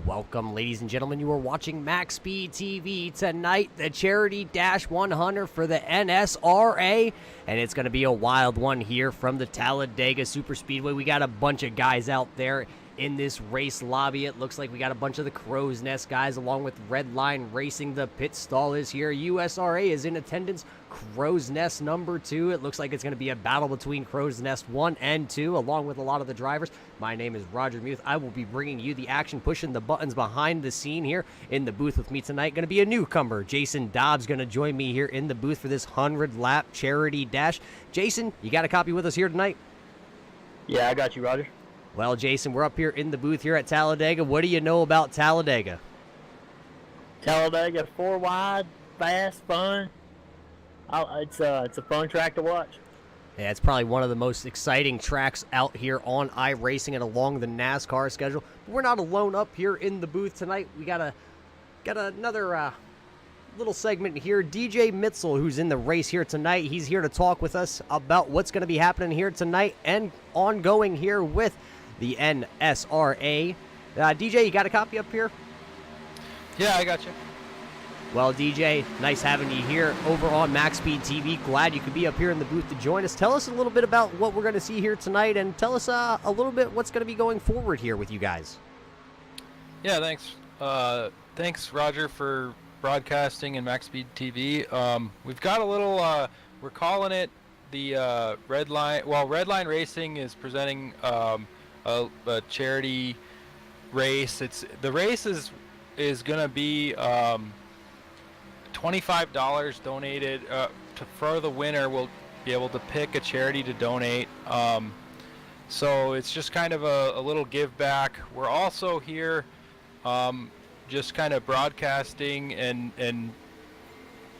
Welcome, ladies and gentlemen. You are watching MaxSpeedTV tonight, the Charity Dash 100 for the NSRA, and it's going to be a wild one here from the Dega Super Speedway. We got a bunch of guys out there in this race lobby. It looks like we got a bunch of the Crow's Nest guys along with Red Line Racing. The pit stall is here. USRA is in attendance. Crow's Nest number 2. It looks like it's going to be a battle between Crow's Nest 1 and 2 along with a lot of the drivers. My name is Roger Muth. I will be bringing you the action, pushing the buttons behind the scene here in the booth with me tonight. Going to be a newcomer. Jason Dobbs going to join me here in the booth for this 100-lap Charity Dash. Jason, you got a copy with us here tonight? Yeah, I got you, Roger. Well, Jason, we're up here in the booth here at Talladega. What do you know about Talladega? Talladega, 4 wide, fast, fun. It's a fun track to watch. Yeah, it's probably one of the most exciting tracks out here on iRacing and along the NASCAR schedule. But we're not alone up here in the booth tonight. We got another little segment here. DJ Mitzel, who's in the race here tonight, he's here to talk with us about what's going to be happening here tonight and ongoing here with the NSRA. DJ, you got a copy up here? Yeah, I got you. Well, DJ, nice having you here over on MaxSpeedTV. Glad you could be up here in the booth to join us. Tell us a little bit about what we're going to see here tonight, and tell us a little bit what's going to be going forward here with you guys. Yeah, thanks. Thanks, Roger, for broadcasting in MaxSpeedTV. We've got a little, we're calling it the Red Line. Well, Red Line Racing is presenting a charity race. The race is going to be $25 donated for the winner. We'll be able to pick a charity to donate. So it's just kind of a little give back. We're also here just kind of broadcasting and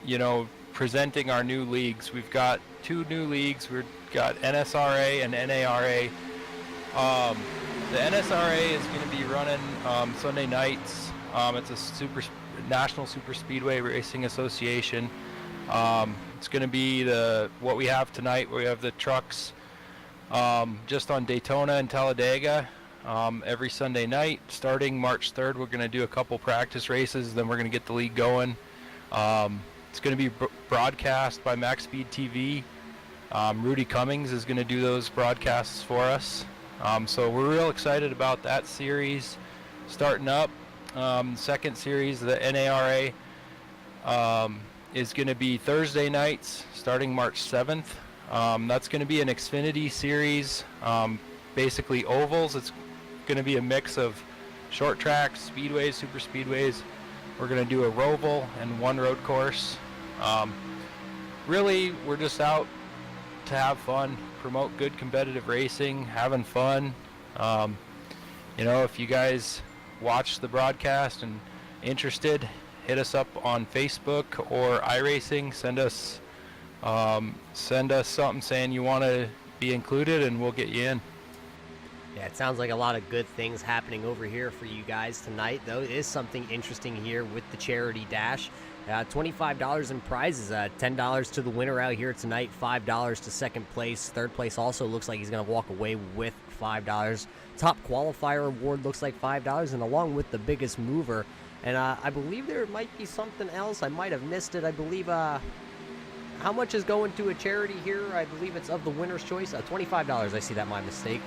you know, presenting our new leagues. We've got 2 new leagues. We've got NSRA and NARA. The NSRA is going to be running Sunday nights. It's a National Super Speedway Racing Association. It's going to be what we have tonight. We have the trucks just on Daytona and Talladega every Sunday night. Starting March 3rd, we're going to do a couple practice races. Then we're going to get the league going. It's going to be broadcast by MaxSpeedTV. Rudy Cummings is going to do those broadcasts for us. So we're real excited about that series starting up. Second series, the NARA, is going to be Thursday nights starting March 7th. That's going to be an Xfinity series, basically ovals. It's going to be a mix of short tracks, speedways, super speedways. We're going to do a roval and 1 road course. Really, we're just out to have fun, promote good competitive racing, having fun. You know, if you guys watch the broadcast and interested, hit us up on Facebook or iRacing. Send us something saying you want to be included, and we'll get you in. Yeah, it sounds like a lot of good things happening over here for you guys tonight, though. It is something interesting here with the Charity Dash. $25 in prizes, $10 to the winner out here tonight, $5 to second place. Third place also looks like he's going to walk away with $5. Top qualifier award looks like $5, and along with the biggest mover. And I believe there might be something else. I might have missed it. I believe how much is going to a charity here? I believe it's of the winner's choice. $25. I see that my mistake.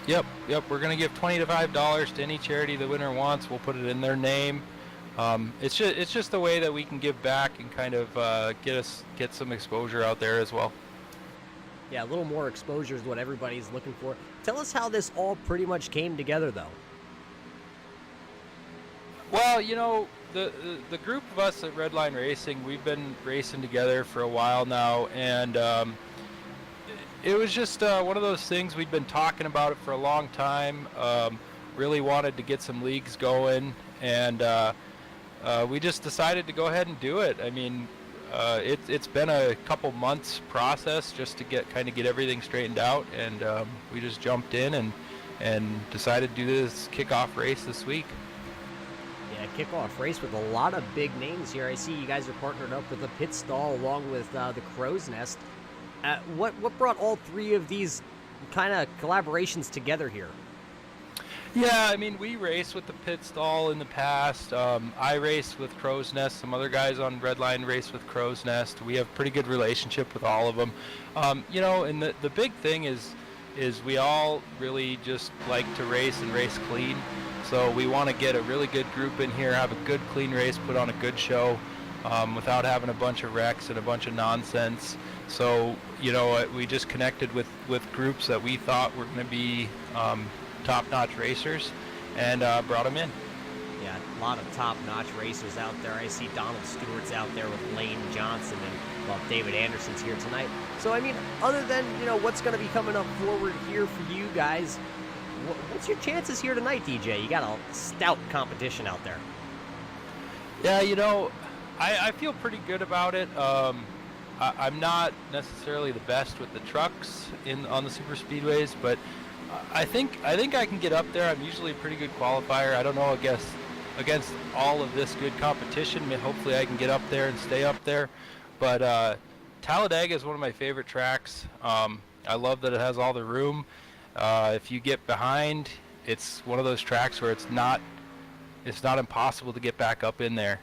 Yep. We're going to give $25 to any charity the winner wants. We'll put it in their name. It's just a way that we can give back and kind of get some exposure out there as well. Yeah, a little more exposure is what everybody's looking for. Tell us how this all pretty much came together, though. Well, you know, the group of us at Red Line Racing, we've been racing together for a while now, and it was just one of those things. We'd been talking about it for a long time. Really wanted to get some leagues going, and we just decided to go ahead and do it. I mean, it's been a couple months process just to get everything straightened out, and we just jumped in and decided to do this kickoff race this week. Yeah, kickoff race with a lot of big names here. I see you guys are partnered up with the Pit Stall along with the Crow's Nest. What brought all 3 of these kind of collaborations together here? Yeah, I mean, we raced with the pit stall in the past. I raced with Crow's Nest. Some other guys on Redline race with Crow's Nest. We have pretty good relationship with all of them. You know, and the big thing is we all really just like to race and race clean. So we want to get a really good group in here, have a good clean race, put on a good show, without having a bunch of wrecks and a bunch of nonsense. So, you know, we just connected with groups that we thought were going to be top-notch racers, and brought them in. Yeah, a lot of top-notch racers out there. I see Donald Stewart's out there with Lane Johnson, and well, David Anderson's here tonight. So, I mean, other than, you know, what's going to be coming up forward here for you guys, what's your chances here tonight, DJ? You got a stout competition out there. Yeah, you know, I feel pretty good about it. I'm not necessarily the best with the trucks on the super speedways, but I think I can get up there. I'm usually a pretty good qualifier. I don't know, against all of this good competition, hopefully I can get up there and stay up there. But Talladega is one of my favorite tracks. I love that it has all the room. If you get behind, it's one of those tracks where it's not impossible to get back up in there.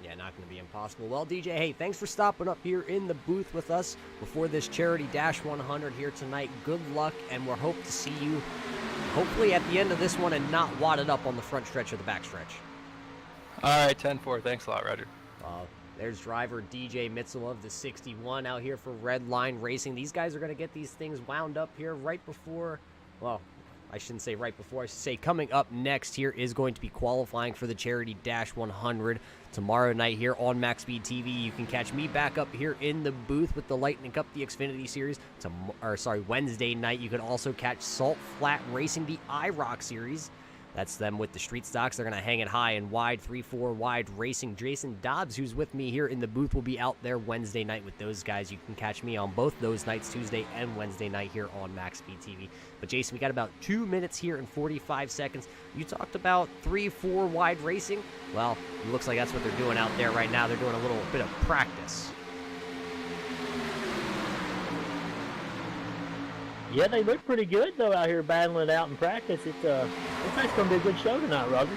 Yeah, not going to be impossible. Well, DJ, hey, thanks for stopping up here in the booth with us before this Charity Dash 100 here tonight. Good luck, and we'll hope to see you hopefully at the end of this one and not wadded up on the front stretch or the back stretch. All right, 10-4. Thanks a lot, Roger. There's driver DJ Mitzel of the 61 out here for Redline Racing. These guys are going to get these things wound up here right before, well, I shouldn't say right before. I should say coming up next here is going to be qualifying for the Charity Dash 100 tomorrow night here on MaxSpeedTV. You can catch me back up here in the booth with the Lightning Cup, the Xfinity Series. Wednesday night you can also catch Salt Flat Racing, the IROC Series. That's them with the street stocks. They're going to hang it high and wide, 3-4 wide racing. Jason Dobbs, who's with me here in the booth, will be out there Wednesday night with those guys. You can catch me on both those nights, Tuesday and Wednesday night here on MaxSpeedTV. But Jason, we got about 2 minutes here and 45 seconds. You talked about 3-4 wide racing. Well, it looks like that's what they're doing out there right now. They're doing a little bit of practice. Yeah, they look pretty good, though, out here battling it out in practice. It's going to be a good show tonight, Roger.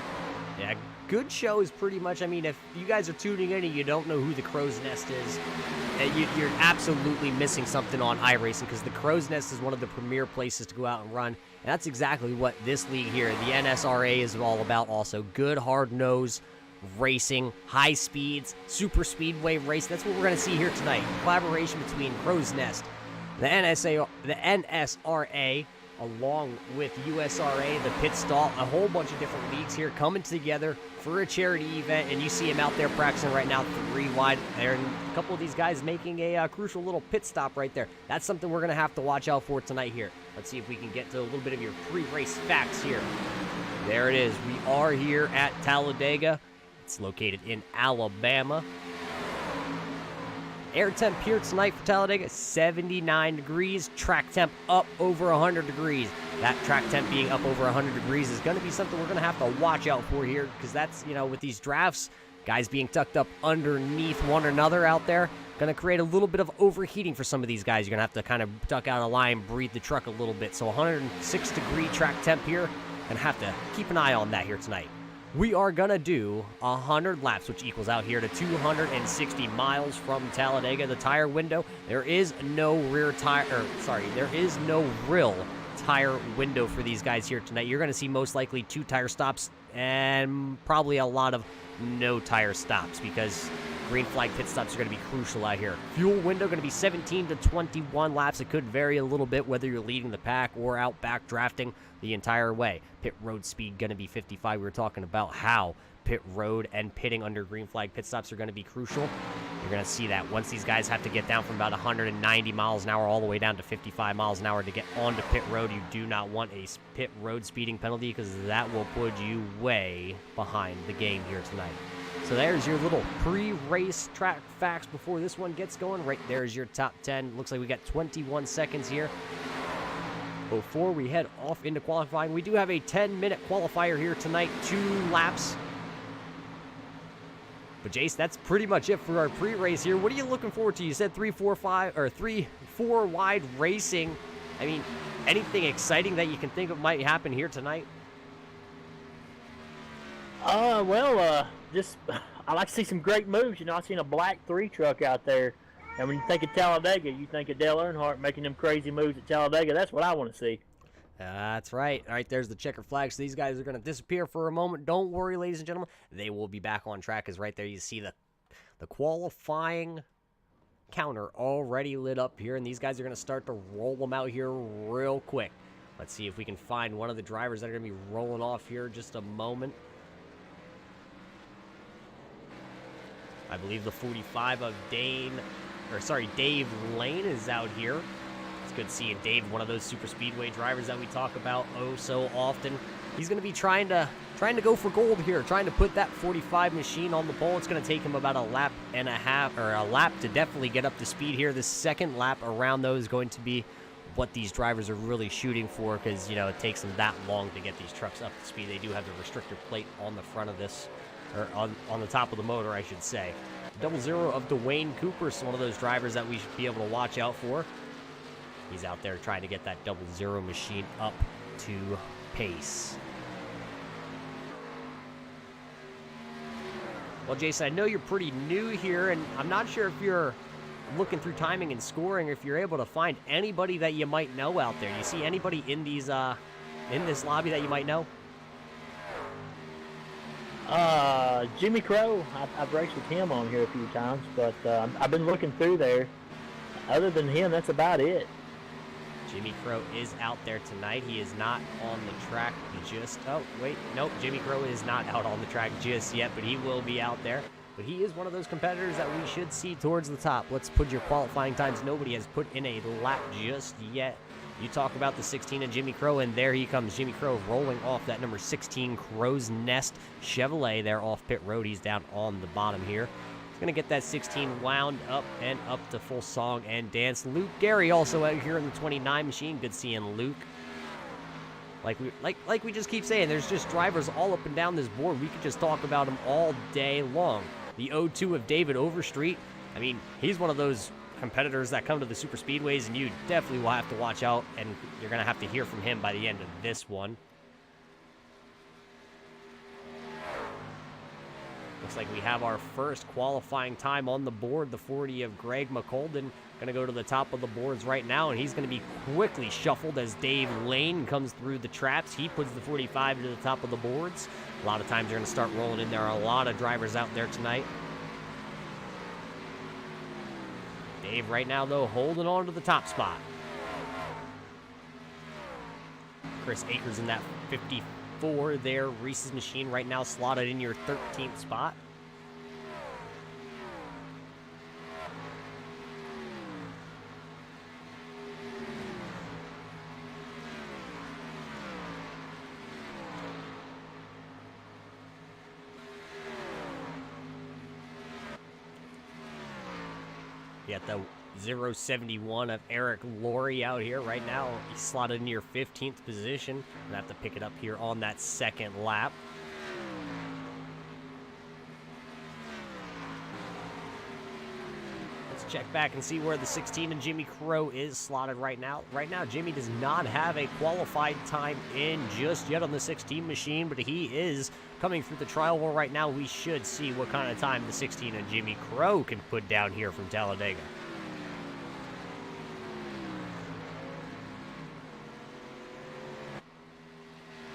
Yeah, good show is pretty much, I mean, if you guys are tuning in and you don't know who the Crow's Nest is, you're absolutely missing something on iRacing, because the Crow's Nest is one of the premier places to go out and run, and that's exactly what this league here, the NSRA, is all about also. Good, hard-nosed racing, high speeds, super speedway race. That's what we're going to see here tonight. Collaboration between Crow's Nest, the NSRA, along with USRA, the pit stall, a whole bunch of different leagues here coming together for a charity event, and you see him out there practicing right now, 3 wide. There, and a couple of these guys making a crucial little pit stop right there. That's something we're going to have to watch out for tonight here. Let's see if we can get to a little bit of your pre-race facts here. There it is. We are here at Talladega. It's located in Alabama. Air temp here tonight for Talladega, 79 degrees. Track temp up over 100 degrees. That track temp being up over 100 degrees is going to be something we're going to have to watch out for here, because that's, you know, with these drafts, guys being tucked up underneath one another out there, going to create a little bit of overheating for some of these guys. You're going to have to kind of duck out a line, breathe the truck a little bit. So 106 degree track temp here, and have to keep an eye on that here tonight. We are going to do 100 laps, which equals out here to 260 miles from Talladega. The tire window, there is no rear tire, there is no real tire window for these guys here tonight. You're going to see most likely 2 tire stops and probably a lot of no tire stops, because green flag pit stops are going to be crucial out here. Fuel window going to be 17 to 21 laps. It could vary a little bit whether you're leading the pack or out back drafting the entire way. Pit road speed going to be 55. We were talking about how pit road and pitting under green flag pit stops are going to be crucial. You're going to see that once these guys have to get down from about 190 miles an hour all the way down to 55 miles an hour to get onto pit road. You do not want a pit road speeding penalty, because that will put you way behind the game here tonight. So there's your little pre-race track facts before this one gets going. Right there's your top 10. Looks like we got 21 seconds here before we head off into qualifying. We do have a 10-minute qualifier here tonight, 2 laps. But Jace, that's pretty much it for our pre-race here. What are you looking forward to? You said 3-4 wide racing. I mean, anything exciting that you can think of might happen here tonight? Just I like to see some great moves. You know, I seen a black 3 truck out there, and when you think of Talladega, you think of Dale Earnhardt making them crazy moves at Talladega. That's what I want to see. That's right. All right, there's the checker flag. So these guys are going to disappear for a moment. Don't worry, ladies and gentlemen. They will be back on track, because right there you see the qualifying counter already lit up here, and these guys are going to start to roll them out here real quick. Let's see if we can find one of the drivers that are going to be rolling off here in just a moment. I believe the 45 of Dave Lane is out here. It's good seeing Dave, one of those super speedway drivers that we talk about oh so often. He's going to be trying to go for gold here, trying to put that 45 machine on the pole. It's going to take him about a lap and a half, or a lap to definitely get up to speed here. The second lap around those is going to be what these drivers are really shooting for, because, you know, it takes them that long to get these trucks up to speed. They do have the restrictor plate on the front of this, or on the top of the motor, I should say. 00 of Dwayne Cooper is one of those drivers that we should be able to watch out for. He's out there trying to get that 00 machine up to pace. Well, Jason, I know you're pretty new here, and I'm not sure if you're looking through timing and scoring, or if you're able to find anybody that you might know out there. Do you see anybody in these in this lobby that you might know? Jimmy Crow. I've raced with him on here a few times, but I've been looking through there. Other than him, that's about it. Jimmy Crow is out there tonight. He is not on the track just... Oh, wait. Nope, Jimmy Crow is not out on the track just yet, but he will be out there. But he is one of those competitors that we should see towards the top. Let's put your qualifying times. Nobody has put in a lap just yet. You talk about the 16 of Jimmy Crow, and there he comes. Jimmy Crow rolling off that number 16 Crow's Nest Chevrolet there off pit road. He's down on the bottom here. He's going to get that 16 wound up and up to full song and dance. Luke Gary also out here in the 29 machine. Good seeing Luke. Like we just keep saying, there's just drivers all up and down this board. We could just talk about them all day long. The 02 of David Overstreet. I mean, he's one of those competitors that come to the super speedways, and you definitely will have to watch out, and you're going to have to hear from him by the end of this one. Looks like we have our first qualifying time on the board. The 40 of Greg McColden going to go to the top of the boards right now, and he's going to be quickly shuffled as Dave Lane comes through the traps. He puts the 45 to the top of the boards. A lot of times they're going to start rolling in. There are a lot of drivers out there tonight. Dave right now, though, holding on to the top spot. Chris Akers in that 54 there. Reese's machine right now slotted in your 13th spot. You got the 071 of Eric Laurie out here right now. He's slotted in your 15th position. We'll have to pick it up here on that second lap. Let's check back and see where the 16 and Jimmy Crow is slotted right now. Right now, Jimmy does not have a qualified time in just yet on the 16 machine, but he is coming through the trial war right now. We should see what kind of time the 16 and Jimmy Crow can put down here from Talladega.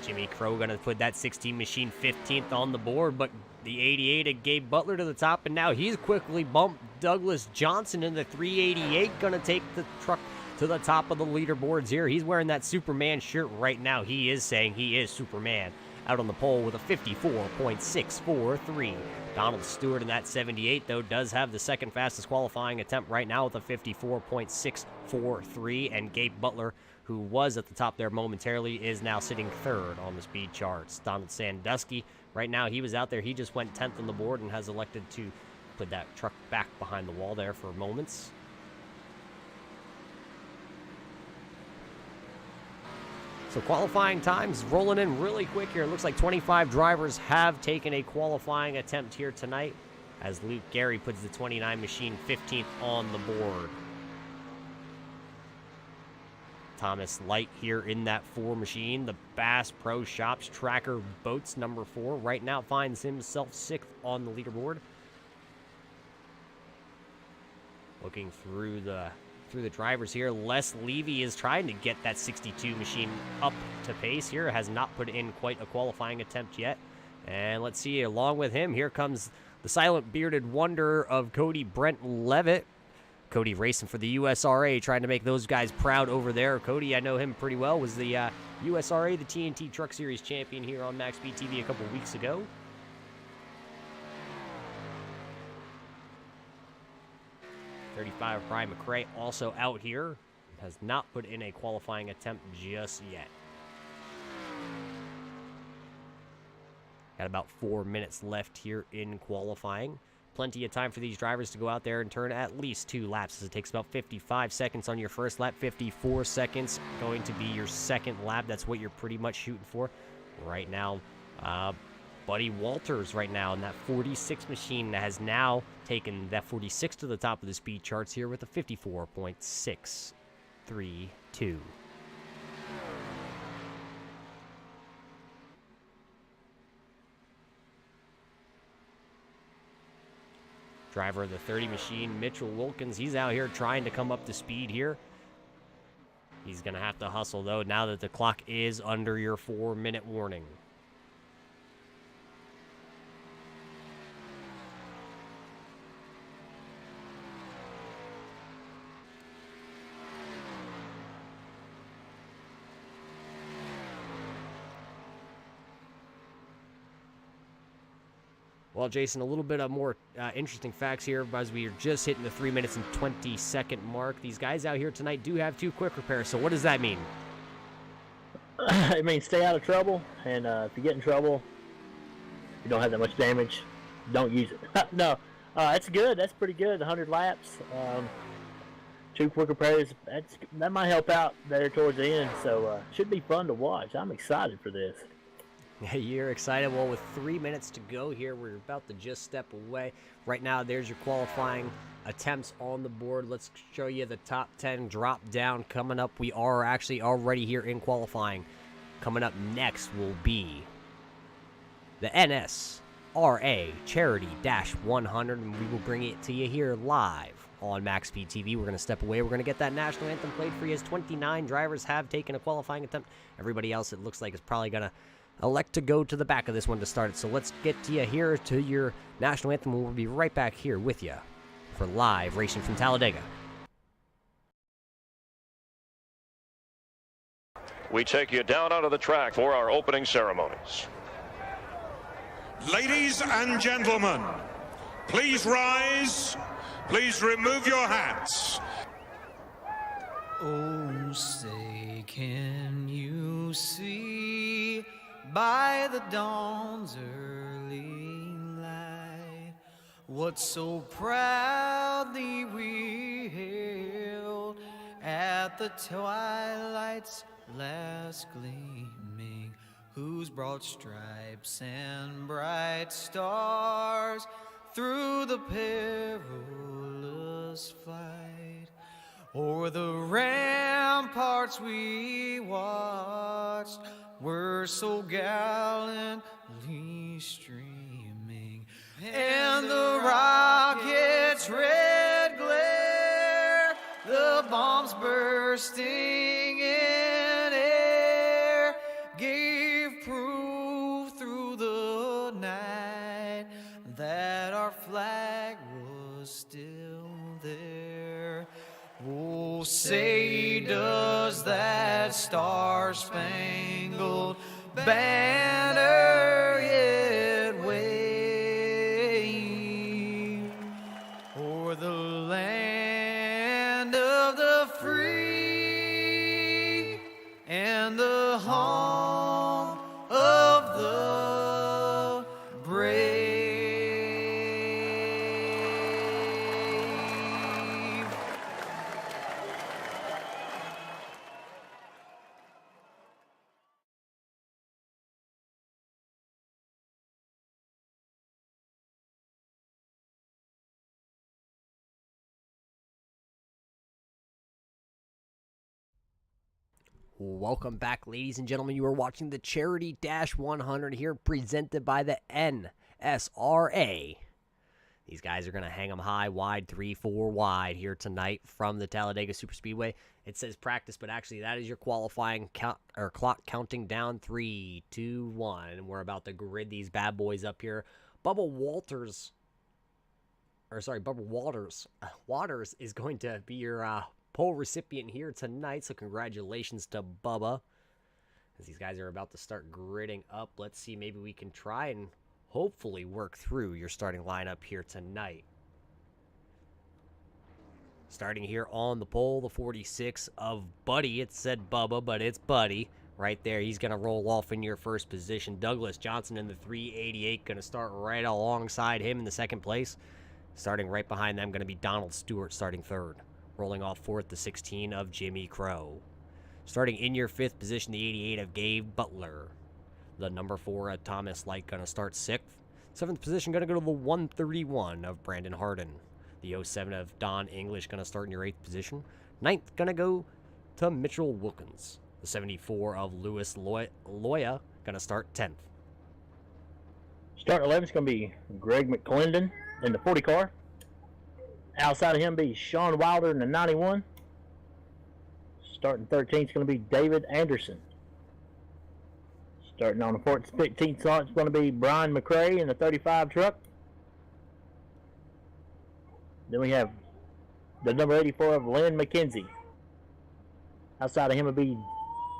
Jimmy Crow going to put that 16 machine 15th on the board, but the 88 of Gabe Butler to the top, and now he's quickly bumped Douglas Johnson in the 388, going to take the truck to the top of the leaderboards here. He's wearing that Superman shirt right now. He is saying he is Superman. Out on the pole with a 54.643. Donald Stewart in that 78, though, does have the second fastest qualifying attempt right now with a 54.643. And Gabe Butler, who was at the top there momentarily, is now sitting third on the speed charts. Donald Sandusky, right now, he was out there. He just went 10th on the board and has elected to put that truck back behind the wall there for moments. So qualifying times rolling in really quick here. It looks like 25 drivers have taken a qualifying attempt here tonight, as Luke Gary puts the 29 machine 15th on the board. Thomas Light here in that 4 machine. The Bass Pro Shops Tracker Boats number 4 right now finds himself 6th on the leaderboard. Looking through the drivers here, Les Levy is trying to get that 62 machine up to pace here. Has not put in quite a qualifying attempt yet. And let's see, along with him, here comes the silent bearded wonder of Cody Brent Levitt. Cody racing for the USRA, trying to make those guys proud over there. Cody, I know him pretty well, was the USRA, the TNT Truck Series champion here on MaxSpeedTV a couple weeks ago. .35 Brian McRae also out here. Has not put in a qualifying attempt just yet. Got about 4 minutes left here in qualifying. Plenty of time for these drivers to go out there and turn at least 2 laps. It takes about 55 seconds on your first lap, 54 seconds going to be your second lap. That's what you're pretty much shooting for right now. Buddy Walters right now in that 46 machine has now taken that 46 to the top of the speed charts here with a 54.632. Driver of the 30 machine, Mitchell Wilkins, he's out here trying to come up to speed here. He's going to have to hustle, though, now that the clock is under your 4-minute warning. Well, Jason, a little bit of more interesting facts here as we are just hitting the 3 minutes and 20-second mark. These guys out here tonight do have 2 quick repairs, so what does that mean? It means stay out of trouble, and if you get in trouble, you don't have that much damage, don't use it. No, that's good. That's pretty good. 100 laps, 2 quick repairs. That might help out there towards the end, so should be fun to watch. I'm excited for this. You're excited. Well, with 3 minutes to go here, we're about to just step away. Right now, there's your qualifying attempts on the board. Let's show you the top 10 drop down coming up. We are actually already here in qualifying. Coming up next will be the NSRA Charity Dash 100, and we will bring it to you here live on MaxSpeedTV. We're going to step away. We're going to get that national anthem played for you as 29 drivers have taken a qualifying attempt. Everybody else, it looks like, is probably going to elect to go to the back of this one to start it. So let's get to you here to your national anthem. We'll be right back here with you for live racing from Talladega. We take you down onto the track for our opening ceremonies. Ladies and gentlemen, please rise. Please remove your hats. Oh, say, can you see by the dawn's early light what so proudly we hailed at the twilight's last gleaming, whose broad stripes and bright stars through the perilous fight o'er the ramparts we watched were so gallantly streaming, and the rocket's red glare, the bombs bursting in air, gave proof through the night that our flag was still there. Oh, say, does that star-spangled banner yet wave o'er the land of the free and the home of the brave? Welcome back, ladies and gentlemen. You are watching the Charity Dash 100 here, presented by the NSRA. These guys are going to hang them high, wide, 3-4 wide here tonight from the Talladega Superspeedway. It says practice, but actually that is your qualifying clock counting down. 3, 2, 1. And we're about to grid these bad boys up here. Bubba Waters is going to be your pole recipient here tonight, so congratulations to Bubba. As these guys are about to start gridding up, let's see, maybe we can try and hopefully work through your starting lineup here tonight. Starting here on the pole, the 46 of Buddy. It said Bubba, but it's Buddy right there. He's going to roll off in your first position. Douglas Johnson in the 388 going to start right alongside him in the second place. Starting right behind them going to be Donald Stewart starting third. Rolling off fourth, the 16 of Jimmy Crow. Starting in your fifth position, the 88 of Gabe Butler. The number 4 of Thomas Light going to start sixth. Seventh position going to go to the 131 of Brandon Harden. The 07 of Don English going to start in your 8th position. Ninth going to go to Mitchell Wilkins. The 74 of Louis Loya going to start 10th. Starting 11 is going to be Greg McClendon in the 40 car. Outside of him be Sean Wilder in the 91. Starting 13th is going to be David Anderson. Starting on the 15th slot is going to be Brian McRae in the 35 truck. Then we have the number 84 of Lynn McKenzie. Outside of him will be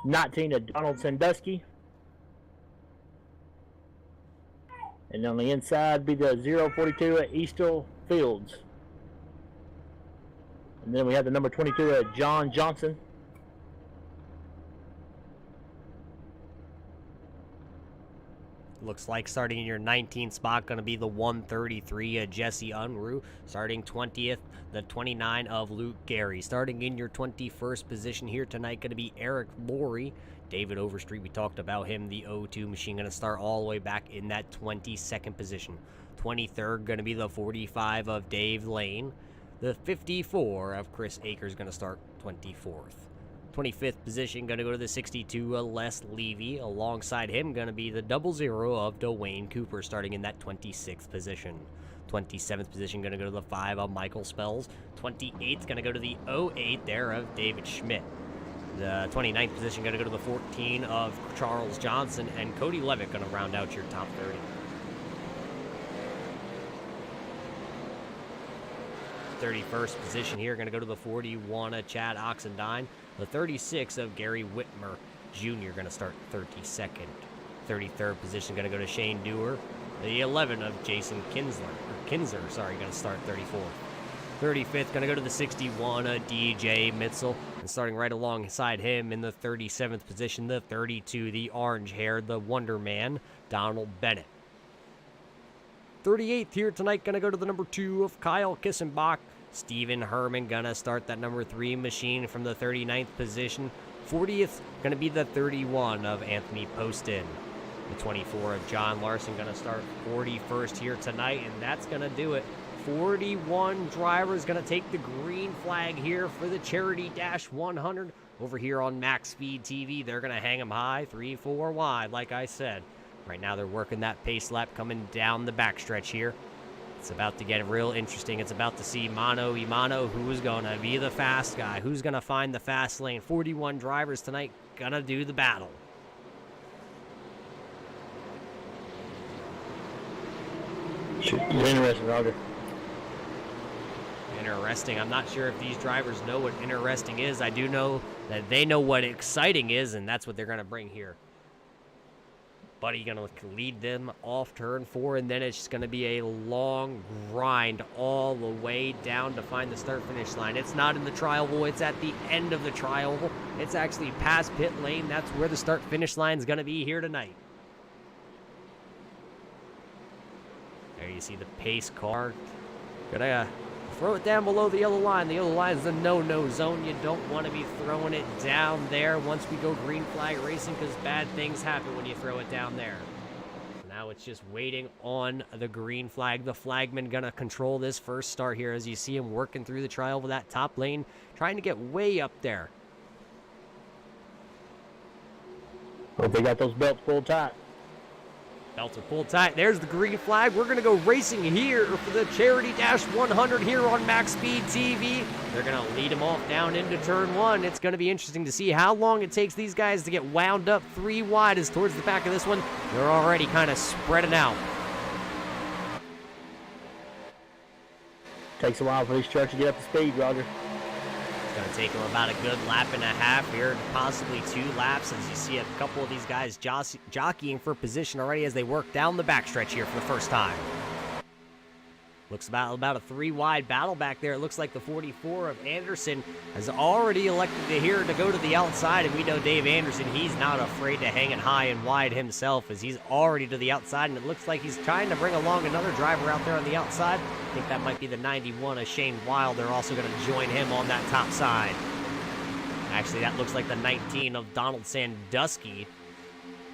19 of Donald Sandusky. And on the inside be the 042 at Eastel Fields. And then we have the number 22 of John Johnson. Looks like starting in your 19th spot going to be the 133 of Jesse Unruh. Starting 20th, the 29 of Luke Gary. Starting in your 21st position here tonight going to be Eric Laurie. David Overstreet, we talked about him, the 02 machine, going to start all the way back in that 22nd position. 23rd going to be the 45 of Dave Lane. The 54 of Chris Akers going to start 24th. 25th position going to go to the 62 of Les Levy. Alongside him going to be the 00 of Dwayne Cooper, starting in that 26th position. 27th position going to go to the 5 of Michael Spells. 28th going to go to the 08 there of David Schmidt. The 29th position going to go to the 14 of Charles Johnson, and Cody Levitt going to round out your top 30. The 31st position here going to go to the 41 of Chad Oxendine. The 36 of Gary Whitmer Jr. going to start 32nd. 33rd position going to go to Shane Dewar. The 11 of Jason Kinzer, going to start 34th. 35th going to go to the 61 of DJ Mitzel. And starting right alongside him in the 37th position, the 32, the orange-haired, the Wonder Man, Donald Bennett. 38th here tonight going to go to the number 2 of Kyle Kissenbach. Steven Herman going to start that number 3 machine from the 39th position. 40th going to be the 31 of Anthony Poston. The 24 of John Larson going to start 41st here tonight, and that's going to do it. 41 drivers going to take the green flag here for the Charity Dash 100 over here on MaxSpeedTV. They're going to hang them high, 3-4 wide, like I said. Right now they're working that pace lap coming down the backstretch here. It's about to get real interesting. It's about to see mano a mano. Who's going to be the fast guy? Who's going to find the fast lane? 41 drivers tonight going to do the battle. Interesting, Roger. Interesting. I'm not sure if these drivers know what interesting is. I do know that they know what exciting is, and that's what they're going to bring here. Buddy going to lead them off turn 4, and then it's just going to be a long grind all the way down to find the start-finish line. It's not in the tri-oval. It's at the end of the tri-oval. It's actually past pit lane. That's where the start-finish line is going to be here tonight. There you see the pace car. Gonna throw it down below the yellow line. The yellow line is the no-no zone. You don't want to be throwing it down there once we go green flag racing, because bad things happen when you throw it down there. Now it's just waiting on the green flag. The flagman gonna control this first start here as you see him working through the trial with that top lane, trying to get way up there. Hope they got those belts pulled tight. Belts are pulled tight. There's the green flag. We're going to go racing here for the Charity Dash 100 here on MaxSpeedTV. They're going to lead them off down into turn 1. It's going to be interesting to see how long it takes these guys to get wound up 3 wide as towards the back of this one. They're already kind of spreading out. Takes a while for these trucks to get up to speed, Roger. It's going to take them about a good lap and a half here, possibly 2 laps, as you see a couple of these guys jockeying for position already as they work down the backstretch here for the first time. Looks about a 3 wide battle back there. It looks like the 44 of Anderson has already elected to go to the outside, and we know Dave Anderson, he's not afraid to hang it high and wide himself as he's already to the outside, and it looks like he's trying to bring along another driver out there on the outside. I think that might be the 91 of Shane Wild. They're also going to join him on that top side. Actually, that looks like the 19 of Donald Sandusky.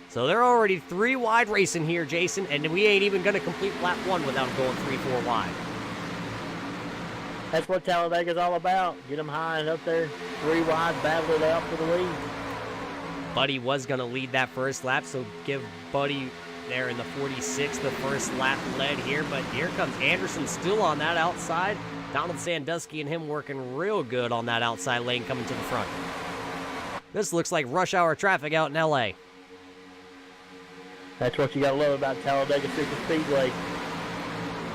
So they're already 3 wide racing here, Jason, and we ain't even going to complete lap 1 without going 3-4 wide. That's what Talladega's all about. Get them high and up there, 3 wide, battle it out for the lead. Buddy was going to lead that first lap, so give Buddy there in the 46 the first lap led here, but here comes Anderson still on that outside. Donald Sandusky and him working real good on that outside lane coming to the front. This looks like rush hour traffic out in LA. That's what you got to love about Talladega Super Speedway.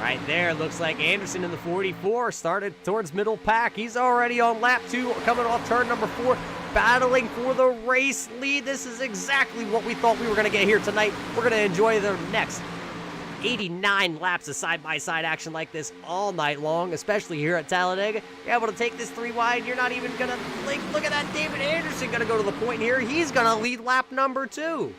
Right there, looks like Anderson in the 44 started towards middle pack. He's already on lap 2, coming off turn number 4, battling for the race lead. This is exactly what we thought we were going to get here tonight. We're going to enjoy the next 89 laps of side-by-side action like this all night long, especially here at Talladega. You're able to take this 3 wide. You're not even going to blink. Look at that. David Anderson going to go to the point here. He's going to lead lap number 2.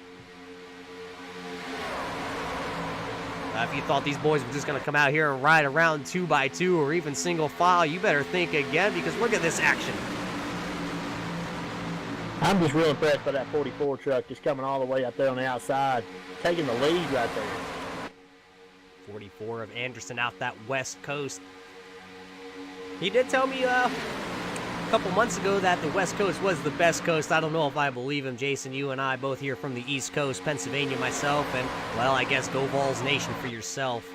If you thought these boys were just going to come out here and ride around 2x2 or even single file, you better think again, because look at this action. I'm just real impressed by that 44 truck just coming all the way up there on the outside, taking the lead right there. 44 of Anderson out that west coast. He did tell me a couple months ago that the west coast was the best coast. I don't know if I believe him. Jason, you and I both here from the east coast, Pennsylvania myself, and, well, I guess go Vols Nation for yourself.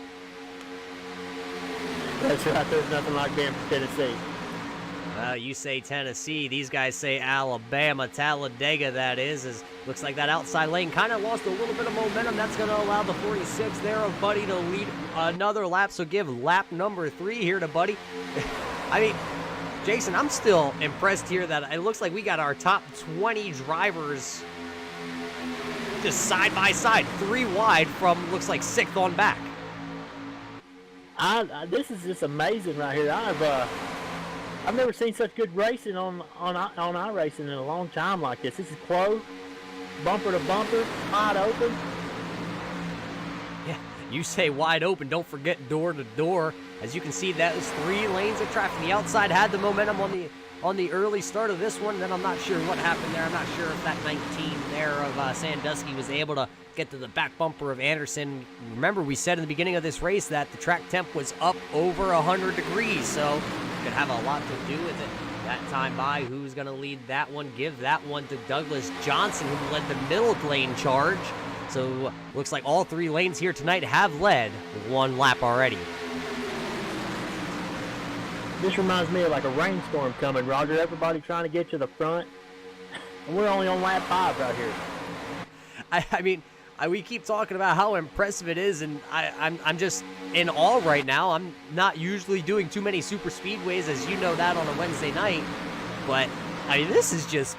That's right. There's nothing like being from Tennessee. You say Tennessee. These guys say Alabama. Talladega, that is. Looks like that outside lane kind of lost a little bit of momentum. That's going to allow the 46 there of Buddy to lead another lap. So give lap number 3 here to Buddy. I mean, Jason, I'm still impressed here that it looks like we got our top 20 drivers just side by side, 3 wide from looks like 6th on back. This is just amazing right here. I've never seen such good racing on iRacing in a long time like this. This is close, bumper to bumper, wide open. Yeah, you say wide open. Don't forget door to door. As you can see, that was 3 lanes of traffic. The outside had the momentum on the early start of this one. Then I'm not sure what happened there. I'm not sure if that 19 there of Sandusky was able to get to the back bumper of Anderson. Remember, we said in the beginning of this race that the track temp was up over 100 degrees, so could have a lot to do with it. That time by, who's going to lead that one? Give that one to Douglas Johnson, who led the middle lane charge. So looks like all 3 lanes here tonight have led 1 lap already. This reminds me of like a rainstorm coming, Roger. Everybody trying to get to the front. And we're only on lap 5 right here. I mean, we keep talking about how impressive it is, and I'm just in awe right now. I'm not usually doing too many super speedways, as you know that, on a Wednesday night. But, I mean, this is just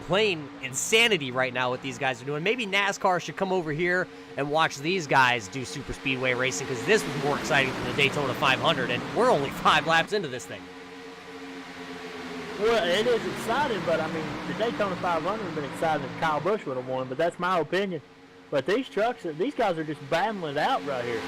plain insanity right now what these guys are doing. Maybe NASCAR should come over here and watch these guys do super speedway racing, because this was more exciting than the Daytona 500, and we're only 5 laps into this thing. Well, it is exciting, but I mean, the Daytona 500 would have been exciting if Kyle Busch would have won, but that's my opinion. But these trucks, these guys are just battling it out right here.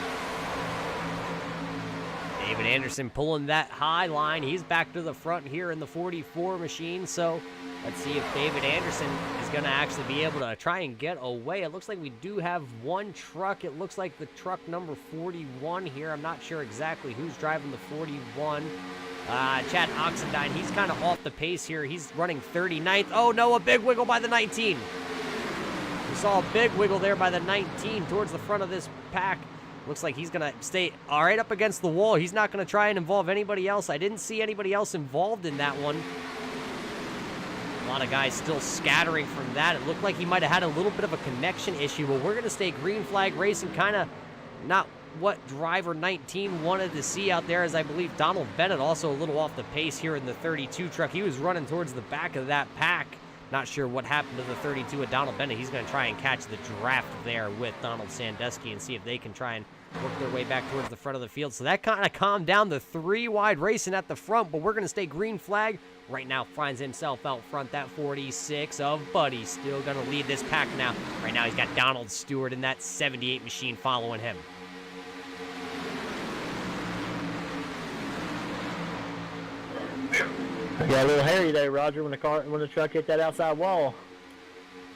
David Anderson pulling that high line. He's back to the front here in the 44 machine, so let's see if David Anderson is going to actually be able to try and get away. It looks like we do have 1 truck. It looks like the truck number 41 here. I'm not sure exactly who's driving the 41. Chad Oxendine, he's kind of off the pace here. He's running 39th. Oh, no, a big wiggle by the 19. saw a big wiggle there by the 19 towards the front of this pack. Looks like he's going to stay all right up against the wall. He's not going to try and involve anybody else. I didn't see anybody else involved in that one. A lot of guys still scattering from that. It looked like he might have had a little bit of a connection issue, but we're going to stay green flag racing, kind of not what driver 19 wanted to see out there, as I believe Donald Bennett also a little off the pace here in the 32 truck. He was running towards the back of that pack. Not sure what happened to the 32 of Donald Bennett. He's going to try and catch the draft there with Donald Sandusky and see if they can try and work their way back towards the front of the field. So that kind of calmed down the 3-wide racing at the front, but we're going to stay green flag. Right now finds himself out front, that 46 of Buddy. Still going to lead this pack now. Right now he's got Donald Stewart in that 78 machine following him. Got a little hairy there, Roger, when the truck hit that outside wall.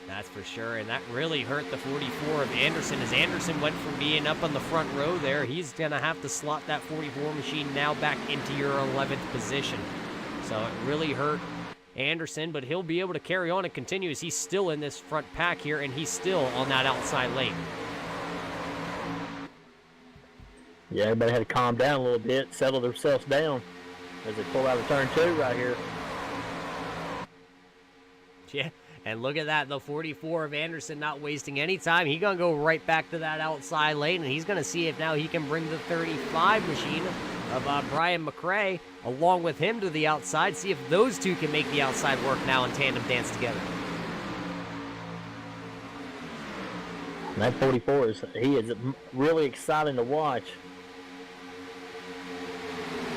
That's for sure, and that really hurt the 44 of Anderson, as Anderson went from being up on the front row there. He's going to have to slot that 44 machine now back into your 11th position. So it really hurt Anderson, but he'll be able to carry on and continue as he's still in this front pack here, and he's still on that outside lane. Yeah, everybody had to calm down a little bit, settle themselves down as they pull out of turn 2 right here. Yeah, and look at that, the 44 of Anderson not wasting any time. He's going to go right back to that outside lane, and he's going to see if now he can bring the 35 machine of Brian McRae along with him to the outside, see if those two can make the outside work now and tandem dance together. And that 44 he is really exciting to watch.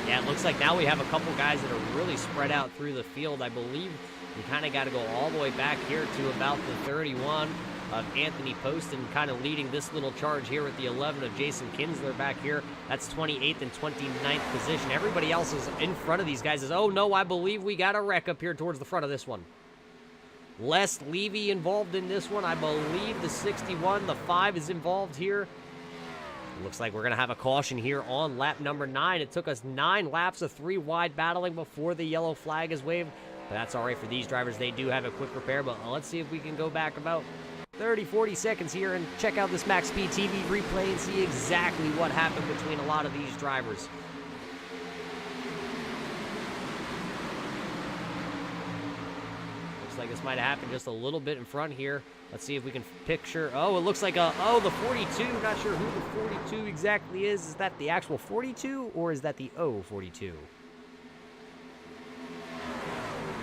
Yeah, it looks like now we have a couple guys that are really spread out through the field. I believe you kind of got to go all the way back here to about the 31 of Anthony Poston, kind of leading this little charge here with the 11 of Jason Kinsler back here. That's 28th and 29th position. Everybody else is in front of these guys. Oh, no, I believe we got a wreck up here towards the front of this one. Les Levy involved in this one. I believe the 61, the 5 is involved here. Looks like we're going to have a caution here on lap number 9. It took us 9 laps of 3-wide battling before the yellow flag is waved. But that's all right for these drivers. They do have a quick repair, but let's see if we can go back about 30, 40 seconds here and check out this MaxSpeedTV replay and see exactly what happened between a lot of these drivers. Looks like this might have happened just a little bit in front here. Let's see if we can picture. Oh, it looks like the 42. Not sure who the 42 exactly is. Is that the actual 42 or is that the 042?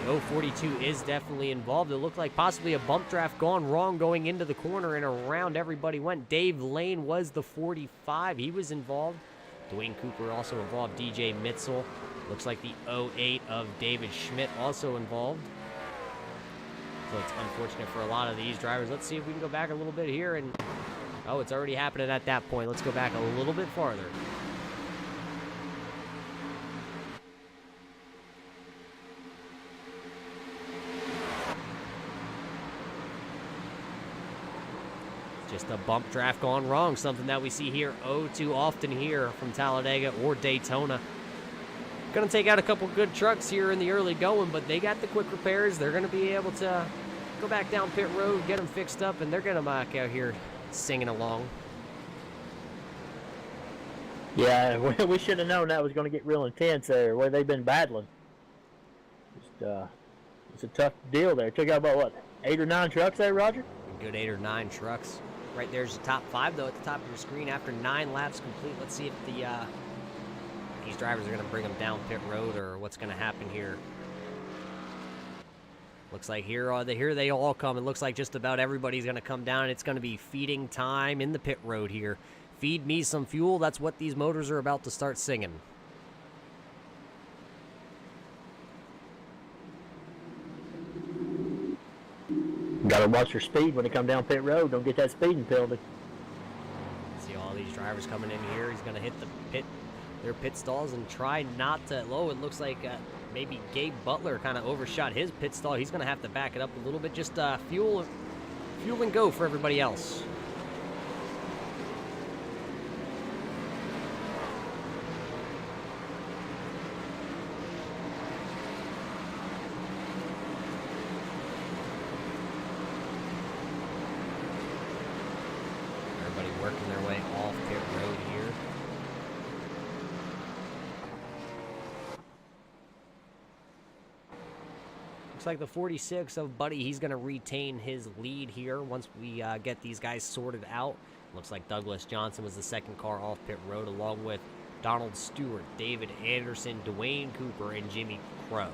The 042 is definitely involved. It looked like possibly a bump draft gone wrong going into the corner and around everybody went. Dave Lane was the 45. He was involved. Dwayne Cooper also involved. DJ Mitzel. Looks like the 08 of David Schmidt also involved. So it's unfortunate for a lot of these drivers. Let's see if we can go back a little bit here. And oh, it's already happening at that point. Let's go back a little bit farther. Just a bump draft gone wrong. Something that we see here too often here from Talladega or Daytona. Going to take out a couple good trucks here in the early going, but they got the quick repairs. They're going to be able to go back down pit road, get them fixed up, and they're going to back out here singing along. Yeah, we should have known that was going to get real intense there, where they've been battling. It's a tough deal there. Took out about, what, 8 or 9 trucks there, Roger? A good 8 or 9 trucks. Right there's the top 5, though, at the top of your screen after 9 laps complete. Let's see if these drivers are going to bring them down pit road or what's going to happen here. Looks like here they all come. It looks like just about everybody's going to come down. It's going to be feeding time in the pit road here. Feed me some fuel. That's what these motors are about to start singing. Got to watch your speed when they come down pit road. Don't get that speeding penalty. See all these drivers coming in here. He's going to hit their pit stalls and try not to. Oh, it looks like maybe Gabe Butler kind of overshot his pit stall. He's going to have to back it up a little bit. Just fuel and go for everybody else. Looks like the 46 of Buddy, he's going to retain his lead here once we get these guys sorted out. Looks like Douglas Johnson was the second car off pit road, along with Donald Stewart, David Anderson, Dwayne Cooper, and Jimmy Crow.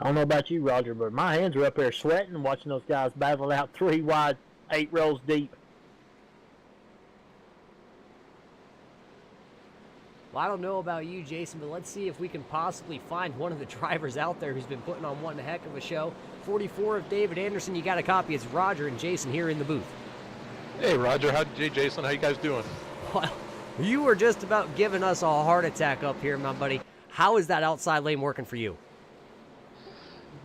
I don't know about you, Roger, but my hands are up there sweating watching those guys battle out 3 wide, 8 rows deep. Well, I don't know about you, Jason, but let's see if we can possibly find one of the drivers out there who's been putting on one heck of a show. 44 of David Anderson, you got a copy. It's Roger and Jason here in the booth. Hey, Roger. Hey, Jason. How you guys doing? Well, you were just about giving us a heart attack up here, my buddy. How is that outside lane working for you?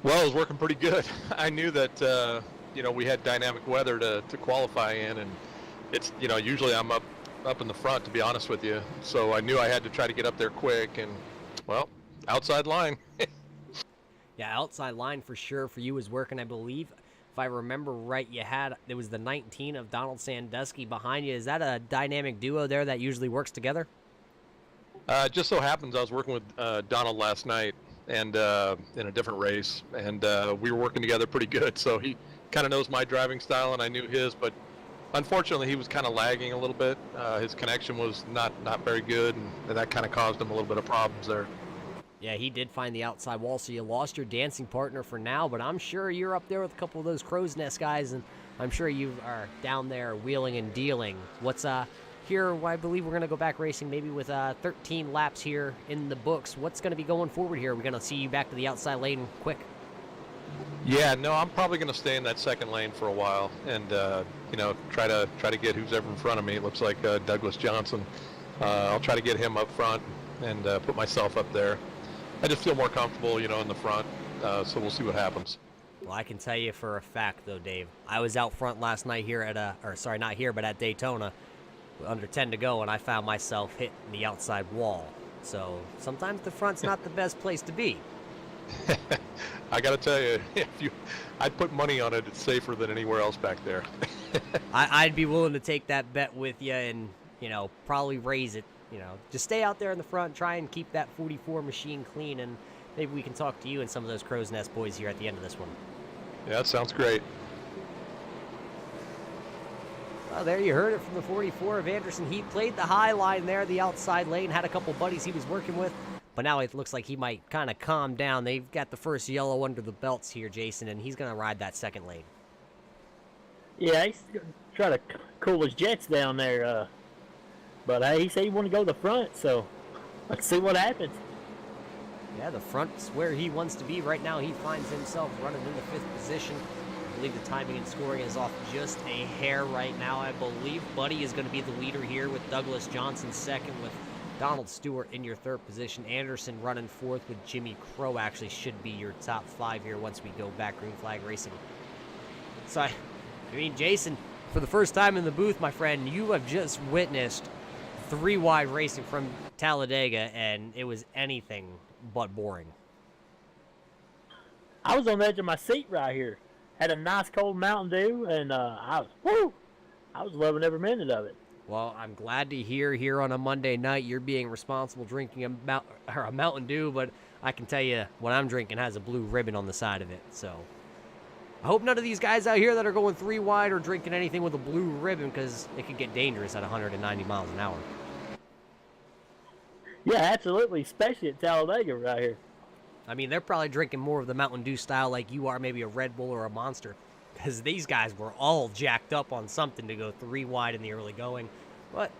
Well, it was working pretty good. I knew that, we had dynamic weather to qualify in, and it's, usually I'm up in the front, to be honest with you. So I knew I had to try to get up there quick, and, well, outside line. Yeah, outside line for sure for you is working, I believe. If I remember right, there was the 19 of Donald Sandusky behind you. Is that a dynamic duo there that usually works together? Just so happens I was working with Donald last night, and in a different race, and we were working together pretty good. So he kind of knows my driving style, and I knew his, but unfortunately he was kind of lagging a little bit. His connection was not very good, and that kind of caused him a little bit of problems there. Yeah, he did find the outside wall, so you lost your dancing partner for now, but I'm sure you're up there with a couple of those crow's nest guys, and I'm sure you are down there wheeling and dealing. What's here, I believe we're going to go back racing maybe with 13 laps here in the books. What's going to be going forward here? We're going to see you back to the outside lane quick. Yeah, no, I'm probably going to stay in that second lane for a while, and try to get who's ever in front of me. It looks like Douglas Johnson. I'll try to get him up front and put myself up there. I just feel more comfortable, in the front. So we'll see what happens. Well, I can tell you for a fact, though, Dave, I was out front last night here not here, but at Daytona, under 10 to go, and I found myself hitting the outside wall. So sometimes the front's not the best place to be. I got to tell you, I'd put money on it. It's safer than anywhere else back there. I'd be willing to take that bet with you and, probably raise it. Just stay out there in the front, try and keep that 44 machine clean, and maybe we can talk to you and some of those Crow's Nest boys here at the end of this one. Yeah, that sounds great. Well, there you heard it from the 44 of Anderson. He played the high line there, the outside lane, had a couple buddies he was working with, but now it looks like he might kind of calm down. They've got the first yellow under the belts here, Jason, and he's going to ride that second lane. Yeah, he's going to try to cool his jets down there. But hey, he said he wanted to go to the front, so let's see what happens. Yeah, the front's where he wants to be right now. He finds himself running in the 5th position. I believe the timing and scoring is off just a hair right now. I believe Buddy is going to be the leader here with Douglas Johnson second, with Donald Stewart in your 3rd position. Anderson running 4th with Jimmy Crow actually should be your top 5 here once we go back green flag racing. So, Jason, for the first time in the booth, my friend, you have just witnessed 3 wide racing from Talladega, and it was anything but boring. I was on the edge of my seat right here. Had a nice cold Mountain Dew, and I was loving every minute of it. Well, I'm glad to hear here on a Monday night you're being responsible drinking a Mountain Dew, but I can tell you what I'm drinking has a blue ribbon on the side of it. So I hope none of these guys out here that are going 3 wide are drinking anything with a blue ribbon, because it could get dangerous at 190 miles an hour. Yeah, absolutely, especially at Talladega right here. They're probably drinking more of the Mountain Dew style like you are, maybe a Red Bull or a Monster, because these guys were all jacked up on something to go 3 wide in the early going. But,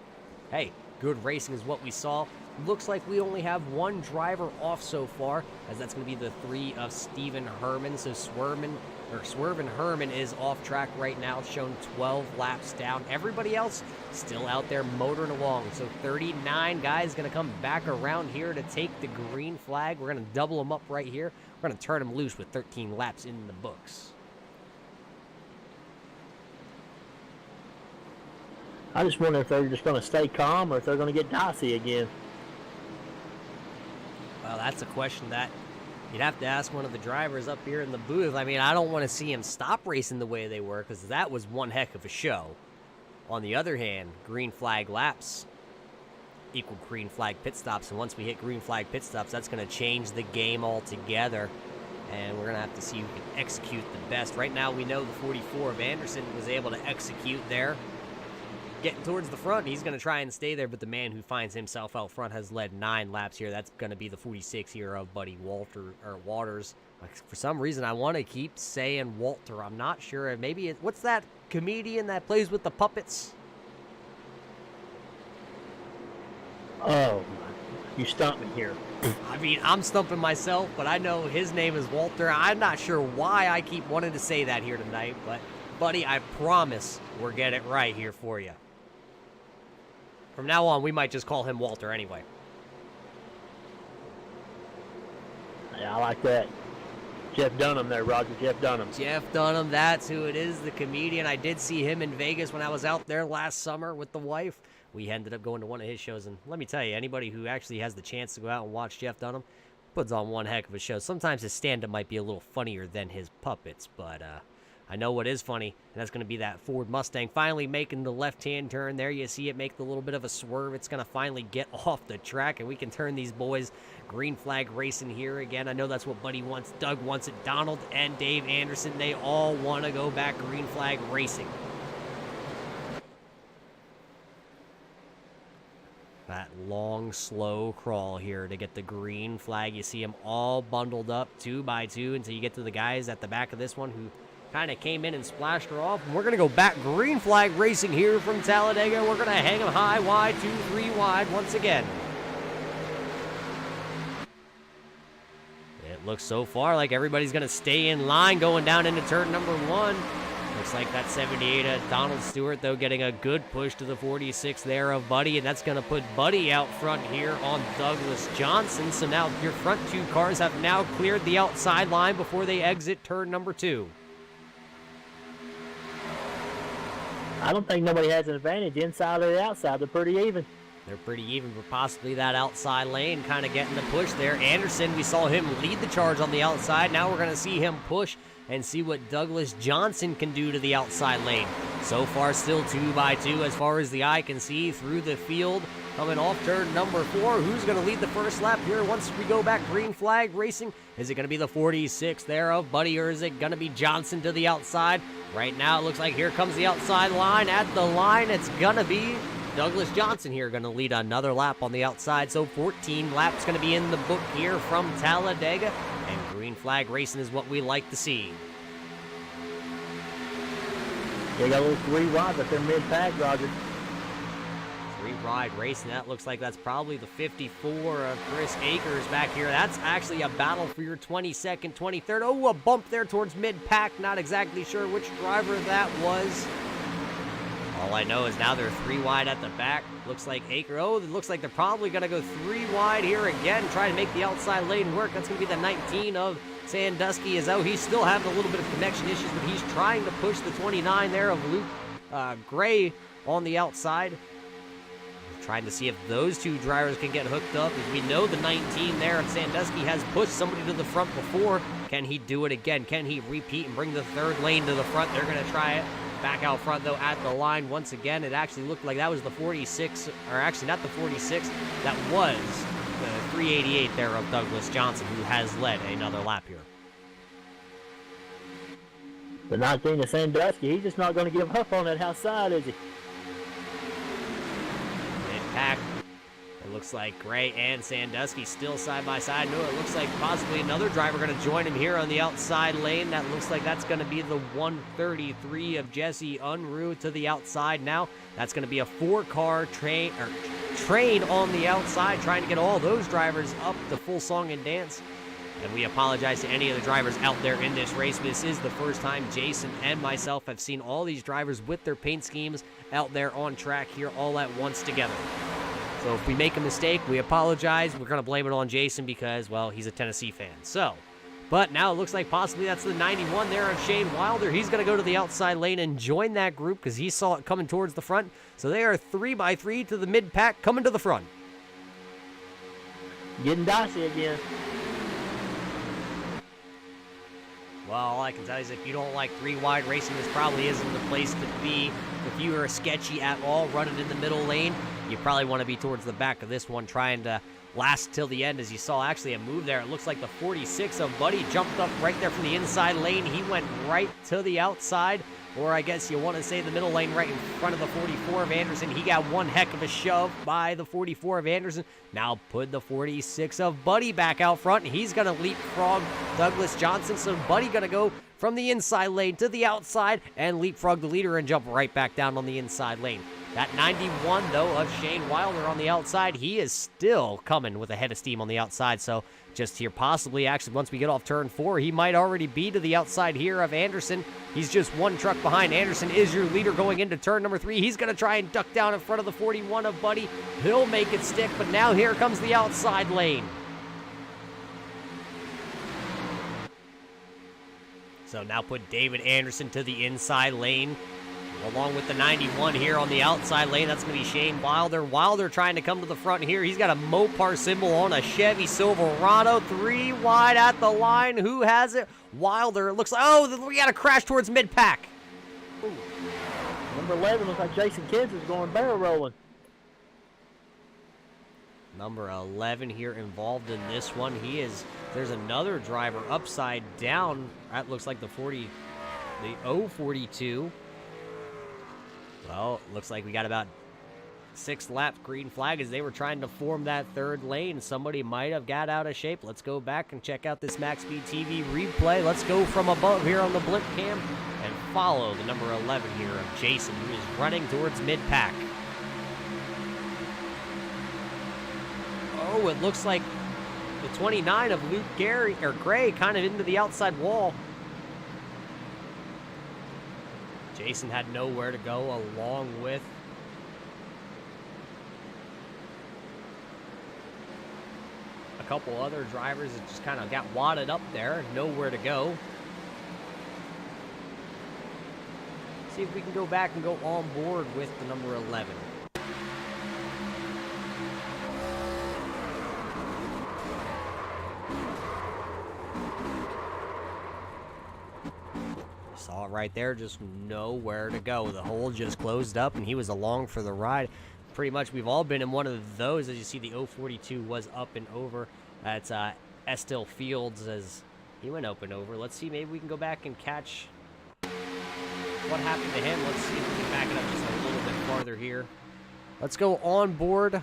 hey, good racing is what we saw. Looks like we only have 1 driver off so far, as that's going to be the 3 of Steven Herman. So Swervin Herman is off track right now, shown 12 laps down. Everybody else still out there motoring along. So 39 guys going to come back around here to take the green flag. We're going to double them up right here. We're going to turn them loose with 13 laps in the books. I just wonder if they're just going to stay calm or if they're going to get dicey again. Well, that's a question that you'd have to ask one of the drivers up here in the booth. I don't want to see him stop racing the way they were, because that was one heck of a show. On the other hand, green flag laps equal green flag pit stops, and once we hit green flag pit stops, that's going to change the game altogether, and we're going to have to see who can execute the best. Right now, we know the 44 of Anderson was able to execute there. Getting towards the front, he's going to try and stay there, but the man who finds himself out front has led 9 laps here. That's going to be the 46 here of Buddy Waters. For some reason, I want to keep saying Walter. I'm not sure. Maybe what's that comedian that plays with the puppets? Oh, you stumped me here. I mean, I'm stumping myself, but I know his name is Walter. I'm not sure why I keep wanting to say that here tonight, but, buddy, I promise we'll get it right here for you. From now on, we might just call him Walter anyway. Yeah, I like that. Jeff Dunham there, Roger. Jeff Dunham. Jeff Dunham, that's who it is, the comedian. I did see him in Vegas when I was out there last summer with the wife. We ended up going to one of his shows, and let me tell you, anybody who actually has the chance to go out and watch Jeff Dunham puts on one heck of a show. Sometimes his stand-up might be a little funnier than his puppets, but I know what is funny, and that's going to be that Ford Mustang finally making the left-hand turn. There you see it make the little bit of a swerve. It's going to finally get off the track, and we can turn these boys green flag racing here again. I know that's what Buddy wants. Doug wants it. Donald and Dave Anderson, they all want to go back green flag racing. That long, slow crawl here to get the green flag. You see them all bundled up 2 by 2 until you get to the guys at the back of this one who kind of came in and splashed her off. And we're going to go back green flag racing here from Talladega. We're going to hang them high, wide, 2, 3 wide once again. It looks so far like everybody's going to stay in line going down into turn number 1. Looks like that 78 of Donald Stewart, though, getting a good push to the 46 there of Buddy, and that's going to put Buddy out front here on Douglas Johnson. So now your front 2 cars have now cleared the outside line before they exit turn number 2. I don't think nobody has an advantage inside or the outside. They're pretty even. They're pretty even, but possibly that outside lane kind of getting the push there. Anderson, we saw him lead the charge on the outside. Now we're going to see him push and see what Douglas Johnson can do to the outside lane. So far, still 2 by 2 as far as the eye can see through the field. Coming off turn number 4, who's going to lead the first lap here once we go back green flag racing? Is it going to be the 46 there of Buddy, or is it going to be Johnson to the outside? Right now, it looks like here comes the outside line. At the line, it's going to be Douglas Johnson here, going to lead another lap on the outside. So 14 laps going to be in the book here from Talladega. And green flag racing is what we like to see. They got a little 3 wide, but they're mid-pack, Roger. 3 wide racing. That looks like that's probably the 54 of Chris Akers back here. That's actually a battle for your 22nd, 23rd. Oh, a bump there towards mid-pack. Not exactly sure which driver that was. All I know is now they're 3 wide at the back. Looks like it looks like they're probably going to go 3 wide here again, try to make the outside lane work. That's going to be the 19 of Sandusky, as though he's still having a little bit of connection issues, but he's trying to push the 29 there of Luke Gray on the outside. We're trying to see if those 2 drivers can get hooked up, as we know the 19 there of Sandusky has pushed somebody to the front before. Can he do it again? Can he repeat and bring the 3rd lane to the front? They're going to try it. Back out front, though, at the line once again. It actually looked like that was the 46, or actually not the 46, that was the 388 there of Douglas Johnson, who has led another lap here. The 19 of Sandusky, he's just not going to give up on that outside, is he? Mid-pack. It looks like Gray and Sandusky still side by side. No, it looks like possibly another driver going to join him here on the outside lane. That looks like that's going to be the 133 of Jesse Unruh to the outside now. That's going to be a 4-car train on the outside, trying to get all those drivers up the full song and dance. And we apologize to any of the drivers out there in this race. This is the first time Jason and myself have seen all these drivers with their paint schemes out there on track here all at once together. So if we make a mistake, we apologize. We're going to blame it on Jason because, well, he's a Tennessee fan. So, but now it looks like possibly that's the 91 there of Shane Wilder. He's going to go to the outside lane and join that group because he saw it coming towards the front. So they are 3 by 3 to the mid-pack, coming to the front. Getting dicey again. Well, all I can tell you is if you don't like 3 wide racing, this probably isn't the place to be. If you are sketchy at all, running in the middle lane, you probably want to be towards the back of this one, trying to last till the end. As you saw actually a move there, it looks like the 46 of Buddy jumped up right there from the inside lane. He went right to the outside, or I guess you want to say the middle lane, right in front of the 44 of Anderson. He got one heck of a shove by the 44 of Anderson. Now put the 46 of Buddy back out front, and he's going to leapfrog Douglas Johnson. So Buddy going to go from the inside lane to the outside and leapfrog the leader and jump right back down on the inside lane. That 91, though, of Shane Wilder on the outside, he is still coming with a head of steam on the outside. So just here, possibly, actually, once we get off turn 4, he might already be to the outside here of Anderson. He's just one truck behind. Anderson is your leader going into turn number 3. He's going to try and duck down in front of the 41 of Buddy. He'll make it stick, but now here comes the outside lane. So now put David Anderson to the inside lane, along with the 91 here on the outside lane. That's going to be Shane Wilder. Wilder trying to come to the front here. He's got a Mopar symbol on a Chevy Silverado. 3 wide at the line. Who has it? Wilder. It looks like, oh, we got a crash towards mid-pack. Number 11 looks like Jason Kids is going barrel rolling. Number 11 here involved in this one. There's another driver upside down. That looks like the 042. Well, looks like we got about 6 laps green flag as they were trying to form that third lane. Somebody might have got out of shape. Let's go back and check out this MaxSpeedTV replay. Let's go from above here on the blimp cam and follow the number 11 here of Jason, who is running towards mid-pack. Oh, it looks like the 29 of Luke Gray kind of into the outside wall. Jason had nowhere to go, along with a couple other drivers that just kind of got wadded up there, nowhere to go. See if we can go back and go on board with the number 11. Saw it right there, just nowhere to go. The hole just closed up, and he was along for the ride. Pretty much we've all been in one of those. As you see, the 042 was up and over. That's Estill Fields as he went up and over. Let's see, maybe we can go back and catch what happened to him. Let's see if we can back it up just a little bit farther here. Let's go on board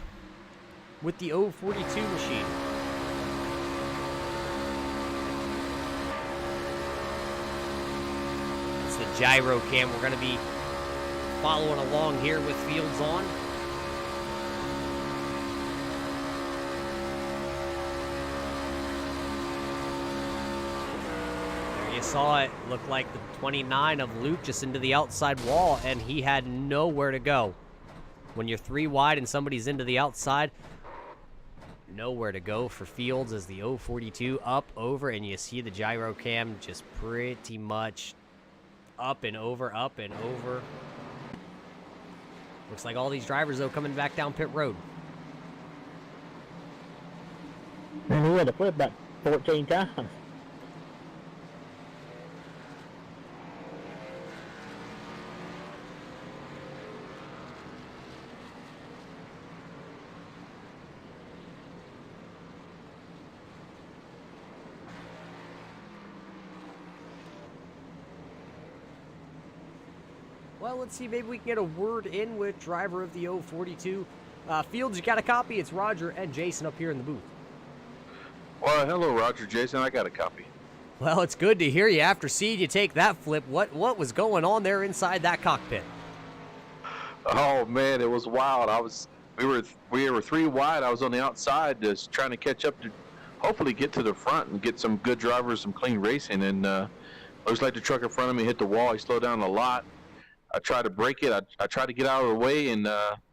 with the 042 machine. The gyro cam we're going to be following along here with Fields on. There you saw it. Looked like the 29 of Luke just into the outside wall, and he had nowhere to go. When you're 3 wide and somebody's into the outside, nowhere to go for Fields as the 042 up, over, and you see the gyro cam just pretty much up and over, up and over. Looks like all these drivers, though, coming back down pit road. And he had to flip about 14 times. Well, let's see, maybe we can get a word in with driver of the 042. Fields, you got a copy? It's Roger and Jason up here in the booth. Well, hello, Roger, Jason. I got a copy. Well, it's good to hear you after seeing you take that flip. What was going on there inside that cockpit? Oh man, it was wild. We were 3 wide. I was on the outside, just trying to catch up to, hopefully get to the front and get some good drivers, some clean racing. And looks like the truck in front of me hit the wall. He slowed down a lot. I tried to brake it. I tried to get out of the way, and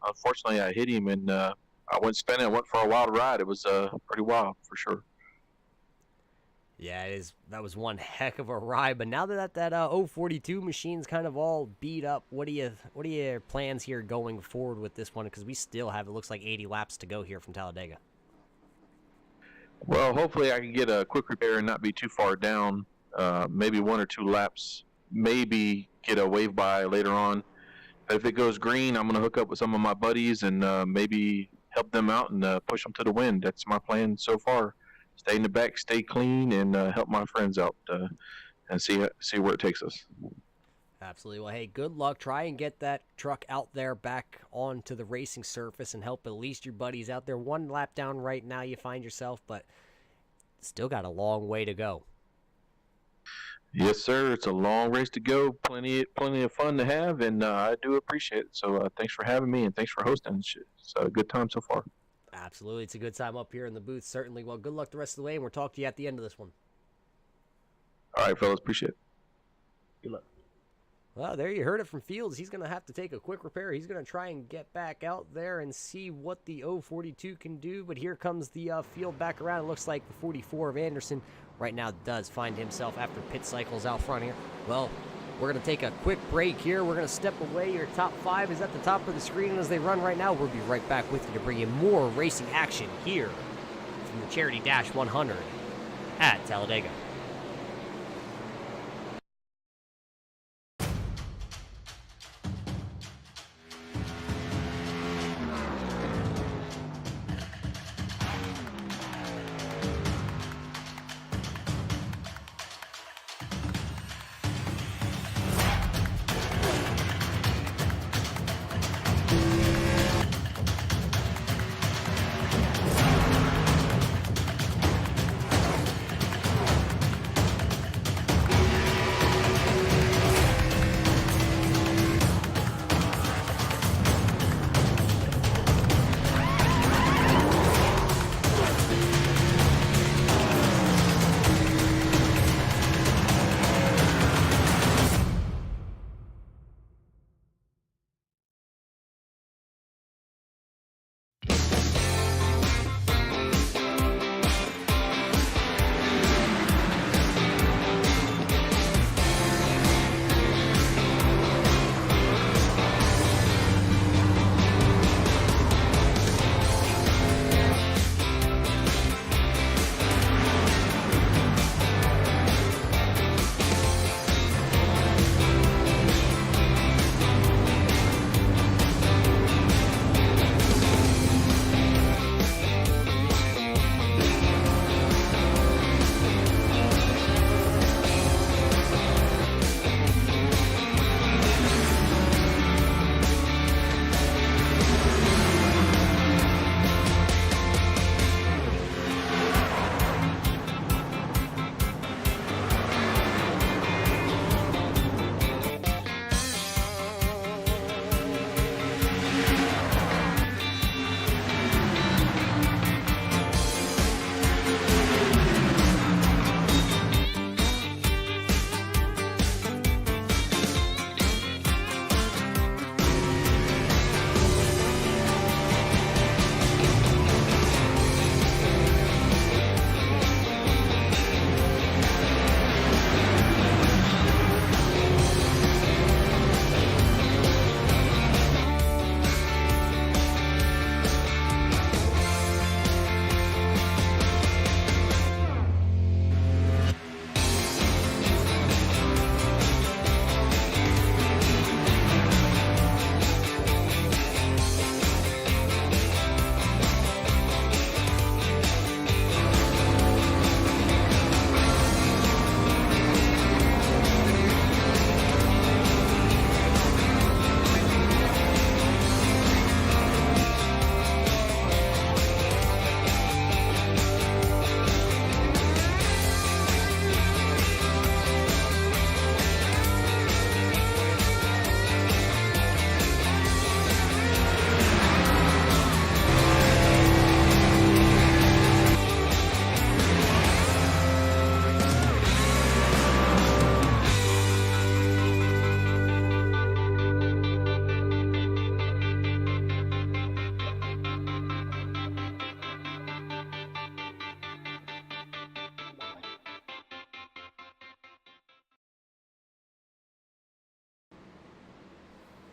unfortunately I hit him, and I went spinning. I went for a wild ride. It was pretty wild for sure. Yeah, it is. That was one heck of a ride. But now that 042 machine's kind of all beat up, what are your plans here going forward with this one? Because we still have, it looks like 80 laps to go here from Talladega. Well, hopefully I can get a quick repair and not be too far down. maybe 1 or 2 laps, maybe get a wave by later on. If it goes green, I'm going to hook up with some of my buddies and maybe help them out and push them to the win. That's my plan so far. Stay in the back, stay clean, and help my friends out and see where it takes us. Absolutely. Well, hey, good luck. Try and get that truck out there back onto the racing surface and help at least your buddies out there. 1 lap down right now you find yourself, but still got a long way to go. Yes, sir. It's a long race to go. Plenty of fun to have, and I do appreciate it. So thanks for having me, and thanks for hosting. It's a good time so far. Absolutely. It's a good time up here in the booth, certainly. Well, good luck the rest of the way, and we'll talk to you at the end of this one. All right, fellas. Appreciate it. Good luck. Well, there you heard it from Fields. He's going to have to take a quick repair. He's going to try and get back out there and see what the 042 can do. But here comes the field back around. It looks like the 44 of Anderson right now does find himself after pit cycles out front here. Well, we're going to take a quick break here. We're going to step away. Your top 5 is at the top of the screen. And as they run right now, we'll be right back with you to bring you more racing action here from the Charity Dash 100 at Talladega.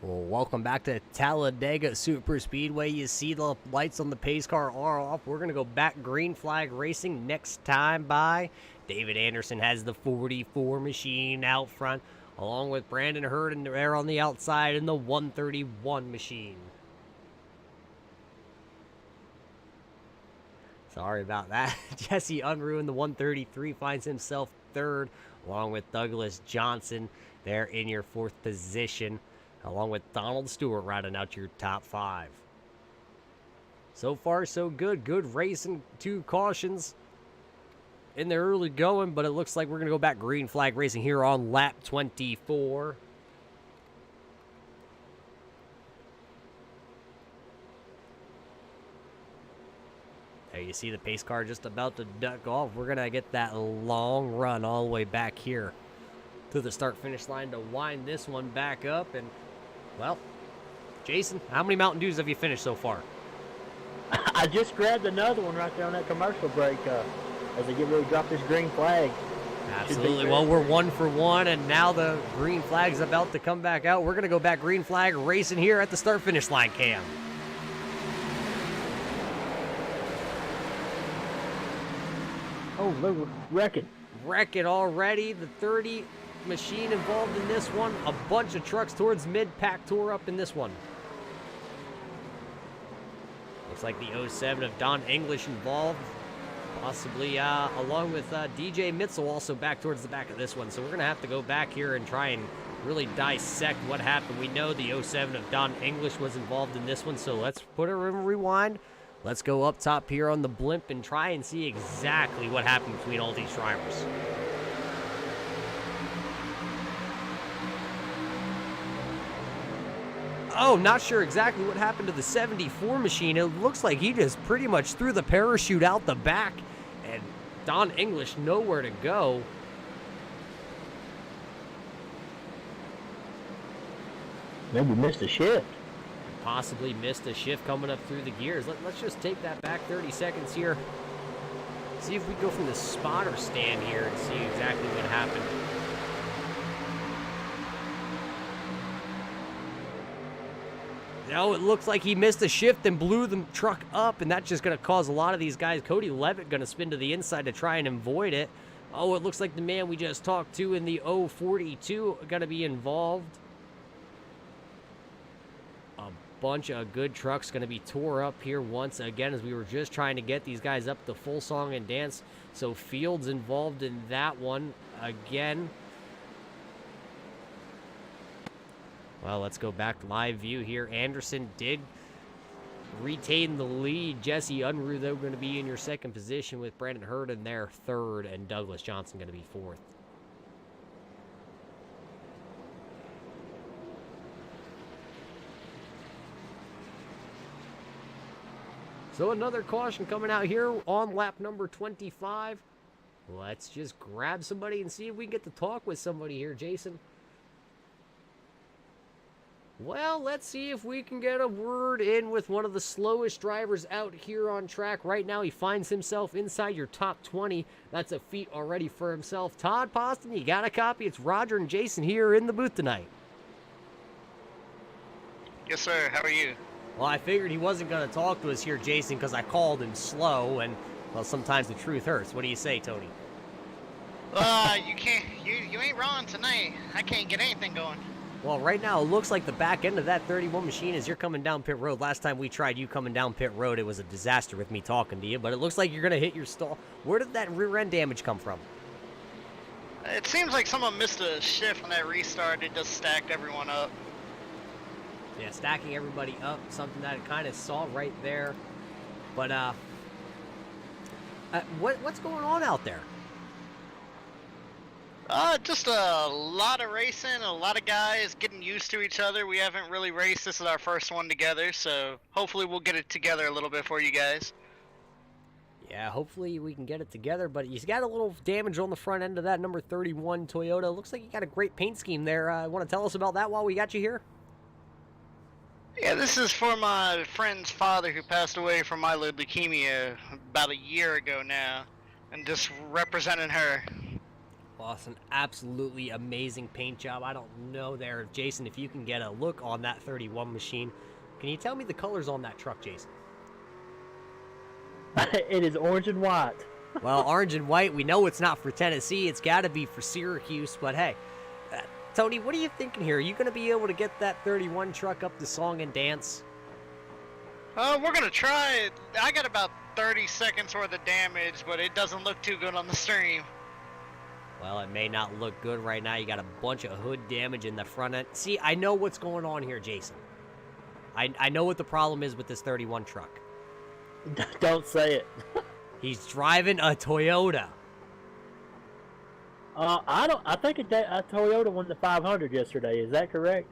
Well, welcome back to Talladega Super Speedway. You see the lights on the pace car are off. We're going to go back green flag racing next time by. David Anderson has the 44 machine out front, along with Brandon Hurd there on the outside in the 131 machine. Sorry about that. Jesse Unruh in the 133 finds himself third, along with Douglas Johnson there in your fourth position, along with Donald Stewart rounding out your top 5. So far, so good. Good racing, 2 cautions in the early going, but it looks like we're going to go back green flag racing here on lap 24. There you see the pace car just about to duck off. We're going to get that long run all the way back here to the start-finish line to wind this one back up. And, well, Jason, how many Mountain Dews have you finished so far? I just grabbed another one right there on that commercial break as they get ready to drop this green flag. Absolutely. Well, we're 1 for 1, and now the green flag's about to come back out. We're going to go back green flag racing here at the start-finish line, Cam. Oh, look, wrecking. Wrecking already. The 30 machine involved in this one. A bunch of trucks towards mid-pack tore up in this one. Looks like the 07 of Don English involved. Possibly along with DJ Mitzel also back towards the back of this one. So we're going to have to go back here and try and really dissect what happened. We know the 07 of Don English was involved in this one. So let's put a rewind. Let's go up top here on the blimp and try and see exactly what happened between all these drivers. Oh, not sure exactly what happened to the 74 machine. It looks like he just pretty much threw the parachute out the back, and Don English nowhere to go. Maybe missed a shift. Possibly missed a shift coming up through the gears. Let's just take that back 30 seconds here. See if we go from the spotter stand here and see exactly what happened. No, it looks like he missed a shift and blew the truck up, and that's just going to cause a lot of these guys. Cody Levitt going to spin to the inside to try and avoid it. Oh, it looks like the man we just talked to in the 042 going to be involved. Bunch of good trucks going to be tore up here once again as we were just trying to get these guys up to full song and dance. So Fields involved in that one again. Well, let's go back live view here. Anderson did retain the lead. Jesse Unruh, though, going to be in your second position with Brandon Hurd in there third, and Douglas Johnson going to be fourth. So another caution coming out here on lap number 25. Let's just grab somebody and see if we can get to talk with somebody here, Jason. Well, let's see if we can get a word in with one of the slowest drivers out here on track. Right now, he finds himself inside your top 20. That's a feat already for himself. Todd Poston, you got a copy? It's Roger and Jason here in the booth tonight. Yes, sir. How are you? Well, I figured he wasn't going to talk to us here, Jason, because I called him slow, and, well, sometimes the truth hurts. What do you say, Tony? You can't, you ain't wrong tonight. I can't get anything going. Well, right now, it looks like the back end of that 31 machine is you're coming down pit road. Last time we tried you coming down pit road, it was a disaster with me talking to you, but it looks like you're going to hit your stall. Where did that rear end damage come from? It seems like someone missed a shift on that restart. It just stacked everyone up. Yeah, stacking everybody up, something that I kind of saw right there. But, what's going on out there? Just a lot of racing, a lot of guys getting used to each other. We haven't really raced. This is our first one together, so hopefully we'll get it together a little bit for you guys. Yeah, hopefully we can get it together, but you got a little damage on the front end of that number 31 Toyota. Looks like you got a great paint scheme there. Want to tell us about that while we got you here? Yeah, this is for my friend's father who passed away from myeloid leukemia about a year ago now, and just representing her. Awesome, absolutely amazing paint job. I don't know there, Jason, if you can get a look on that 31 machine. Can you tell me the colors on that truck, Jason? It is orange and white. Well, orange and white, we know it's not for Tennessee. It's got to be for Syracuse. But hey, Tony, what are you thinking here? Are you going to be able to get that 31 truck up the song and dance? We're going to try it. I got about 30 seconds worth of damage, but it doesn't look too good on the stream. Well, it may not look good right now. You got a bunch of hood damage in the front end. See, I know what's going on here, Jason. I know what the problem is with this 31 truck. Don't say it. He's driving a Toyota. I think a Toyota won the 500 yesterday. Is that correct?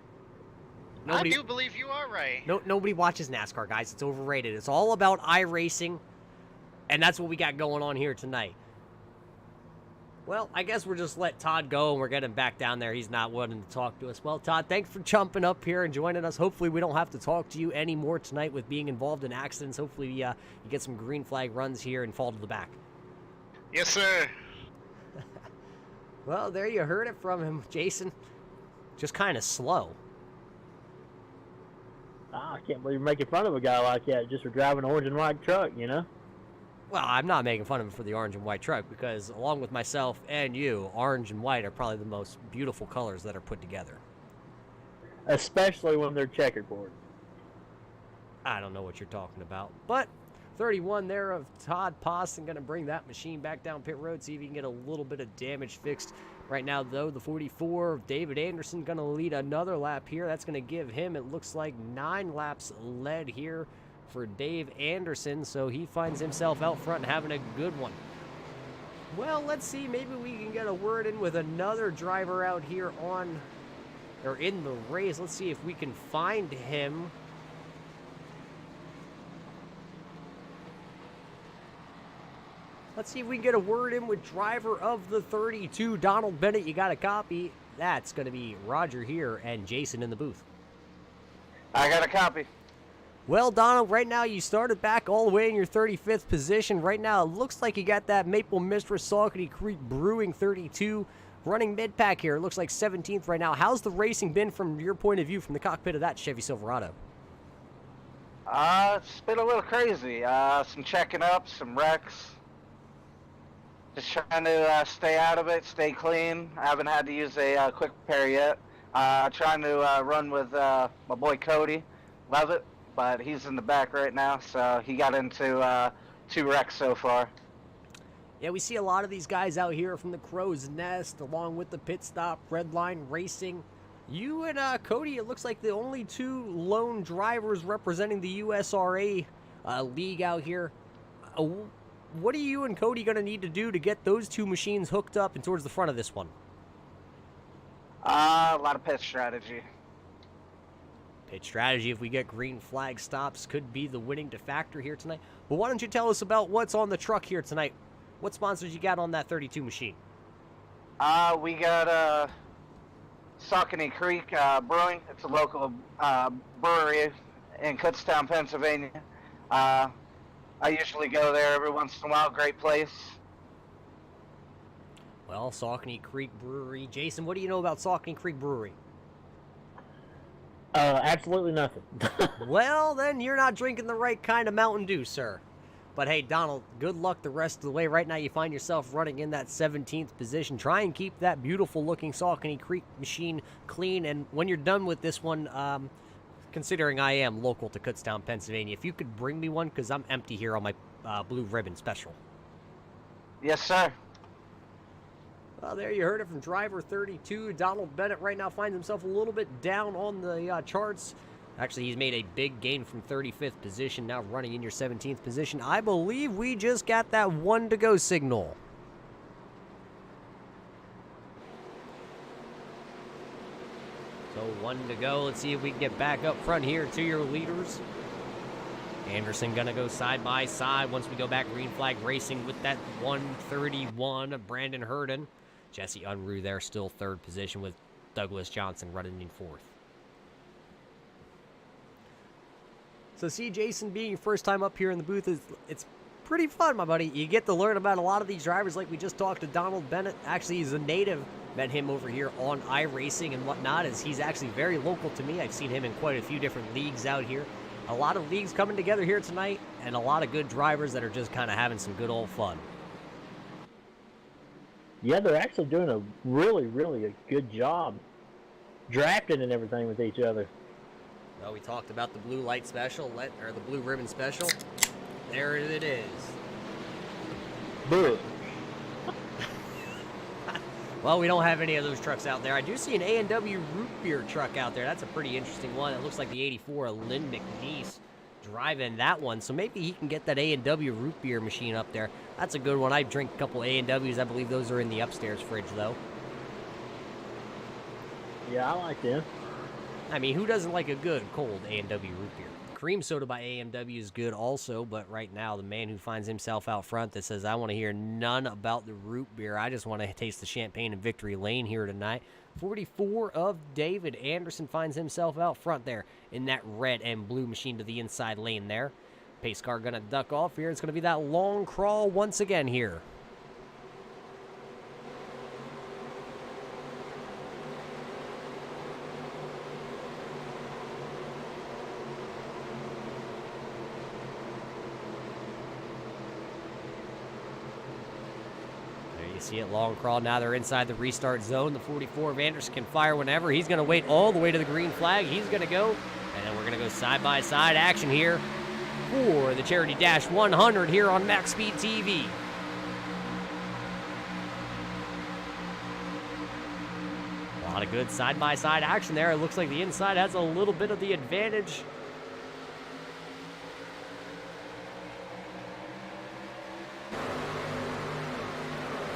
Nobody, I do believe you are right. nobody watches NASCAR, guys. It's overrated. It's all about iRacing, and that's what we got going on here tonight. Well, I guess we'll just let Todd go, and we're getting back down there. He's not wanting to talk to us. Well, Todd, thanks for jumping up here and joining us. Hopefully we don't have to talk to you anymore tonight with being involved in accidents. Hopefully you get some green flag runs here and fall to the back. Yes, sir. Well, there you heard it from him, Jason. Just kind of slow. I can't believe you're making fun of a guy like that just for driving an orange and white truck, you know? Well, I'm not making fun of him for the orange and white truck because along with myself and you, orange and white are probably the most beautiful colors that are put together. Especially when they're checkerboard. I don't know what you're talking about. But 31 there of Todd Poston going to bring that machine back down pit road, see if he can get a little bit of damage fixed. Right now, though, the 44 of David Anderson going to lead another lap here. That's going to give him, it looks like, 9 laps led here for Dave Anderson, so he finds himself out front and having a good one. Well, let's see, maybe we can get a word in with another driver out here in the race. Let's see if we can find him. Let's see if we can get a word in with driver of the 32, Donald Bennett. You got a copy. That's going to be Roger here and Jason in the booth. I got a copy. Well, Donald, right now you started back all the way in your 35th position. Right now it looks like you got that Maple Mistress Saucony Creek Brewing 32 running mid-pack here. It looks like 17th right now. How's the racing been from your point of view from the cockpit of that Chevy Silverado? It's been a little crazy. Some checking up, some wrecks. Just trying to stay out of it, stay clean. I haven't had to use a quick repair yet. Trying to run with my boy Cody. Love it. But he's in the back right now, so he got into 2 wrecks so far. Yeah, we see a lot of these guys out here from the Crow's Nest, along with the Pit Stop, Redline Racing. You and Cody, it looks like the only 2 lone drivers representing the USRA league out here. What are you and Cody going to need to do to get those 2 machines hooked up and towards the front of this one? A lot of pit strategy. Pit strategy, if we get green flag stops, could be the winning factor here tonight. But why don't you tell us about what's on the truck here tonight? What sponsors you got on that 32 machine? We got Saucony Creek Brewing. It's a local brewery in Kutztown, Pennsylvania. I usually go there every once in a while. Great place. Well, Saucony Creek Brewery. Jason, what do you know about Saucony Creek Brewery? Absolutely nothing. Well, then you're not drinking the right kind of Mountain Dew, sir. But hey, Donald, good luck the rest of the way. Right now you find yourself running in that 17th position. Try and keep that beautiful-looking Saucony Creek machine clean. And when you're done with this one, considering I am local to Kutztown, Pennsylvania, if you could bring me one, because I'm empty here on my Blue Ribbon Special. Yes, sir. Well, there you heard it from driver 32. Donald Bennett right now finds himself a little bit down on the charts. Actually, he's made a big gain from 35th position, now running in your 17th position. I believe we just got that 1 to go signal. So 1 to go. Let's see if we can get back up front here to your leaders. Anderson gonna go side by side once we go back green flag racing with that 131 of Brandon Herden. Jesse Unruh there, still 3rd position with Douglas Johnson running in 4th. So see, Jason, being your first time up here in the booth, it's pretty fun, my buddy. You get to learn about a lot of these drivers like we just talked to Donald Bennett. Actually, he's a native. Met him over here on iRacing and whatnot, as he's actually very local to me. I've seen him in quite a few different leagues out here. A lot of leagues coming together here tonight, and a lot of good drivers that are just kind of having some good old fun. Yeah, they're actually doing a really a good job drafting and everything with each other. Well, we talked about the blue light special, or the blue ribbon special. There it is. Boo. Well, we don't have any of those trucks out there. I do see an A&W root beer truck out there. That's a pretty interesting one. It looks like the 84 Lynn McNeese driving that one. So maybe he can get that A&W root beer machine up there. That's a good one. I drink a couple A&Ws. I believe those are in the upstairs fridge, though. Yeah, I like them. I mean, who doesn't like a good cold A&W root beer? Cream soda by A&W is good also, but right now the man who finds himself out front that says, I want to hear none about the root beer. I just want to taste the champagne in Victory Lane here tonight. 44 of David Anderson finds himself out front there in that red and blue machine to the inside lane there. Pace car going to duck off here. It's going to be that long crawl once again here. See it, long crawl. Now they're inside the restart zone. The 44 of Anderson can fire whenever. He's going to wait all the way to the green flag. He's going to go, and then we're going to go side-by-side action here for the Charity Dash 100 here on MaxSpeedTV. A lot of good side-by-side action there. It looks like the inside has a little bit of the advantage.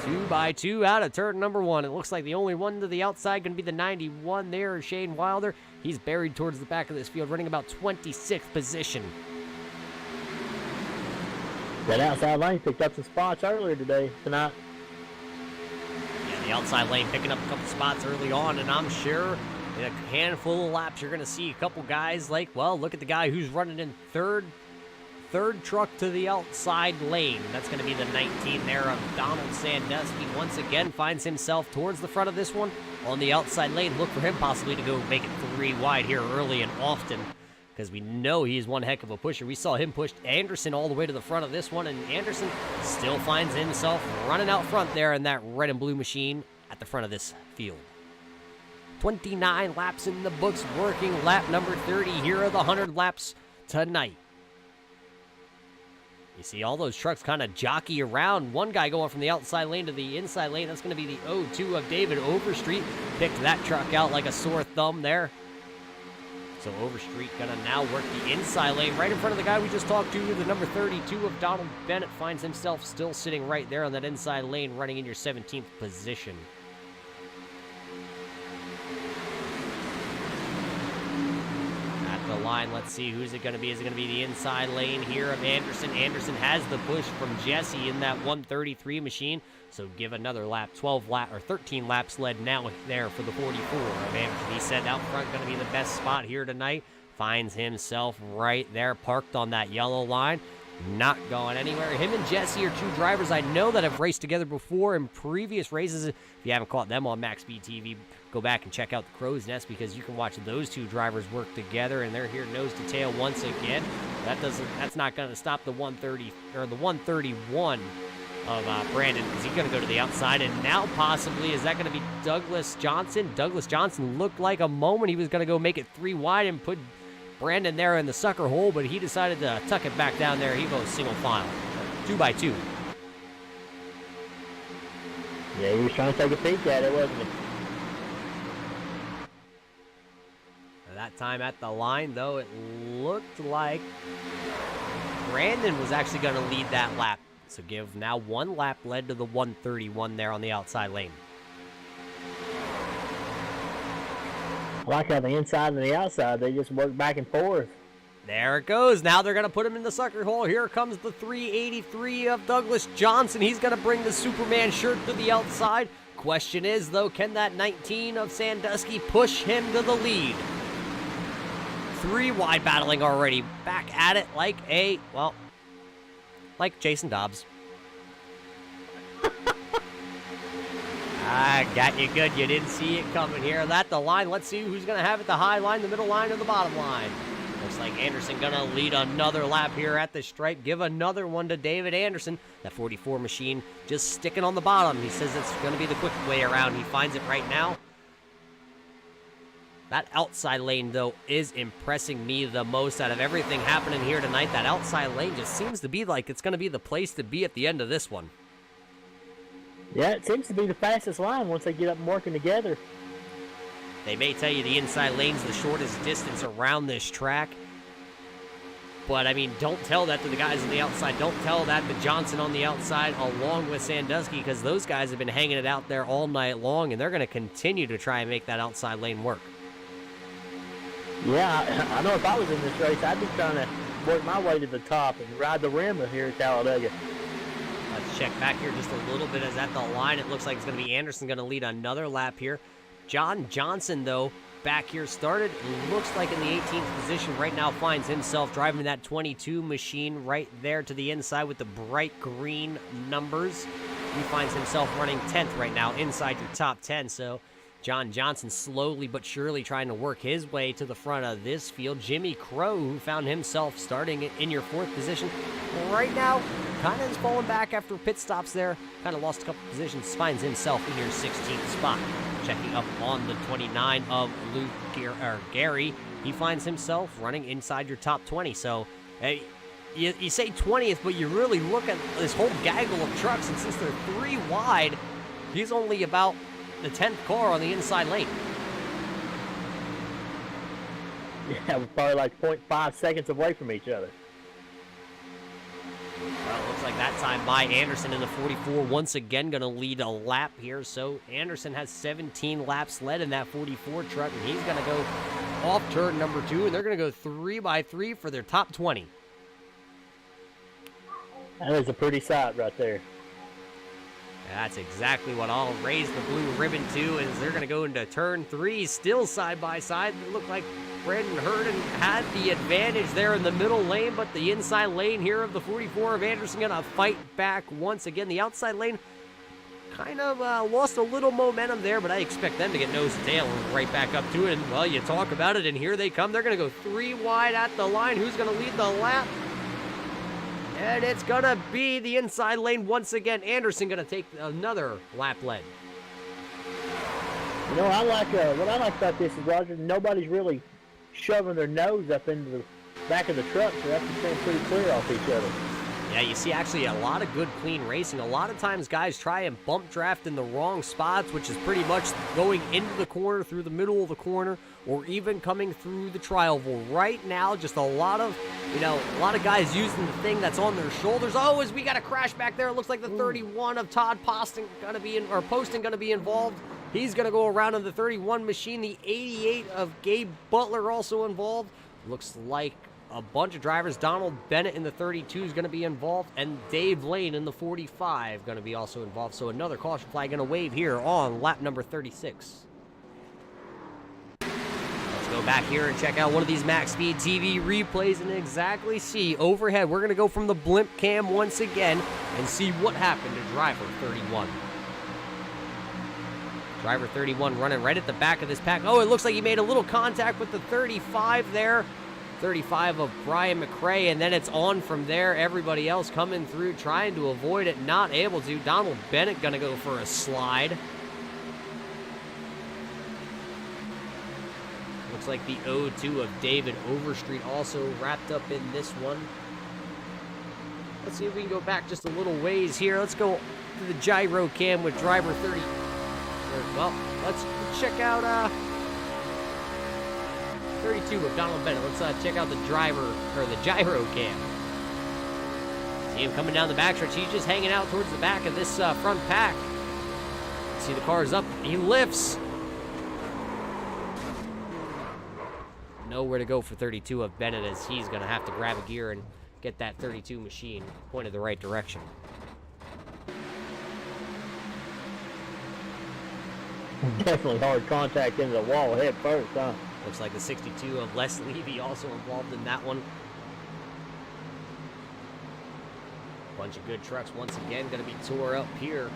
Two by two out of turn number one. It looks like the only one to the outside going to be the 91 there, Shane Wilder. He's buried towards the back of this field, running about 26th position. That outside lane picked up some spots earlier tonight. Yeah, the outside lane picking up a couple spots early on, and I'm sure in a handful of laps you're going to see a couple guys like, well, look at the guy who's running in third truck to the outside lane. That's going to be the 19 there of Donald Sandusky. Once again finds himself towards the front of this one on the outside lane. Look for him possibly to go make it 3 wide here early and often, because we know he's one heck of a pusher. We saw him push Anderson all the way to the front of this one, and Anderson still finds himself running out front there in that red and blue machine at the front of this field. 29 laps in the books, working lap number 30 here are the 100 laps tonight. You see all those trucks kind of jockey around. One guy going from the outside lane to the inside lane. That's going to be the 02 of David Overstreet. Picked that truck out like a sore thumb there. So Overstreet going to now work the inside lane right in front of the guy we just talked to. The number 32 of Donald Bennett finds himself still sitting right there on that inside lane, running in your 17th position. The line, let's see who's it going to be. Is it going to be the inside lane here of Anderson? Anderson has the push from Jesse in that 133 machine, so give another lap. 13 laps led now there for the 44 of Anderson. He said out front going to be the best spot here tonight. Finds himself right there parked on that yellow line, not going anywhere. Him and Jesse are two drivers I know that have raced together before in previous races. If you haven't caught them on MaxSpeedTV, go back and check out the Crow's Nest, because you can watch those two drivers work together, and they're here nose to tail once again. That's not going to stop the 130 or the 131 of Brandon, because he's going to go to the outside, and now possibly is that going to be Douglas Johnson? Douglas Johnson looked like a moment he was going to go make it 3 wide and put Brandon there in the sucker hole, but he decided to tuck it back down there. He goes single file, 2 by 2. Yeah, he was trying to take a peek at it, wasn't he? That time at the line, though, it looked like Brandon was actually going to lead that lap. So give now 1 lap led to the 131 there on the outside lane. I like how the inside and the outside, they just work back and forth. There it goes. Now they're going to put him in the sucker hole. Here comes the 383 of Douglas Johnson. He's going to bring the Superman shirt to the outside. Question is, though, can that 19 of Sandusky push him to the lead? 3 wide battling already. Back at it like like Jason Dobbs. I got you good. You didn't see it coming here. That's the line. Let's see who's going to have it, the high line, the middle line, or the bottom line. Looks like Anderson gonna lead another lap here at the stripe. Give another one to David Anderson. That 44 machine just sticking on the bottom. He says it's gonna be the quick way around. He finds it right now. That outside lane, though, is impressing me the most out of everything happening here tonight. That outside lane just seems to be like it's gonna be the place to be at the end of this one. Yeah, it seems to be the fastest line once they get up and working together. They may tell you the inside lane's the shortest distance around this track. But, I mean, don't tell that to the guys on the outside. Don't tell that to Johnson on the outside along with Sandusky, because those guys have been hanging it out there all night long, and they're going to continue to try and make that outside lane work. Yeah, I know if I was in this race, I'd be trying to work my way to the top and ride the rim here at Talladega. Let's check back here just a little bit as at the line. It looks like it's going to be Anderson going to lead another lap here. John Johnson, though, back here started, looks like in the 18th position right now, finds himself driving that 22 machine right there to the inside with the bright green numbers. He finds himself running 10th right now inside your top 10, so John Johnson slowly but surely trying to work his way to the front of this field. Jimmy Crow, who found himself starting in your 4th position, right now kind of is falling back after pit stops there. Kind of lost a couple positions, finds himself in your 16th spot. Checking up on the 29 of Gary, he finds himself running inside your top 20. So you say 20th, but you really look at this whole gaggle of trucks, and since they're 3 wide, he's only about the 10th car on the inside lane. Yeah, we're probably like 0.5 seconds away from each other. Well, it looks like that time by Anderson in the 44 once again going to lead a lap here. So Anderson has 17 laps led in that 44 truck, and he's going to go off turn number 2, and they're going to go 3 by 3 for their top 20. That is a pretty sight right there. That's exactly what I'll raise the blue ribbon to, as they're going to go into turn 3, still side by side. It looked like Brandon Herden had the advantage there in the middle lane, but the inside lane here of the 44 of Anderson going to fight back once again. The outside lane kind of lost a little momentum there, but I expect them to get nose to tail and right back up to it. And, well, you talk about it, and here they come. They're going to go 3 wide at the line. Who's going to lead the lap? And it's going to be the inside lane once again. Anderson going to take another lap lead. You know, what I like about this is, Roger, nobody's really shoving their nose up into the back of the truck, so that's staying pretty clear off each other. Yeah, you see actually a lot of good clean racing. A lot of times guys try and bump draft in the wrong spots, which is pretty much going into the corner, through the middle of the corner, or even coming through the tri-oval. Right now, just a lot of guys using the thing that's on their shoulders. Oh, as we got a crash back there, it looks like the 31 of Todd Poston gonna be involved. He's going to go around in the 31 machine. The 88 of Gabe Butler also involved. Looks like a bunch of drivers. Donald Bennett in the 32 is going to be involved, and Dave Lane in the 45 going to be also involved. So another caution flag going to wave here on lap number 36. Let's go back here and check out one of these MaxSpeedTV replays and exactly see overhead. We're going to go from the blimp cam once again and see what happened to driver 31. Driver 31 running right at the back of this pack. Oh, it looks like he made a little contact with the 35 there. 35 of Brian McRae, and then it's on from there. Everybody else coming through, trying to avoid it, not able to. Donald Bennett going to go for a slide. Looks like the 0-2 of David Overstreet also wrapped up in this one. Let's see if we can go back just a little ways here. Let's go to the gyro cam with driver 30. Well, let's check out 32 of Donald Bennett. Let's check out the driver, or the gyro cam. See him coming down the backstretch. He's just hanging out towards the back of this front pack. See the car's up. He lifts. Nowhere to go for 32 of Bennett, as he's going to have to grab a gear and get that 32 machine pointed the right direction. Definitely hard contact into the wall head first, huh? Looks like the 62 of Les Levy also involved in that one. Bunch of good trucks once again going to be tore up here.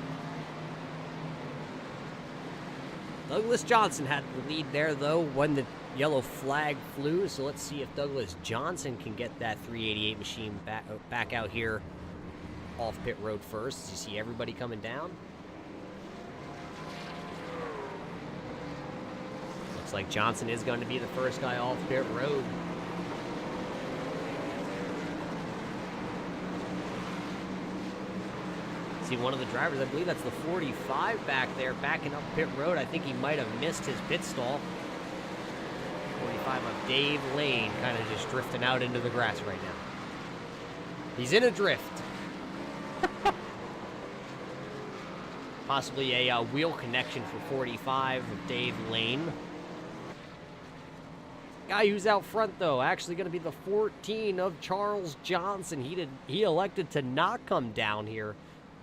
Douglas Johnson had the lead there, though, when the yellow flag flew. So let's see if Douglas Johnson can get that 388 machine back out here off pit road first. You see everybody coming down. Looks like Johnson is going to be the first guy off pit road. See one of the drivers, I believe that's the 45 back there, backing up pit road. I think he might have missed his pit stall. 45 of Dave Lane, kind of just drifting out into the grass right now. He's in a drift. Possibly a wheel connection for 45 of Dave Lane. Guy who's out front, though, actually going to be the 14 of Charles Johnson. He elected to not come down here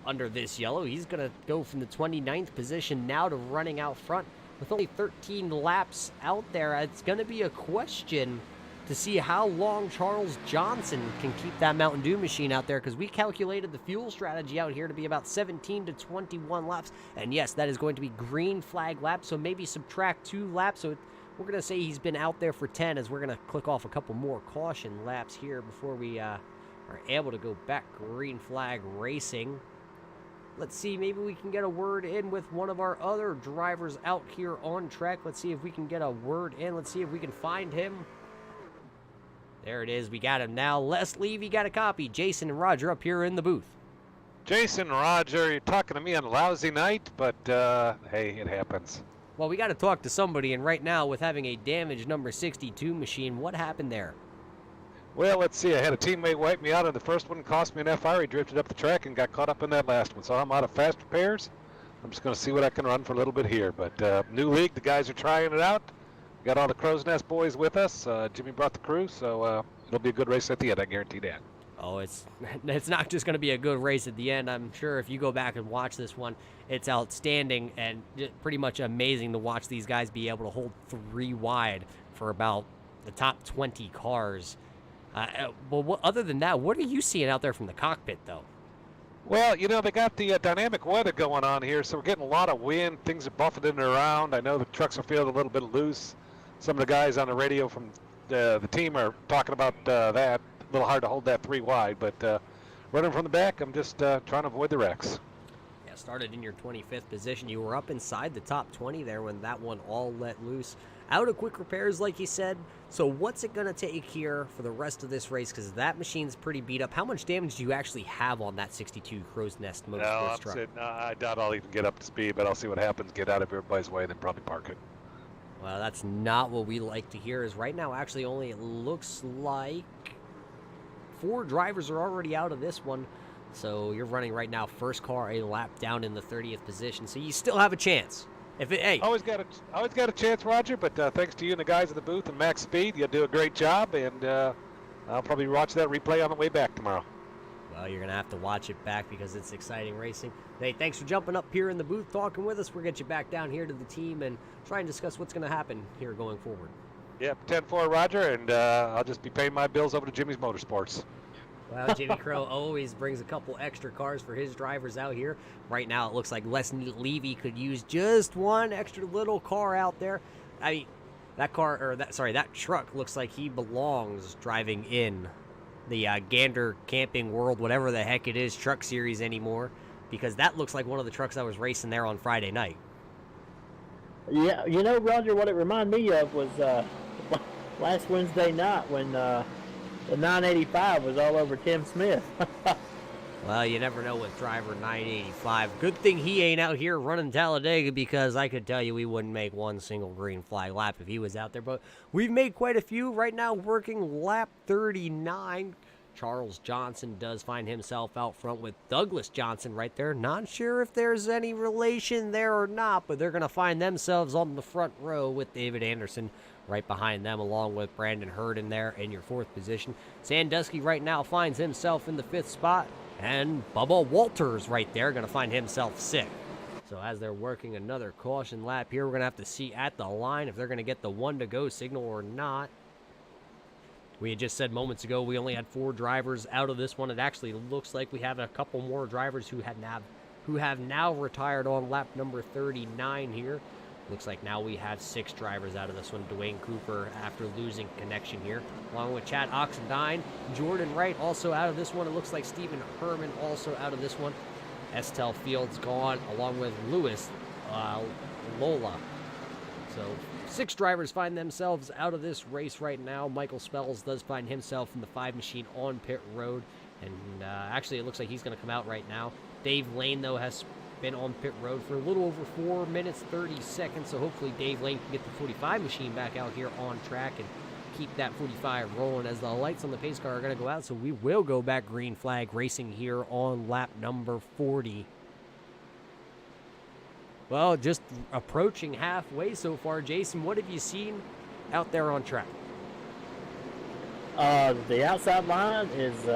under this yellow. He's going to go from the 29th position now to running out front with only 13 laps out there. It's going to be a question to see how long Charles Johnson can keep that Mountain Dew machine out there, because we calculated the fuel strategy out here to be about 17 to 21 laps. And yes, that is going to be green flag laps, so maybe subtract 2 laps. So we're going to say he's been out there for 10, as we're going to click off a couple more caution laps here before we are able to go back green flag racing. Let's see, maybe we can get a word in with one of our other drivers out here on track. Let's see if we can get a word in. Let's see if we can find him. There it is. We got him now. Les Levy got a copy. Jason and Roger up here in the booth. Jason, Roger, you're talking to me on a lousy night, but hey, it happens. Well, we got to talk to somebody, and right now, with having a damaged number 62 machine, what happened there? Well, let's see. I had a teammate wipe me out on the first one, cost me an FR. He drifted up the track and got caught up in that last one. So I'm out of fast repairs. I'm just going to see what I can run for a little bit here. But new league, the guys are trying it out. We got all the Crow's Nest boys with us. Jimmy brought the crew, so it'll be a good race at the end. I guarantee that. Oh, it's not just going to be a good race at the end. I'm sure if you go back and watch this one, it's outstanding and pretty much amazing to watch these guys be able to hold 3 wide for about the top 20 cars. Well, other than that, what are you seeing out there from the cockpit, though? Well, you know, they got the dynamic weather going on here, so we're getting a lot of wind. Things are buffeting around. I know the trucks are feeling a little bit loose. Some of the guys on the radio from the team are talking about that. A little hard to hold that 3 wide, but running from the back, I'm just trying to avoid the wrecks. Yeah, started in your 25th position. You were up inside the top 20 there when that one all let loose. Out of quick repairs, like you said. So what's it going to take here for the rest of this race? Because that machine's pretty beat up. How much damage do you actually have on that 62 Crow's Nest Motorsports truck? No, I doubt I'll even get up to speed, but I'll see what happens. Get out of everybody's way, then probably park it. Well, that's not what we like to hear. Is right now, actually, only it looks like 4 drivers are already out of this one. So you're running right now, first car a lap down in the 30th position. So you still have a chance. Hey, always got a chance, Roger. But thanks to you and the guys in the booth and Max Speed, you'll do a great job. And I'll probably watch that replay on the way back tomorrow. Well, you're gonna have to watch it back because it's exciting racing. Hey, thanks for jumping up here in the booth, talking with us. We'll get you back down here to the team and try and discuss what's gonna happen here going forward. Yep, 10-4, Roger, and I'll just be paying my bills over to Jimmy's Motorsports. Well, Jimmy Crow always brings a couple extra cars for his drivers out here. Right now, it looks like Les Levy could use just one extra little car out there. I mean, that truck looks like he belongs driving in the Gander Camping World, whatever the heck it is, truck series anymore, because that looks like one of the trucks that was racing there on Friday night. Yeah, you know, Roger, what it reminded me of was last Wednesday night when the 985 was all over Tim Smith. Well, you never know with driver 985. Good thing he ain't out here running Talladega, because I could tell you we wouldn't make one single green flag lap if he was out there. But we've made quite a few right now, working lap 39. Charles Johnson does find himself out front with Douglas Johnson right there. Not sure if there's any relation there or not, but they're going to find themselves on the front row with David Anderson right behind them, along with Brandon Hurden there in your 4th position. Sandusky right now finds himself in the 5th spot, and Bubba Walters right there going to find himself 6th. So as they're working another caution lap here, we're going to have to see at the line if they're going to get the 1 to go signal or not. We had just said moments ago we only had 4 drivers out of this one. It actually looks like we have a couple more drivers who have now retired on lap number 39 here. Looks like now we have 6 drivers out of this one. Dwayne Cooper after losing connection here, along with Chad Oxendine. Jordan Wright also out of this one. It looks like Stephen Herman also out of this one. Estelle Fields gone, along with Lewis Lola. So 6 drivers find themselves out of this race right now. Michael Spells does find himself in the 5 machine on pit road. And actually, it looks like he's going to come out right now. Dave Lane, though, has been on pit road for a little over 4 minutes, 30 seconds. So hopefully Dave Lane can get the 45 machine back out here on track and keep that 45 rolling as the lights on the pace car are going to go out. So we will go back green flag racing here on lap number 40. Well, just approaching halfway so far. Jason, what have you seen out there on track? The outside line is,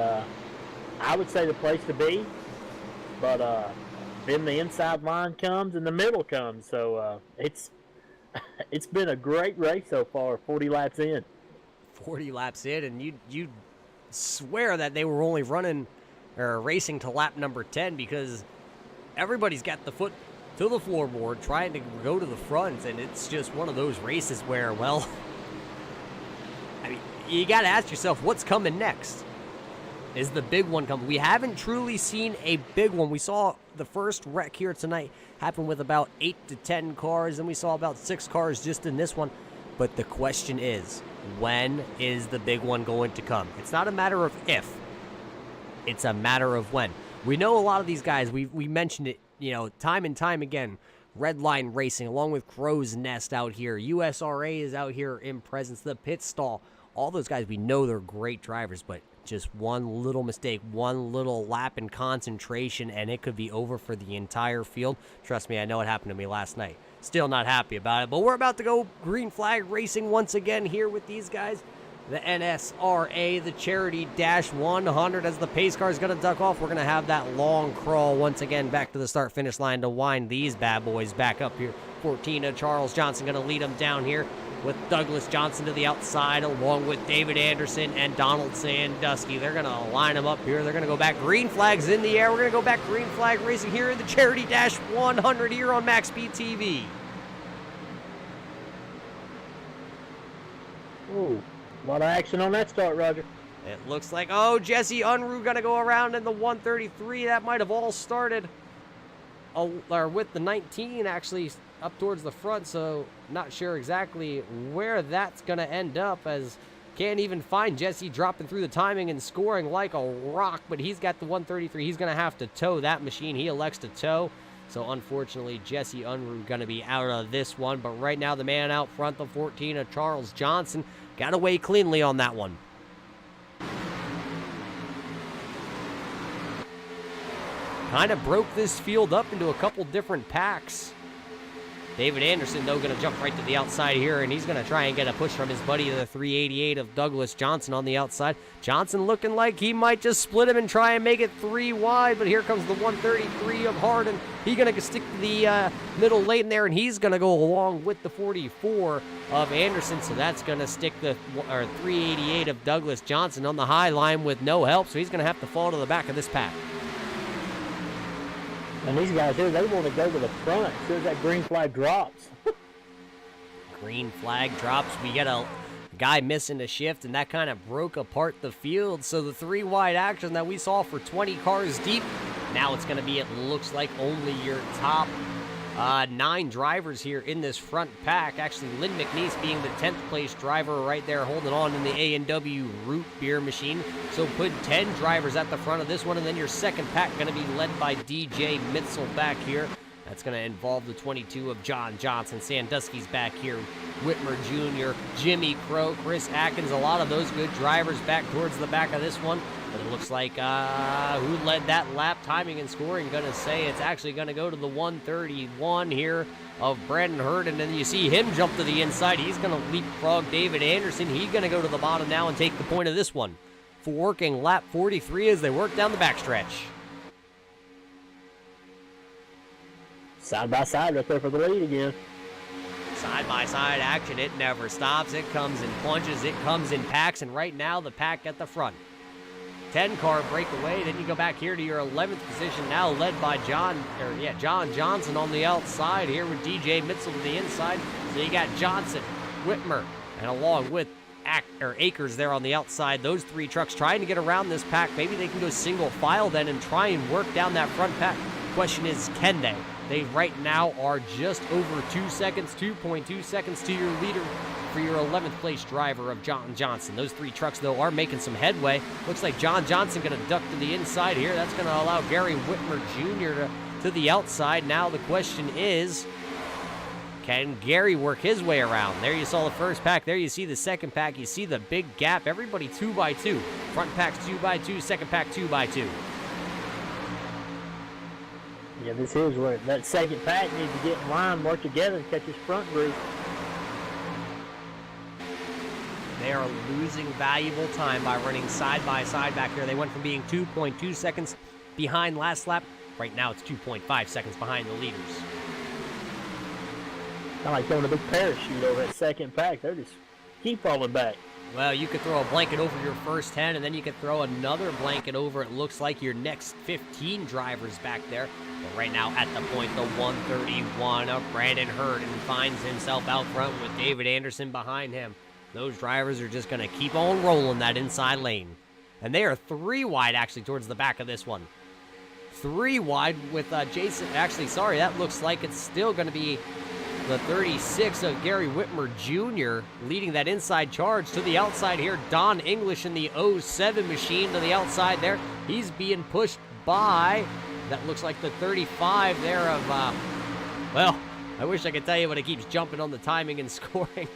I would say, the place to be. But then the inside line comes and the middle comes. So it's been a great race so far, 40 laps in. 40 laps in, and you swear that they were only running or racing to lap number 10 because everybody's got the foot to the floorboard trying to go to the front, and it's just one of those races where, well, I mean, you got to ask yourself, what's coming next? Is the big one coming? We haven't truly seen a big one. We saw the first wreck here tonight happen with about 8 to 10 cars, and we saw about 6 cars just in this one. But the question is, when is the big one going to come? It's not a matter of if. It's a matter of when. We know a lot of these guys. We mentioned it, time and time again. Redline Racing, along with Crow's Nest out here. USRA is out here in presence. The Pit Stall. All those guys, we know they're great drivers, but just one little mistake, one little lap in concentration, and it could be over for the entire field. Trust me, I know it happened to me last night. Still not happy about it, but we're about to go green flag racing once again here with these guys. The NSRA, the Charity Dash 100, as the pace car is going to duck off. We're going to have that long crawl once again back to the start-finish line to wind these bad boys back up here. 14 Charles Johnson going to lead them down here with Douglas Johnson to the outside, along with David Anderson and Donald Sandusky. They're going to line them up here. They're going to go back. Green flags in the air. We're going to go back green flag racing here in the Charity Dash 100 here on MaxSpeedTV. Ooh, a lot of action on that start, Roger. It looks like, Jesse Unruh going to go around in the 133. That might have all started with the 19 actually up towards the front, so not sure exactly where that's going to end up, as can't even find Jesse dropping through the timing and scoring like a rock, but he's got the 133. He's going to have to tow that machine. He elects to tow, so unfortunately Jesse Unruh going to be out of this one, but right now the man out front, the 14 of Charles Johnson, got away cleanly on that one. Kind of broke this field up into a couple different packs. David Anderson, though, going to jump right to the outside here, and he's going to try and get a push from his buddy, the 388 of Douglas Johnson on the outside. Johnson looking like he might just split him and try and make it 3 wide, but here comes the 133 of Hardin. He's going to stick to the middle lane there, and he's going to go along with the 44 of Anderson, so that's going to stick the 388 of Douglas Johnson on the high line with no help, so he's going to have to fall to the back of this pack. And these guys here, they want to go to the front as soon as that green flag drops. Green flag drops. We get a guy missing a shift, and that kind of broke apart the field. So the 3 wide action that we saw for 20 cars deep, now it's going to be, it looks like, only your top 9 drivers here in this front pack. Actually, Lynn McNeese being the 10th place driver right there, holding on in the A&W root beer machine. So put 10 drivers at the front of this one, and then your second pack going to be led by DJ Mitzel back here. That's going to involve the 22 of John Johnson. Sandusky's back here. Whitmer Jr., Jimmy Crow, Chris Atkins, a lot of those good drivers back towards the back of this one. But it looks like who led that lap timing and scoring, going to say it's actually going to go to the 131 here of Brandon Hurd. And then you see him jump to the inside. He's going to leapfrog David Anderson. He's going to go to the bottom now and take the point of this one for working lap 43 as they work down the backstretch. Side by side right there for the lead again. Side-by-side action, it never stops. It comes in plunges, it comes in packs, and right now the pack at the front. 10-car breakaway. Then you go back here to your 11th position, now led by John Johnson on the outside here with DJ Mitchell to the inside. So you got Johnson, Whitmer, and along with Akers there on the outside. Those three trucks trying to get around this pack. Maybe they can go single file then and try and work down that front pack. Question is, can they? They right now are just over 2 seconds, 2.2 seconds to your leader for your 11th place driver of John Johnson. Those three trucks, though, are making some headway. Looks like John Johnson going to duck to the inside here. That's going to allow Gary Whitmer Jr. to the outside. Now the question is, can Gary work his way around? There you saw the first pack. There you see the second pack. You see the big gap. Everybody 2x2. Front pack's 2x2. Second pack 2x2. Yeah, this is where that second pack needs to get in line, work together, and catch his front group. They are losing valuable time by running side by side back here. They went from being 2.2 seconds behind last lap. Right now it's 2.5 seconds behind the leaders. Kind of like throwing a big parachute over that second pack. They're just keep falling back. Well, you could throw a blanket over your first 10, and then you could throw another blanket over, it looks like, your next 15 drivers back there. But right now, at the point, the 131 of Brandon Hurd finds himself out front with David Anderson behind him. Those drivers are just going to keep on rolling that inside lane. And they are 3 wide, actually, towards the back of this one. 3 wide with Jason. Actually, sorry, that looks like it's still going to be the 36 of Gary Whitmer Jr. leading that inside charge. To the outside here, Don English in the 07 machine to the outside there. He's being pushed by, that looks like the 35 there of, well, I wish I could tell you, but it keeps jumping on the timing and scoring.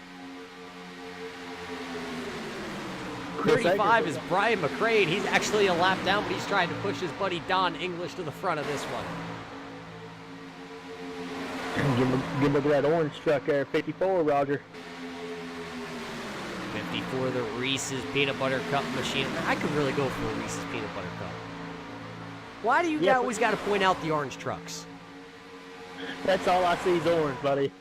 35 is Brian McCrane. He's actually a lap down, but he's trying to push his buddy Don English to the front of this one. Good look at that orange truck there, 54, Roger. 54, the Reese's Peanut Butter Cup machine. I could really go for a Reese's Peanut Butter Cup. Why do you always got to point out the orange trucks? That's all I see is orange, buddy.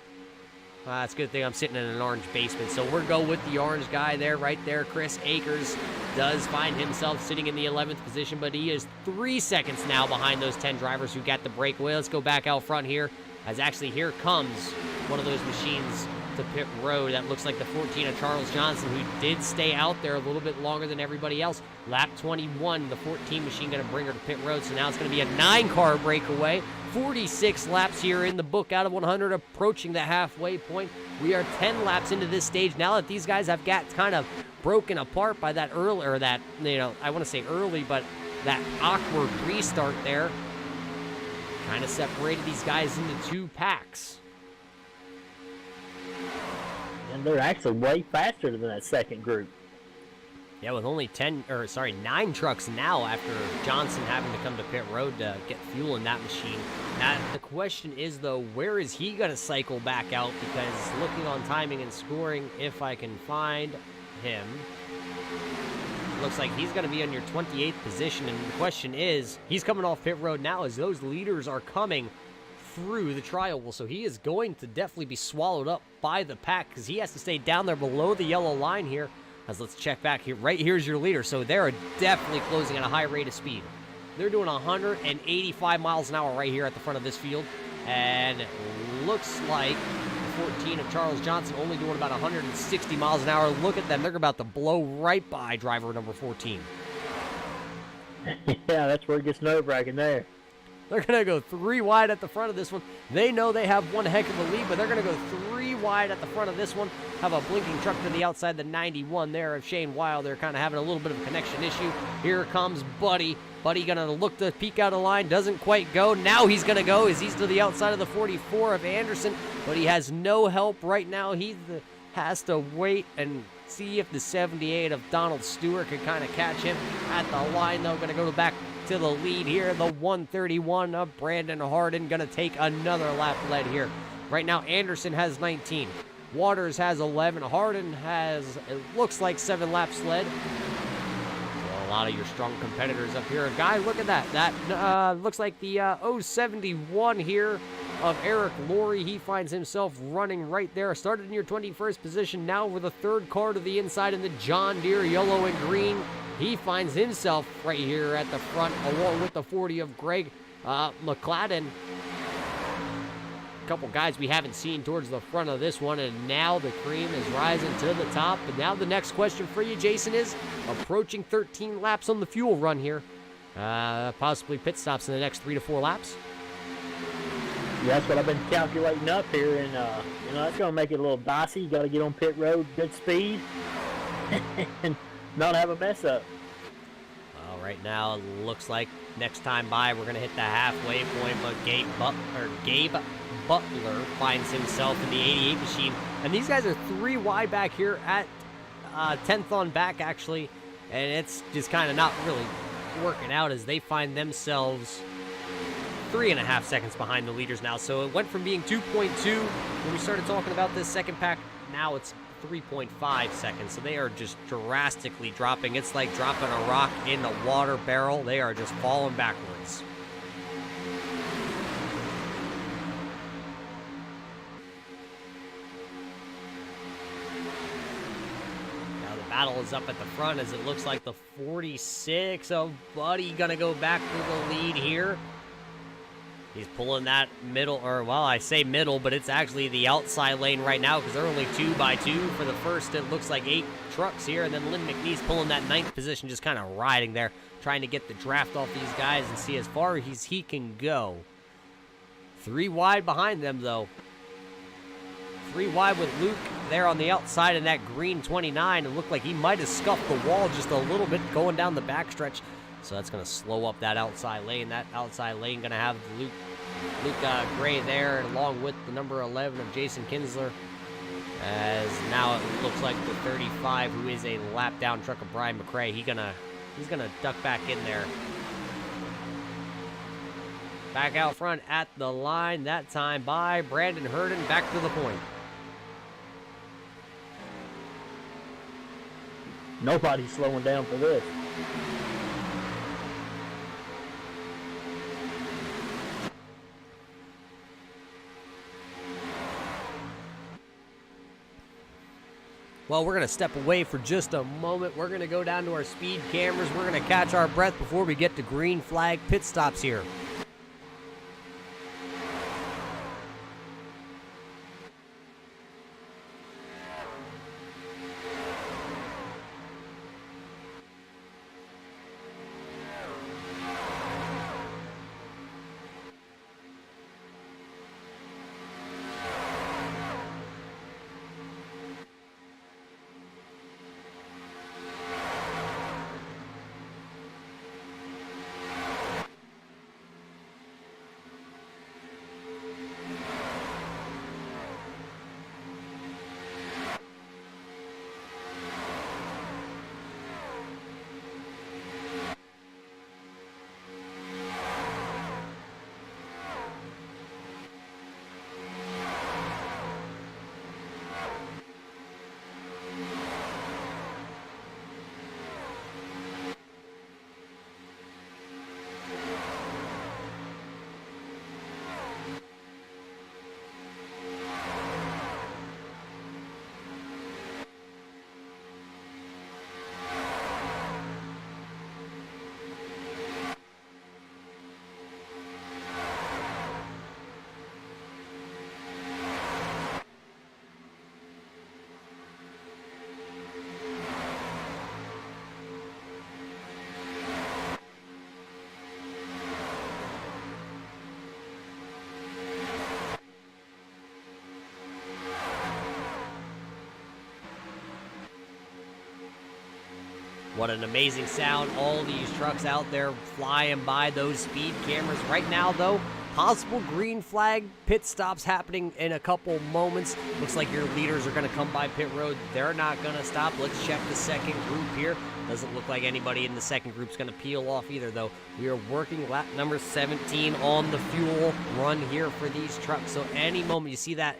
It's a good thing I'm sitting in an orange basement. So we're going with the orange guy there, right there. Chris Akers does find himself sitting in the 11th position, but he is 3 seconds now behind those 10 drivers who got the breakaway. Let's go back out front here, as actually here comes one of those machines to pit road. That looks like the 14 of Charles Johnson, who did stay out there a little bit longer than everybody else. Lap 21, the 14 machine going to bring her to pit road. So now it's going to be a 9-car breakaway. 46 laps here in the book out of 100, approaching the halfway point. We are 10 laps into this stage now that these guys have got kind of broken apart by that early, or that, you know, I want to say early, but that awkward restart there kind of separated these guys into 2 packs. And they're actually way faster than that second group. Yeah, with only 9 trucks now after Johnson having to come to pit road to get fuel in that machine. Now, the question is, though, where is he going to cycle back out? Because looking on timing and scoring, if I can find him, looks like he's going to be on your 28th position. And the question is, he's coming off pit road now as those leaders are coming through the trial. Well, so he is going to definitely be swallowed up by the pack because he has to stay down there below the yellow line here. As let's check back here. Right here's your leader. So they're definitely closing at a high rate of speed. They're doing 185 miles an hour right here at the front of this field. And it looks like the 14 of Charles Johnson only doing about 160 miles an hour. Look at them. They're about to blow right by driver number 14. Yeah, that's where it gets nerve-wracking there. They're going to go 3 wide at the front of this one. They know they have one heck of a lead, but they're going to go 3 wide at the front of this one. Have a blinking truck to the outside, the 91 there of Shane Wild. They're kind of having a little bit of a connection issue. Here comes Buddy. Buddy going to look to peek out of line. Doesn't quite go. Now he's going to go as he's to the outside of the 44 of Anderson, but he has no help right now. He has to wait and see if the 78 of Donald Stewart can kind of catch him at the line, though. Going to go back to the lead here. The 131 of Brandon Harden going to take another lap lead here. Right now, Anderson has 19. Waters has 11. Harden has, it looks like, 7 laps led. Well, a lot of your strong competitors up here. Guy, look at that. That looks like the 071 here of Eric Laurie. He finds himself running right there. Started in your 21st position. Now with a 3rd car to the inside in the John Deere yellow and green. He finds himself right here at the front along with the 40 of Greg McCladden. A couple guys we haven't seen towards the front of this one, and now the cream is rising to the top. And now the next question for you, Jason, is approaching 13 laps on the fuel run here. Possibly pit stops in the next 3 to 4 laps. Yeah, that's what I've been calculating up here, and that's going to make it a little dicey. You got to get on pit road, good speed, and not have a mess up. Well, right now it looks like next time by we're going to hit the halfway point, but Gabe Butler finds himself in the 88 machine, and these guys are 3 wide back here at 10th on back actually, and it's just kind of not really working out as they find themselves 3.5 seconds behind the leaders now. So it went from being 2.2 when we started talking about this second pack, now it's 3.5 seconds. So they are just drastically dropping. It's like dropping a rock in a water barrel. They are just falling backwards. Battle is up at the front as it looks like the 46 of Buddy gonna go back for the lead here. He's pulling that middle, or well, I say middle, but it's actually the outside lane right now because they're only 2 by 2 for the first, it looks like 8 trucks here, and then Lynn McNeese pulling that 9th position, just kind of riding there, trying to get the draft off these guys and see as far as he can go. 3 wide behind them though. 3 wide with Luke there on the outside in that green 29. It looked like he might have scuffed the wall just a little bit going down the backstretch. So that's going to slow up that outside lane. That outside lane going to have Luke Gray there along with the number 11 of Jason Kinsler. As now it looks like the 35, who is a lap down truck of Brian McRae, he's gonna duck back in there. Back out front at the line that time by Brandon Herden, back to the point. Nobody's slowing down for this. Well, we're going to step away for just a moment. We're going to go down to our speed cameras. We're going to catch our breath before we get to green flag pit stops here. What an amazing sound. All these trucks out there flying by those speed cameras. Right now, though, possible green flag pit stops happening in a couple moments. Looks like your leaders are going to come by pit road. They're not going to stop. Let's check the second group here. Doesn't look like anybody in the second group is going to peel off either, though. We are working lap number 17 on the fuel run here for these trucks. So any moment you see that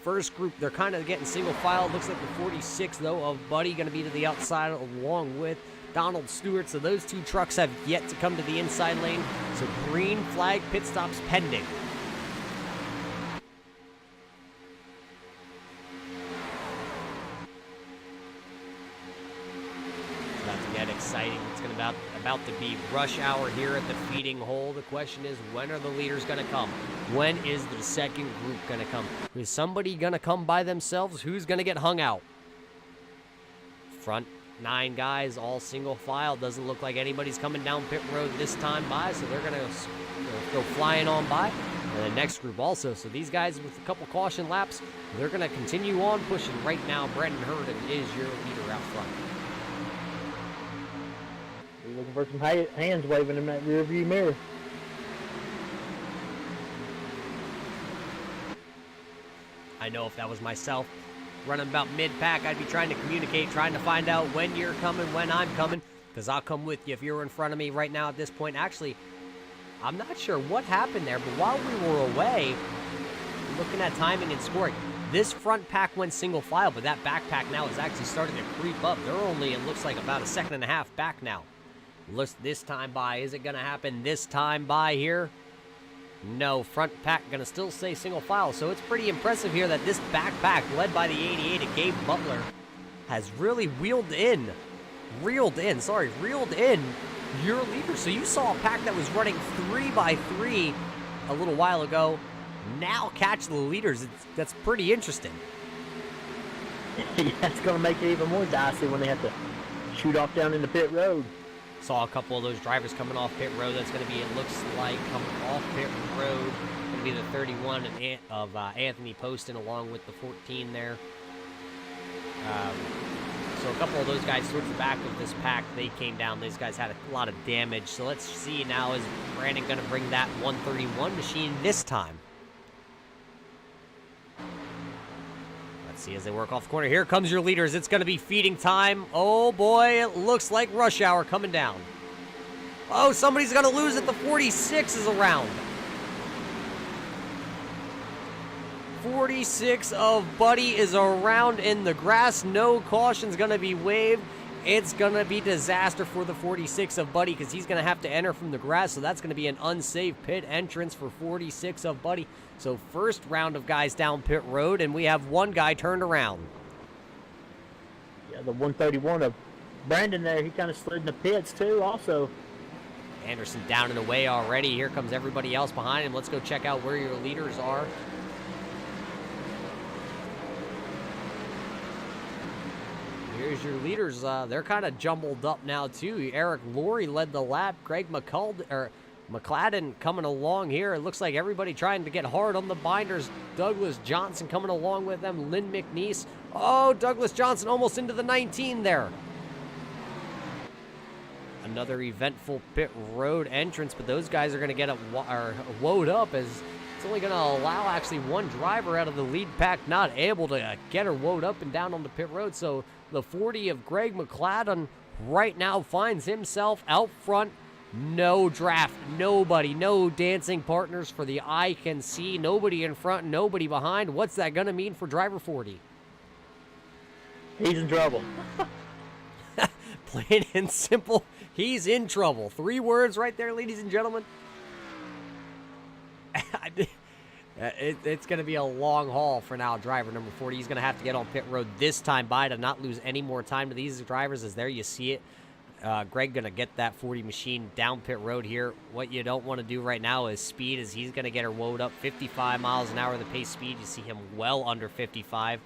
first group, they're kind of getting single file. Looks like the 46, though, of Buddy going to be to the outside along with Donald Stewart. So those two trucks have yet to come to the inside lane. So green flag pit stops pending. About to get exciting. It's going to about to be rush hour here at the feeding hole. The question is, when are the leaders going to come? When is the second group going to come? Is somebody going to come by themselves? Who's going to get hung out? Front 9 guys, all single file. Doesn't look like anybody's coming down pit road this time by, so they're going to go flying on by. And the next group also. So these guys with a couple caution laps, they're going to continue on pushing. Right now, Brendan Herden is your leader out front. You're looking for some hands waving in that rear view mirror. I know if that was myself running about mid-pack, I'd be trying to communicate, trying to find out when you're coming, when I'm coming, because I'll come with you if you're in front of me right now at this point. Actually, I'm not sure what happened there, but while we were away, looking at timing and scoring, this front pack went single file, but that back pack now is actually starting to creep up. They're only, it looks like, about a second and a half back now. This time by, is it going to happen this time by here? No, front pack going to still stay single file, so it's pretty impressive here that this back pack, led by the 88 and Gabe Butler, has really reeled in your leader. So you saw a pack that was running 3x3 a little while ago now catch the leaders. That's pretty interesting. Yeah, it's going to make it even more dicey when they have to shoot off down in the pit road. Saw a couple of those drivers coming off pit road. That's going to be, it looks like, coming off pit road. Going to be the 31 of Anthony Poston along with the 14 there. So a couple of those guys towards the back of this pack, they came down. These guys had a lot of damage. So let's see now, is Brandon going to bring that 131 machine this time? Let's see as they work off the corner. Here comes your leaders. It's going to be feeding time. Oh boy, it looks like rush hour coming down. Oh, somebody's going to lose it. The 46 is around. 46 of Buddy is around in the grass. No caution's going to be waved. It's going to be disaster for the 46 of Buddy because he's going to have to enter from the grass. So that's going to be an unsafe pit entrance for 46 of Buddy. So first round of guys down pit road, and we have one guy turned around. Yeah, the 131 of Brandon there, he kind of slid in the pits too also. Anderson down and away already. Here comes everybody else behind him. Let's go check out where your leaders are. Here's your leaders. They're kind of jumbled up now, too. Eric Laurie led the lap. Greg McCladden coming along here. It looks like everybody trying to get hard on the binders. Douglas Johnson coming along with them. Lynn McNeese. Oh, Douglas Johnson almost into the 19 there. Another eventful pit road entrance, but those guys are going to get woed up as it's only going to allow actually one driver out of the lead pack not able to get her woed up and down on the pit road. So the 40 of Greg McCladden right now finds himself out front. No draft, nobody, no dancing partners for the eye can see. Nobody in front, nobody behind. What's that going to mean for driver 40? He's in trouble. Plain and simple, he's in trouble. 3 words right there, ladies and gentlemen. It's going to be a long haul for now, driver number 40. He's going to have to get on pit road this time by to not lose any more time to these drivers, as there you see it. Greg going to get that 40 machine down pit road here. What you don't want to do right now is speed, as he's going to get her woed up. 55 miles an hour, the pace speed. You see him well under 55.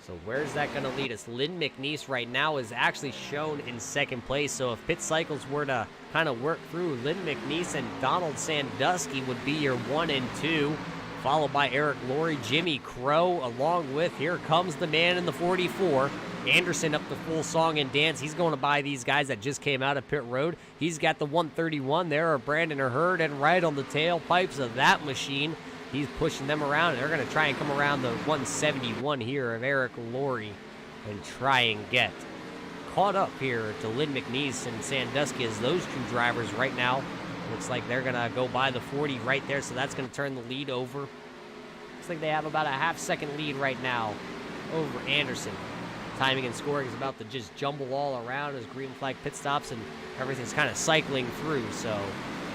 So where's that going to lead us? Lynn McNeese right now is actually shown in second place. So if pit cycles were to kind of work through, Lynn McNeese and Donald Sandusky would be your 1 and 2, followed by Eric Laurie, Jimmy Crow, along with, here comes the man in the 44. Anderson up the full song and dance. He's going to buy these guys that just came out of pit road. He's got the 131 there, or Brandon Hurd, and right on the tailpipes of that machine, he's pushing them around, and they're going to try and come around the 171 here of Eric Laurie and try and get caught up here to Lynn McNeese and Sandusky, as those two drivers right now, looks like they're going to go by the 40 right there, so that's going to turn the lead over. Looks like they have about a half-second lead right now over Anderson. Timing and scoring is about to just jumble all around as green flag pit stops and everything's kind of cycling through, so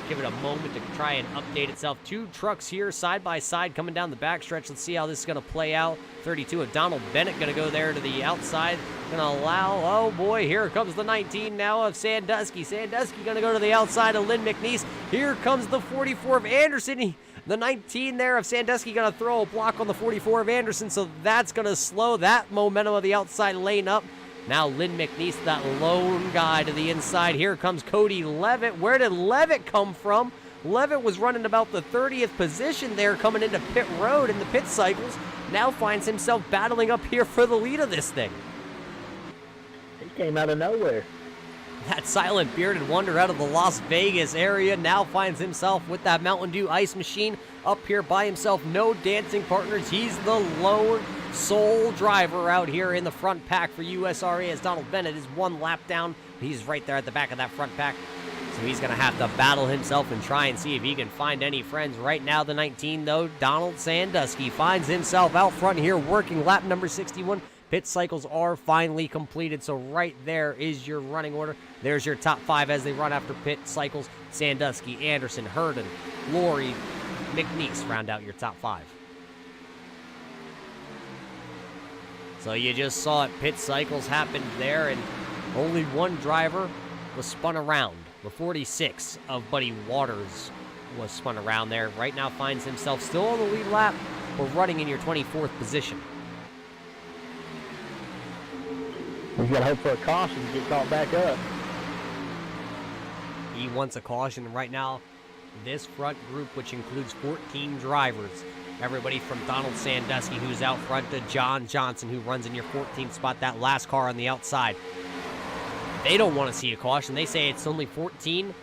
give it a moment to try and update itself. Two trucks here side by side coming down the backstretch. Let's see how this is going to play out. 32 of Donald Bennett going to go there to the outside. Going to allow, oh boy, here comes the 19 now of Sandusky. Sandusky going to go to the outside of Lynn McNeese. Here comes the 44 of Anderson. The 19 there of Sandusky going to throw a block on the 44 of Anderson, so that's going to slow that momentum of the outside lane up. Now Lynn McNeese, that lone guy to the inside. Here comes Cody Levitt. Where did Levitt come from? Levitt was running about the 30th position there coming into pit road in the pit cycles. Now finds himself battling up here for the lead of this thing. He came out of nowhere. That silent bearded wonder out of the Las Vegas area now finds himself with that Mountain Dew ice machine up here by himself. No dancing partners. He's the lone sole driver out here in the front pack for USRA as Donald Bennett is one lap down. He's right there at the back of that front pack. So he's going to have to battle himself and try and see if he can find any friends. Right now, the 19, though, Donald Sandusky finds himself out front here working lap number 61. Pit cycles are finally completed, so right there is your running order. There's your top 5 as they run after pit cycles. Sandusky, Anderson, Herden, Laurie, McNeese round out your top 5. So you just saw it. Pit cycles happened there, and only one driver was spun around. The 46 of Buddy Waters was spun around there. Right now finds himself still on the lead lap, but running in your 24th position. He's got to hope for a caution to get caught back up. He wants a caution right now. This front group, which includes 14 drivers, everybody from Donald Sandusky, who's out front, to John Johnson, who runs in your 14th spot, that last car on the outside. They don't want to see a caution. They say it's only 14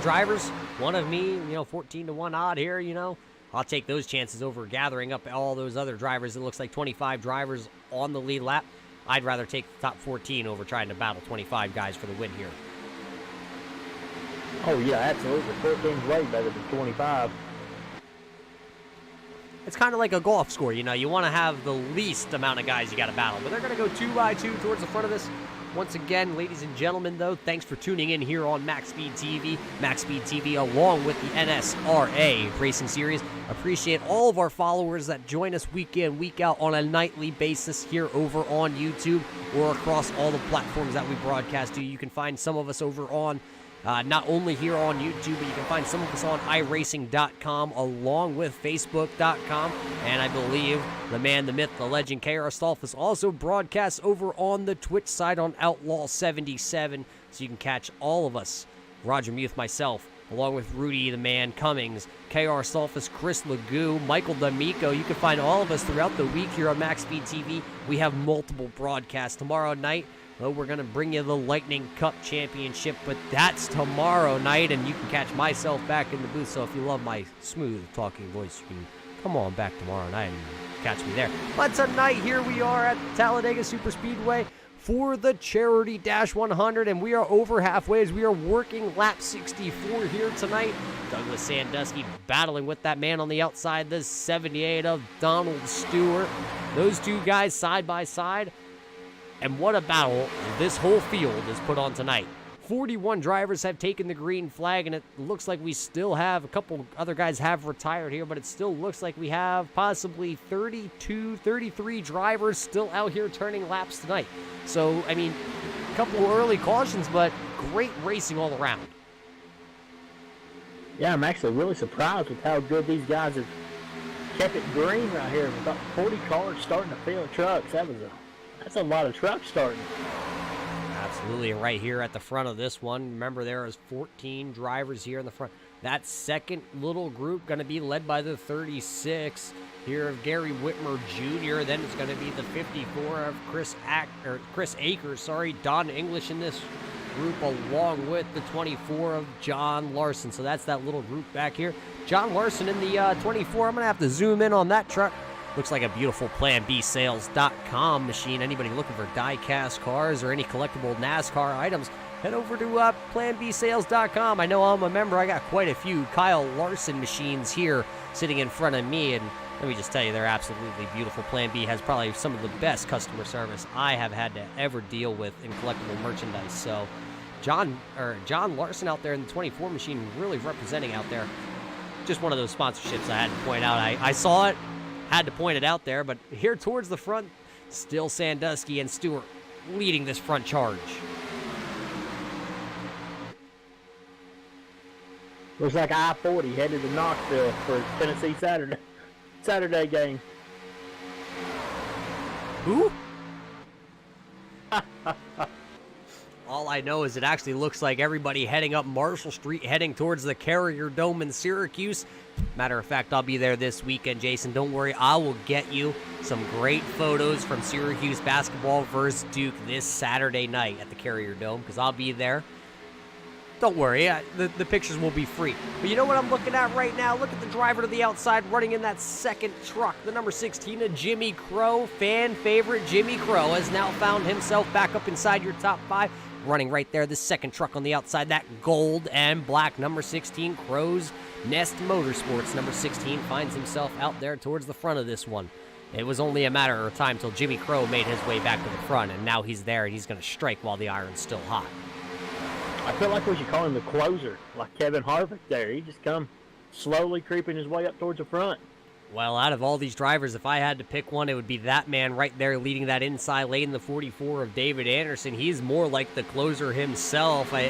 drivers. One of me, 14 to 1 odd here, I'll take those chances over gathering up all those other drivers. It looks like 25 drivers on the lead lap. I'd rather take the top 14 over trying to battle 25 guys for the win here. Oh, yeah, absolutely. 14's way better than 25. It's kind of like a golf score, You want to have the least amount of guys you got to battle. But they're going to go 2 by 2 towards the front of this. Once again, ladies and gentlemen, though, thanks for tuning in here on MaxSpeedTV. MaxSpeedTV along with the NSRA Racing Series. Appreciate all of our followers that join us week in, week out on a nightly basis here over on YouTube or across all the platforms that we broadcast to. You can find some of us over on not only here on YouTube, but you can find some of us on iRacing.com along with Facebook.com. And I believe the man, the myth, the legend, KR Stolfus also broadcasts over on the Twitch side on Outlaw77. So you can catch all of us, Roger Muth, myself, along with Rudy the Man Cummings, KR Stolfus, Chris Legoo, Michael D'Amico. You can find all of us throughout the week here on MaxSpeedTV. We have multiple broadcasts tomorrow night. Well, we're going to bring you the Lightning Cup Championship, but that's tomorrow night, and you can catch myself back in the booth. So if you love my smooth talking voice, you can come on back tomorrow night and catch me there. But tonight, here we are at Talladega Super Speedway for the Charity Dash 100, and we are over halfway as we are working lap 64 here tonight. Douglas Sandusky battling with that man on the outside, the 78 of Donald Stewart. Those two guys side by side. And what a battle this whole field is put on tonight. 41 drivers have taken the green flag, and it looks like we still have a couple other guys have retired here, but it still looks like we have possibly 32, 33 drivers still out here turning laps tonight. So, a couple early cautions, but great racing all around. Yeah, I'm actually really surprised with how good these guys have kept it green right here. We've got 40 cars starting to fill trucks. That's a lot of trucks starting. Absolutely, right here at the front of this one. Remember, there is 14 drivers here in the front. That second little group going to be led by the 36 here of Gary Whitmer Jr. Then it's going to be the 54 of Chris Akers. Don English in this group, along with the 24 of John Larson. So that's that little group back here. John Larson in the 24. I'm going to have to zoom in on that truck. Looks like a beautiful PlanBSales.com machine. Anybody looking for die-cast cars or any collectible NASCAR items, head over to PlanBSales.com. I know I'm a member. I got quite a few Kyle Larson machines here sitting in front of me, and let me just tell you, they're absolutely beautiful. Plan B has probably some of the best customer service I have had to ever deal with in collectible merchandise. So John Larson out there in the 24 machine really representing out there. Just one of those sponsorships I had to point out. I saw it, had to point it out there, but here towards the front, still Sandusky and Stewart leading this front charge. Looks like I-40 headed to Knoxville for Tennessee Saturday game. Who? All I know is it actually looks like everybody heading up Marshall Street, heading towards the Carrier Dome in Syracuse. Matter of fact, I'll be there this weekend, Jason. Don't worry, I will get you some great photos from Syracuse basketball versus Duke this Saturday night at the Carrier Dome, because I'll be there. Don't worry, the pictures will be free. But you know what I'm looking at right now? Look at the driver to the outside running in that second truck. The number 16 of Jimmy Crow, fan favorite Jimmy Crow, has now found himself back up inside your top 5. Running right there, the second truck on the outside, that gold and black number 16, Crow's Nest Motorsports. Number 16 finds himself out there towards the front of this one. It was only a matter of time till Jimmy Crow made his way back to the front, and now he's there and he's going to strike while the iron's still hot. I feel like we should call him the closer, like Kevin Harvick there. He just come slowly creeping his way up towards the front. Well, out of all these drivers, if I had to pick one, it would be that man right there leading that inside lane, the 44 of David Anderson. He's more like the closer himself. I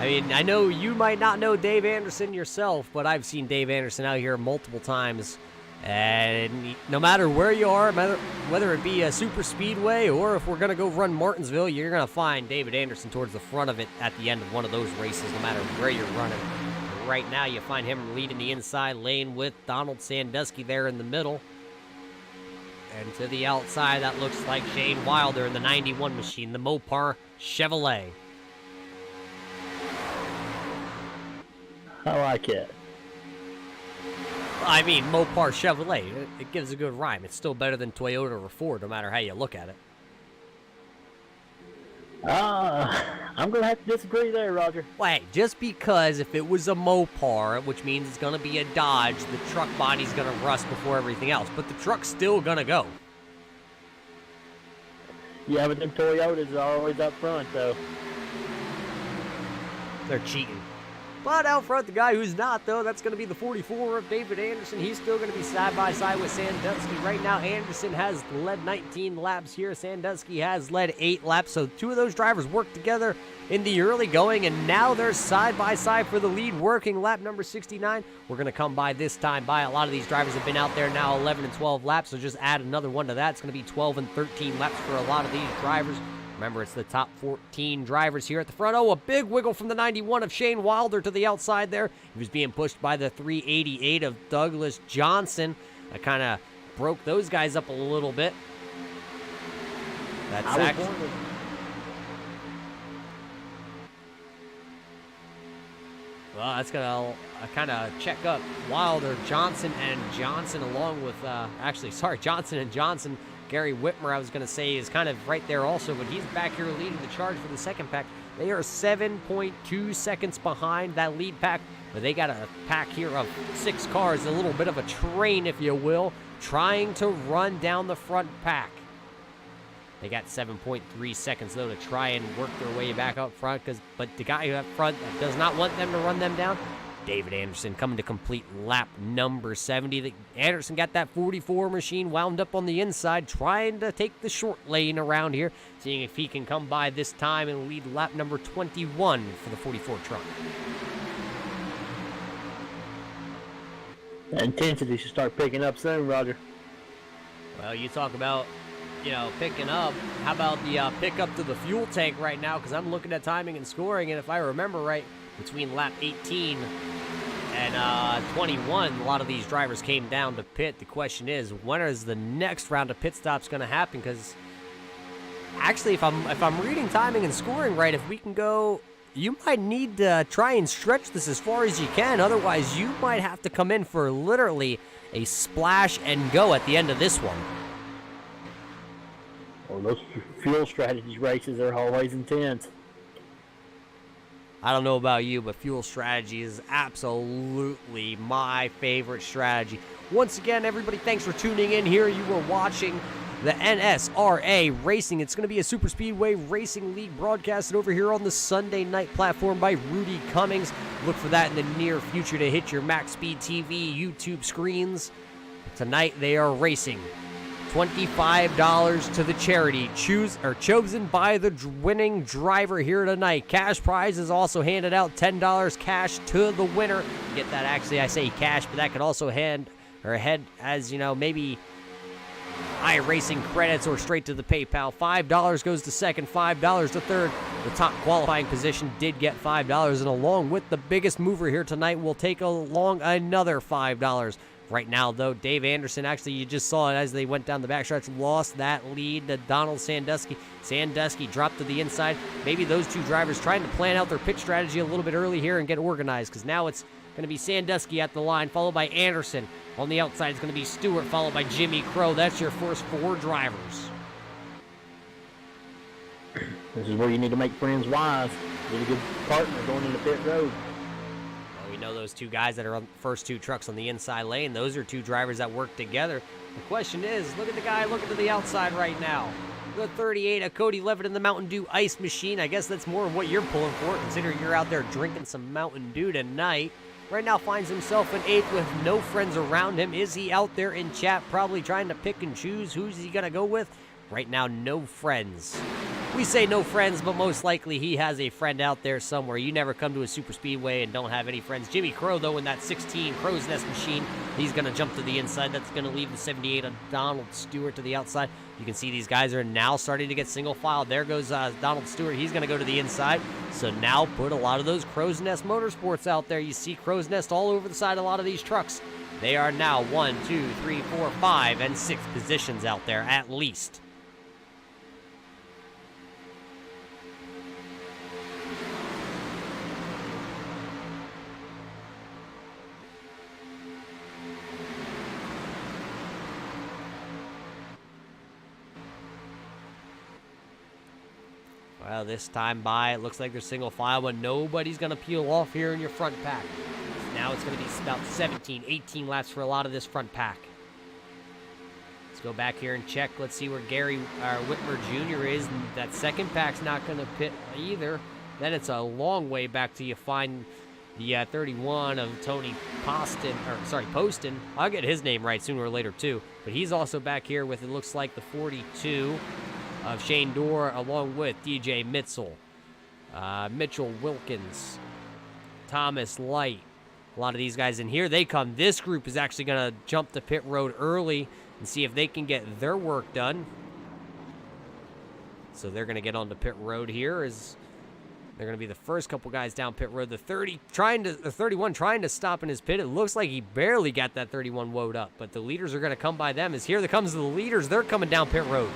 mean, I know you might not know Dave Anderson yourself, but I've seen Dave Anderson out here multiple times. And no matter where you are, whether it be a super speedway or if we're going to go run Martinsville, you're going to find David Anderson towards the front of it at the end of one of those races, no matter where you're running. Right now, you find him leading the inside lane with Donald Sandusky there in the middle. And to the outside, that looks like Shane Wilder in the 91 machine, the Mopar Chevrolet. I like it. I mean, Mopar Chevrolet, it gives a good rhyme. It's still better than Toyota or Ford, no matter how you look at it. I'm going to have to disagree there, Roger. Well, hey, just because if it was a Mopar, which means it's going to be a Dodge, the truck body's going to rust before everything else, but the truck's still going to go. Yeah, but them Toyotas are always up front, though. They're cheating. But out front, the guy who's not, though, that's going to be the 44 of David Anderson. He's still going to be side-by-side with Sandusky. Right now, Anderson has led 19 laps here. Sandusky has led 8 laps. So two of those drivers worked together in the early going, and now they're side-by-side for the lead, working lap number 69. We're going to come by this time by. A lot of these drivers have been out there now 11 and 12 laps, so just add another one to that. It's going to be 12 and 13 laps for a lot of these drivers. Remember, it's the top 14 drivers here at the front. Oh, a big wiggle from the 91 of Shane Wilder to the outside there. He was being pushed by the 388 of Douglas Johnson. I kind of broke those guys up a little bit. That's actually... Well, that's going to kind of check up Wilder, Johnson, and Johnson along with... Johnson and Johnson. Gary Whitmer, I was going to say, is kind of right there also, but he's back here leading the charge for the second pack. They are 7.2 seconds behind that lead pack, but they got a pack here of 6 cars, a little bit of a train, if you will, trying to run down the front pack. They got 7.3 seconds, though, to try and work their way back up front, but the guy up front that does not want them to run them down, David Anderson, coming to complete lap number 70. Anderson got that 44 machine wound up on the inside, trying to take the short lane around here, seeing if he can come by this time and lead lap number 21 for the 44 truck. The intensity should start picking up soon, Roger. Well, you talk about, picking up. How about the pickup to the fuel tank right now? Because I'm looking at timing and scoring, and if I remember right, between lap 18 and 21, a lot of these drivers came down to pit. The question is, when is the next round of pit stops going to happen? Because actually, if I'm reading timing and scoring right, if we can go, you might need to try and stretch this as far as you can. Otherwise, you might have to come in for literally a splash and go at the end of this one. Well, those fuel strategy races are always intense. I don't know about you, but fuel strategy is absolutely my favorite strategy. Once again, everybody, thanks for tuning in here. You were watching the NSRA Racing. It's going to be a Super Speedway Racing League broadcasted over here on the Sunday night platform by Rudy Cummings. Look for that in the near future to hit your MaxSpeedTV YouTube screens. Tonight they are racing. $25 to the charity chosen by the winning driver here tonight. Cash prize is also handed out, $10 cash to the winner. Get that, actually I say cash, but that could also head as, you know, maybe iRacing credits or straight to the PayPal. $5 goes to second, $5 to third. The top qualifying position did get $5, and along with the biggest mover here tonight, we'll take along another $5. Right now, though, Dave Anderson, actually, you just saw it as they went down the backstretch, lost that lead to Donald Sandusky. Sandusky dropped to the inside. Maybe those two drivers trying to plan out their pit strategy a little bit early here and get organized, because now it's going to be Sandusky at the line, followed by Anderson. On the outside, it's going to be Stewart, followed by Jimmy Crow. That's your first four drivers. This is where you need to make friends wise. Get a good partner going into pit road. We know those two guys that are on the first two trucks on the inside lane. Those are two drivers that work together. The question is, look at the guy looking to the outside right now. The 38 of Cody Levitt in the Mountain Dew Ice Machine. I guess that's more of what you're pulling for, considering you're out there drinking some Mountain Dew tonight. Right now finds himself in 8th with no friends around him. Is he out there in chat probably trying to pick and choose who's he going to go with? Right now, no friends. We say no friends, but most likely he has a friend out there somewhere. You never come to a super speedway and don't have any friends. Jimmy Crow, though, in that 16 Crow's Nest machine, he's going to jump to the inside. That's going to leave the 78 of Donald Stewart to the outside. You can see these guys are now starting to get single file. There goes Donald Stewart. He's going to go to the inside. So now put a lot of those Crow's Nest Motorsports out there. You see Crow's Nest all over the side of a lot of these trucks. They are now 1, 2, 3, 4, 5, and 6 positions out there at least. Well, this time by, it looks like they're single file, but nobody's going to peel off here in your front pack. Now it's going to be about 17, 18 laps for a lot of this front pack. Let's go back here and check. Let's see where Gary Whitmer Jr. is. That second pack's not going to pit either. Then it's a long way back till you find the 31 of Tony Poston. I'll get his name right sooner or later, too. But he's also back here with, it looks like, the 42 of Shane Dorr, along with DJ Mitchell, Mitchell Wilkins, Thomas Light. A lot of these guys in here, they come. This group is actually going to jump the pit road early and see if they can get their work done. So they're going to get on the pit road here. They're going to be the first couple guys down pit road. The 31 trying to stop in his pit. It looks like he barely got that 31 woed up, but the leaders are going to come by them. As here comes the leaders. They're coming down pit road.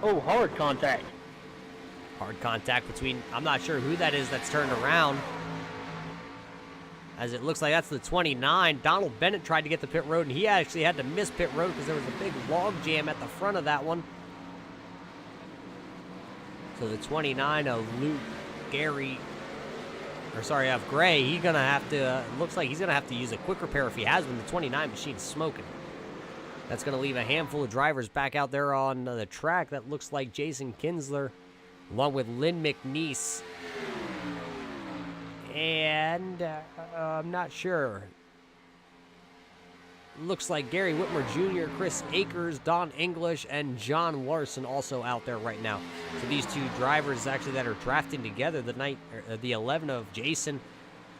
Oh, hard contact. Hard contact between, I'm not sure who that is that's turned around. As it looks like that's the 29. Donald Bennett tried to get the pit road, and he actually had to miss pit road because there was a big log jam at the front of that one. So the 29 of of Gray, he's going to have to, looks like he's going to have to use a quick repair if he has when the 29 machine's smoking. That's going to leave a handful of drivers back out there on the track. That looks like Jason Kinsler, along with Lynn McNeese. And I'm not sure. Looks like Gary Whitmer Jr., Chris Akers, Don English, and John Larson also out there right now. So these two drivers actually that are drafting together, the 11 of Jason,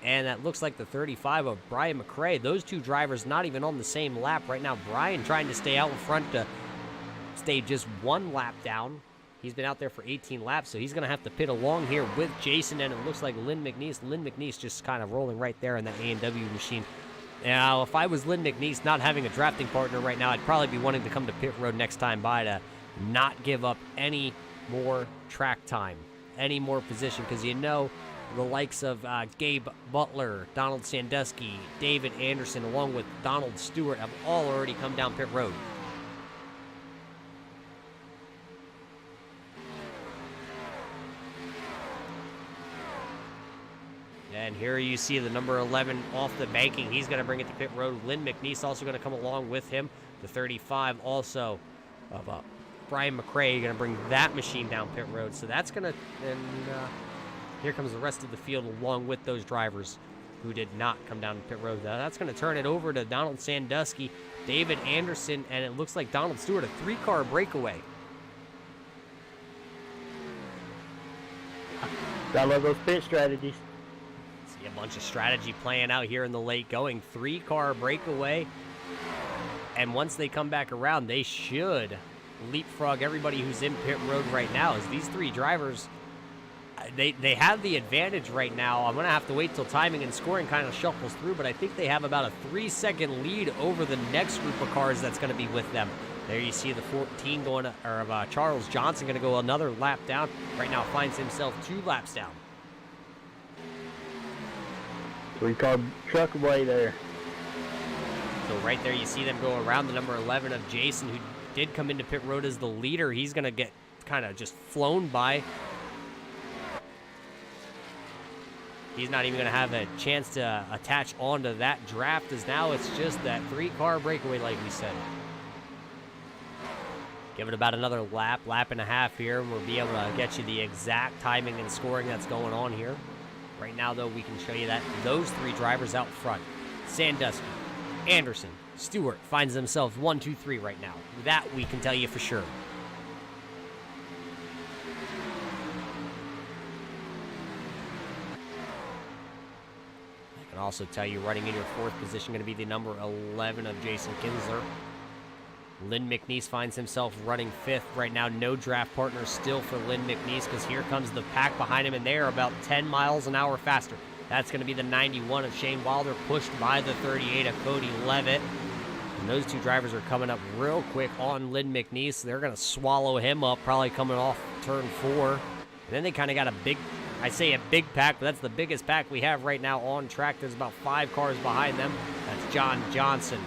and that looks like the 35 of Brian McRae. Those two drivers not even on the same lap right now. Brian trying to stay out in front to stay just one lap down. He's been out there for 18 laps, so he's going to have to pit along here with Jason, and it looks like Lynn McNeese. Lynn McNeese just kind of rolling right there in that A&W machine. Now, if I was Lynn McNeese not having a drafting partner right now, I'd probably be wanting to come to pit road next time by to not give up any more track time, any more position, because you know the likes of Gabe Butler, Donald Sandusky, David Anderson, along with Donald Stewart have all already come down pit road. And here you see the number 11 off the banking. He's going to bring it to pit road. Lynn McNeese also going to come along with him. The 35 also of Brian McRae going to bring that machine down pit road. So that's going to, and here comes the rest of the field along with those drivers who did not come down to pit road. Now that's going to turn it over to Donald Sandusky, David Anderson, and it looks like Donald Stewart, a 3-car breakaway. I love those pit strategies. See a bunch of strategy playing out here in the late going. 3-car breakaway. And once they come back around, they should leapfrog everybody who's in pit road right now. As these 3 drivers, they have the advantage right now. I'm going to have to wait till timing and scoring kind of shuffles through, but I think they have about a 3-second lead over the next group of cars that's going to be with them. There you see the 14 going, or Charles Johnson going to go another lap down. Right now finds himself 2 laps down. 3-car truck away there. So right there you see them go around the number 11 of Jason, who did come into pit road as the leader. He's going to get kind of just flown by. He's not even going to have a chance to attach onto that draft, as now it's just that 3-car breakaway like we said. Give it about another lap and a half here, and we'll be able to get you the exact timing and scoring that's going on here. Right now, though, we can show you that those 3 drivers out front, Sandusky, Anderson, Stewart, finds themselves 1, 2, 3 right now. That we can tell you for sure. I can also tell you running in your 4th position going to be the number 11 of Jason Kinsler. Lynn McNeese finds himself running 5th right now. No draft partner still for Lynn McNeese, because here comes the pack behind him, and they are about 10 miles an hour faster. That's going to be the 91 of Shane Wilder, pushed by the 38 of Cody Levitt. And those 2 drivers are coming up real quick on Lynn McNeese. They're going to swallow him up, probably coming off turn 4. And then they kind of got a big, I say a big pack, but that's the biggest pack we have right now on track. There's about 5 cars behind them. That's John Johnson,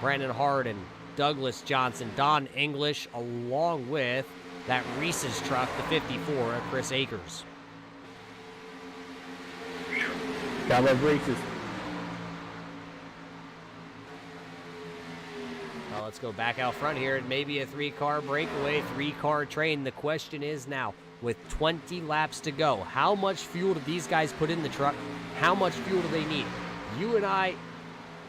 Brandon Harden, Douglas Johnson, Don English, along with that Reese's truck, the 54 of Chris Akers. I love Reese's. Well, let's go back out front here. It may be a 3-car breakaway, 3-car train. The question is now, with 20 laps to go, how much fuel do these guys put in the truck? How much fuel do they need? You and I,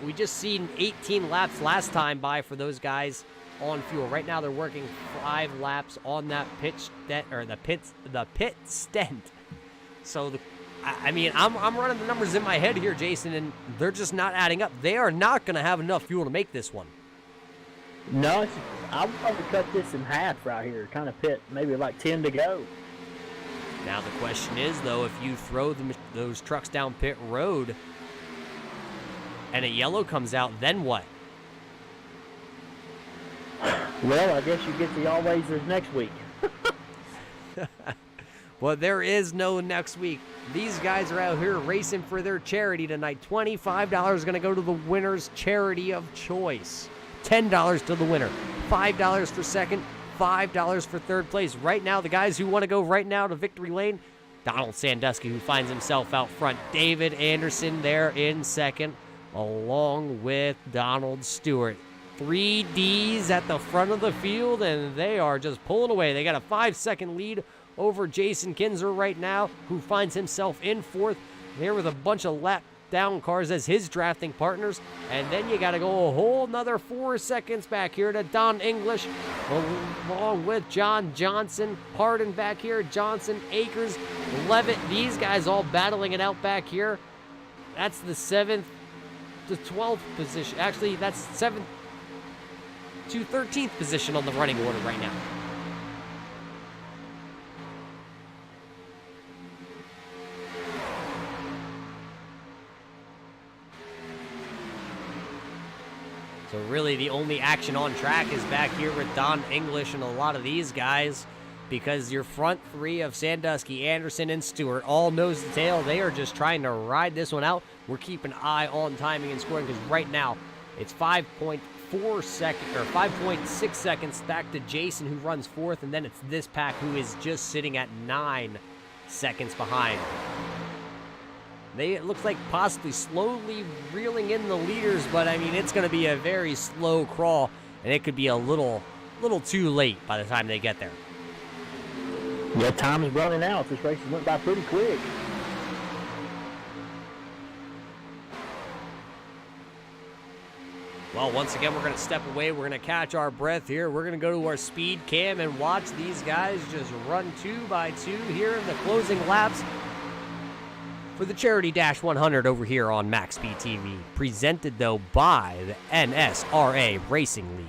we just seen 18 laps last time by for those guys on fuel. Right now they're working 5 laps on that the pit stent. So I mean, I'm running the numbers in my head here, Jason, and they're just not adding up. They are not going to have enough fuel to make this one. No, I would probably cut this in half right here. Kind of pit maybe like 10 to go. Now the question is, though, if you throw those trucks down pit road and a yellow comes out, then what? Well, I guess you get the all-lasers next week. Well, there is no next week. These guys are out here racing for their charity tonight. $25 is going to go to the winner's charity of choice. $10 to the winner. $5 for second. $5 for third place. Right now, the guys who want to go right now to victory lane, Donald Sandusky, who finds himself out front. David Anderson there in second, along with Donald Stewart. 3 Ds at the front of the field, and they are just pulling away. They got a 5-second lead over Jason Kinzer right now, who finds himself in 4th there with a bunch of lap down cars as his drafting partners. And then you got to go a whole nother 4 seconds back here to Don English, along with John Johnson, Hardin back here, Johnson, Akers, Levitt. These guys all battling it out back here. That's the 7th to 12th position. Actually, that's 7th to 13th position on the running order right now. So really the only action on track is back here with Don English and a lot of these guys, because your front 3 of Sandusky, Anderson, and Stewart all nose to tail. They are just trying to ride this one out. We're keeping an eye on timing and scoring, because right now it's 5.6 seconds back to Jason, who runs 4th, and then it's this pack who is just sitting at 9 seconds behind. It looks like possibly slowly reeling in the leaders, but I mean, it's going to be a very slow crawl, and it could be a little too late by the time they get there. Yeah, time is running out. This race went by pretty quick. Well, once again, we're going to step away. We're going to catch our breath here. We're going to go to our speed cam and watch these guys just run 2 by 2 here in the closing laps for the Charity Dash 100 over here on MaxSpeedTV. Presented, though, by the NSRA Racing League.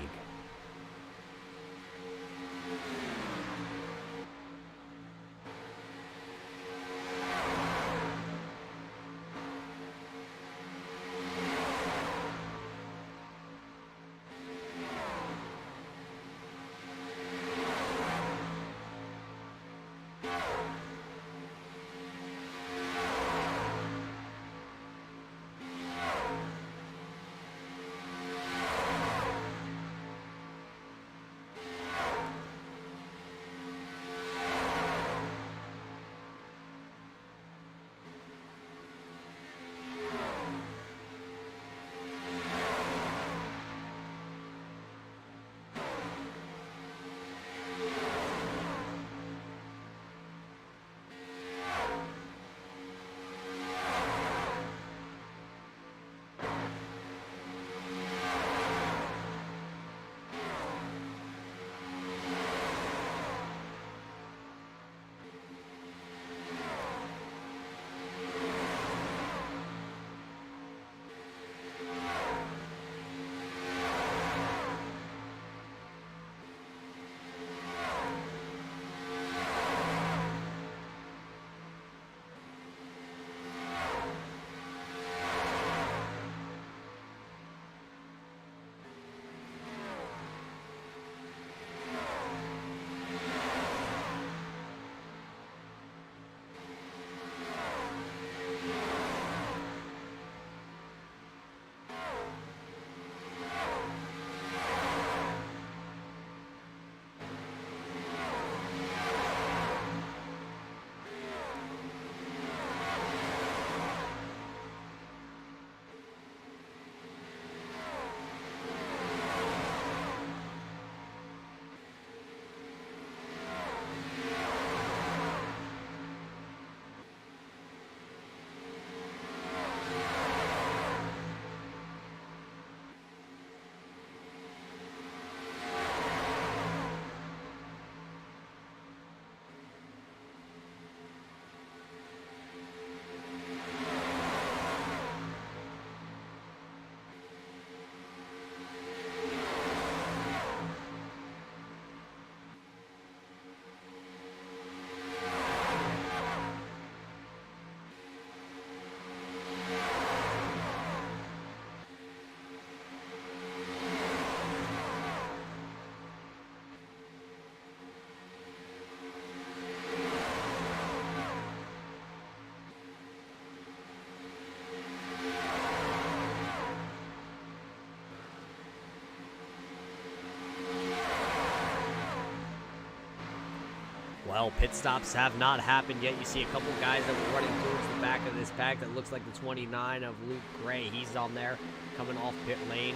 Well, pit stops have not happened yet. You see a couple guys that were running towards the back of this pack. That looks like the 29 of Luke Gray. He's on there coming off pit lane,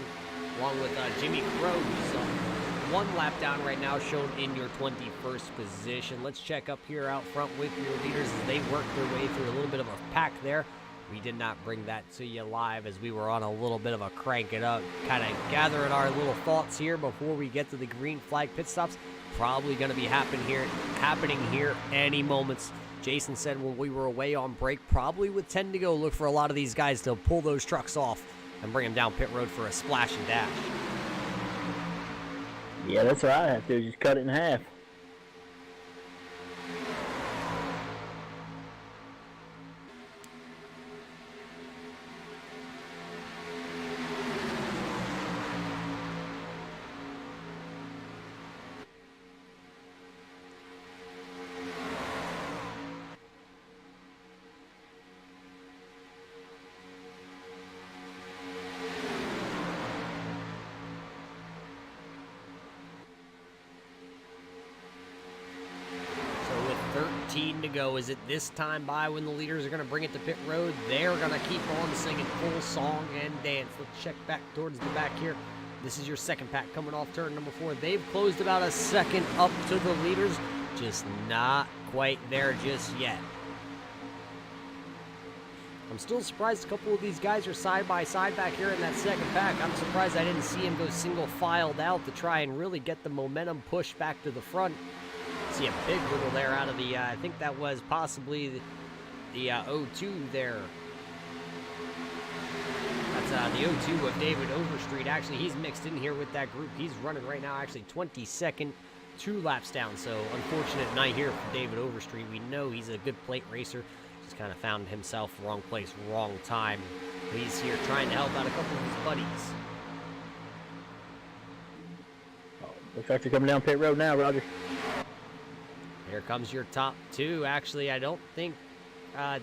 along with Jimmy Crow, who's 1 lap down right now, shown in your 21st position. Let's check up here out front with your leaders as they work their way through a little bit of a pack there. We did not bring that to you live as we were on a little bit of a crank it up, kind of gathering our little thoughts here before we get to the green flag pit stops. Probably going to be happening here any moments. Jason said when we were away on break, probably with 10 to go, look for a lot of these guys to pull those trucks off and bring them down pit road for a splash and dash. Yeah, that's what I have to do, just cut it in half. 14 to go. Is it this time by when the leaders are going to bring it to pit road? They're going to keep on singing full song and dance. Let's check back towards the back here. This is your second pack coming off turn number 4. They've closed about a second up to the leaders. Just not quite there just yet. I'm still surprised a couple of these guys are side by side back here in that second pack. I'm surprised I didn't see him go single filed out to try and really get the momentum push back to the front. See a big wiggle there out of the, I think that was possibly the 0-2 there. That's the 0-2 of David Overstreet. Actually, he's mixed in here with that group. He's running right now actually 22nd, 2 laps down. So unfortunate night here for David Overstreet. We know he's a good plate racer. Just kind of found himself wrong place, wrong time. He's here trying to help out a couple of his buddies. Looks like they're coming down pit road now, Roger. Here comes your top 2. Actually, I don't think Donald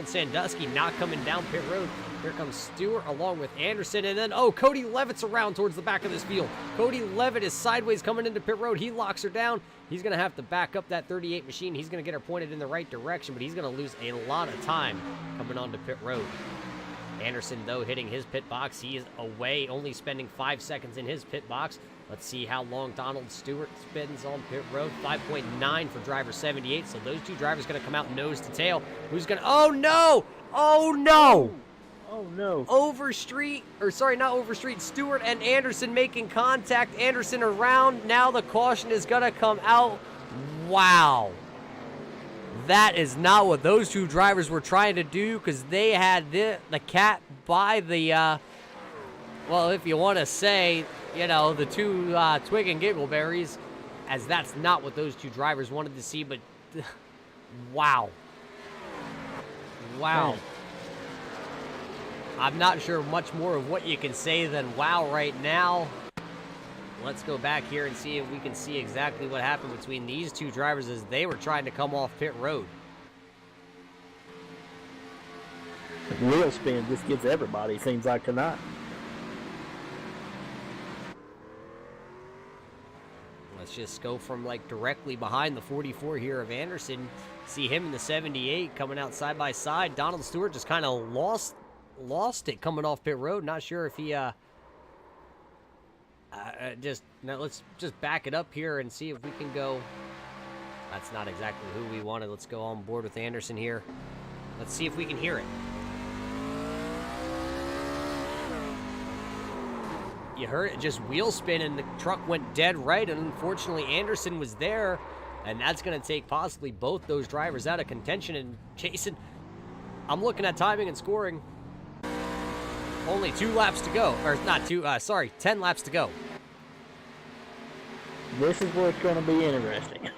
Sandusky not coming down pit road. Here comes Stewart along with Anderson, and then, Cody Levitt's around towards the back of this field. Cody Levitt is sideways coming into pit road. He locks her down. He's going to have to back up that 38 machine. He's going to get her pointed in the right direction, but he's going to lose a lot of time coming onto pit road. Anderson, though, hitting his pit box. He is away, only spending 5 seconds in his pit box. Let's see how long Donald Stewart spends on pit road. 5.9 for driver 78. So those 2 drivers going to come out nose to tail. Who's going to... Oh, no! Oh, no! Oh, no. Not Overstreet. Stewart and Anderson making contact. Anderson around. Now the caution is going to come out. Wow. That is not what those 2 drivers were trying to do, because they had the cat by the, well, if you want to say, you know, the 2 twig and giggleberries, as that's not what those 2 drivers wanted to see, but wow. Wow. Man. I'm not sure much more of what you can say than wow right now. Let's go back here and see if we can see exactly what happened between these 2 drivers as they were trying to come off pit road. The wheel spin just gets everybody, seems like, tonight. Let's just go from like directly behind the 44 here of Anderson. See him in the 78 coming out side by side. Donald Stewart just kind of lost it coming off pit road. Not sure if he let's just back it up here and see if we can go. That's not exactly who we wanted. Let's go on board with Anderson here. Let's see if we can hear it. You heard it, just wheel spin, and the truck went dead right, and unfortunately Anderson was there, and that's going to take possibly both those drivers out of contention. And Jason, I'm looking at timing and scoring. Only 2 laps to go, or not 10 laps to go. This is where it's going to be interesting.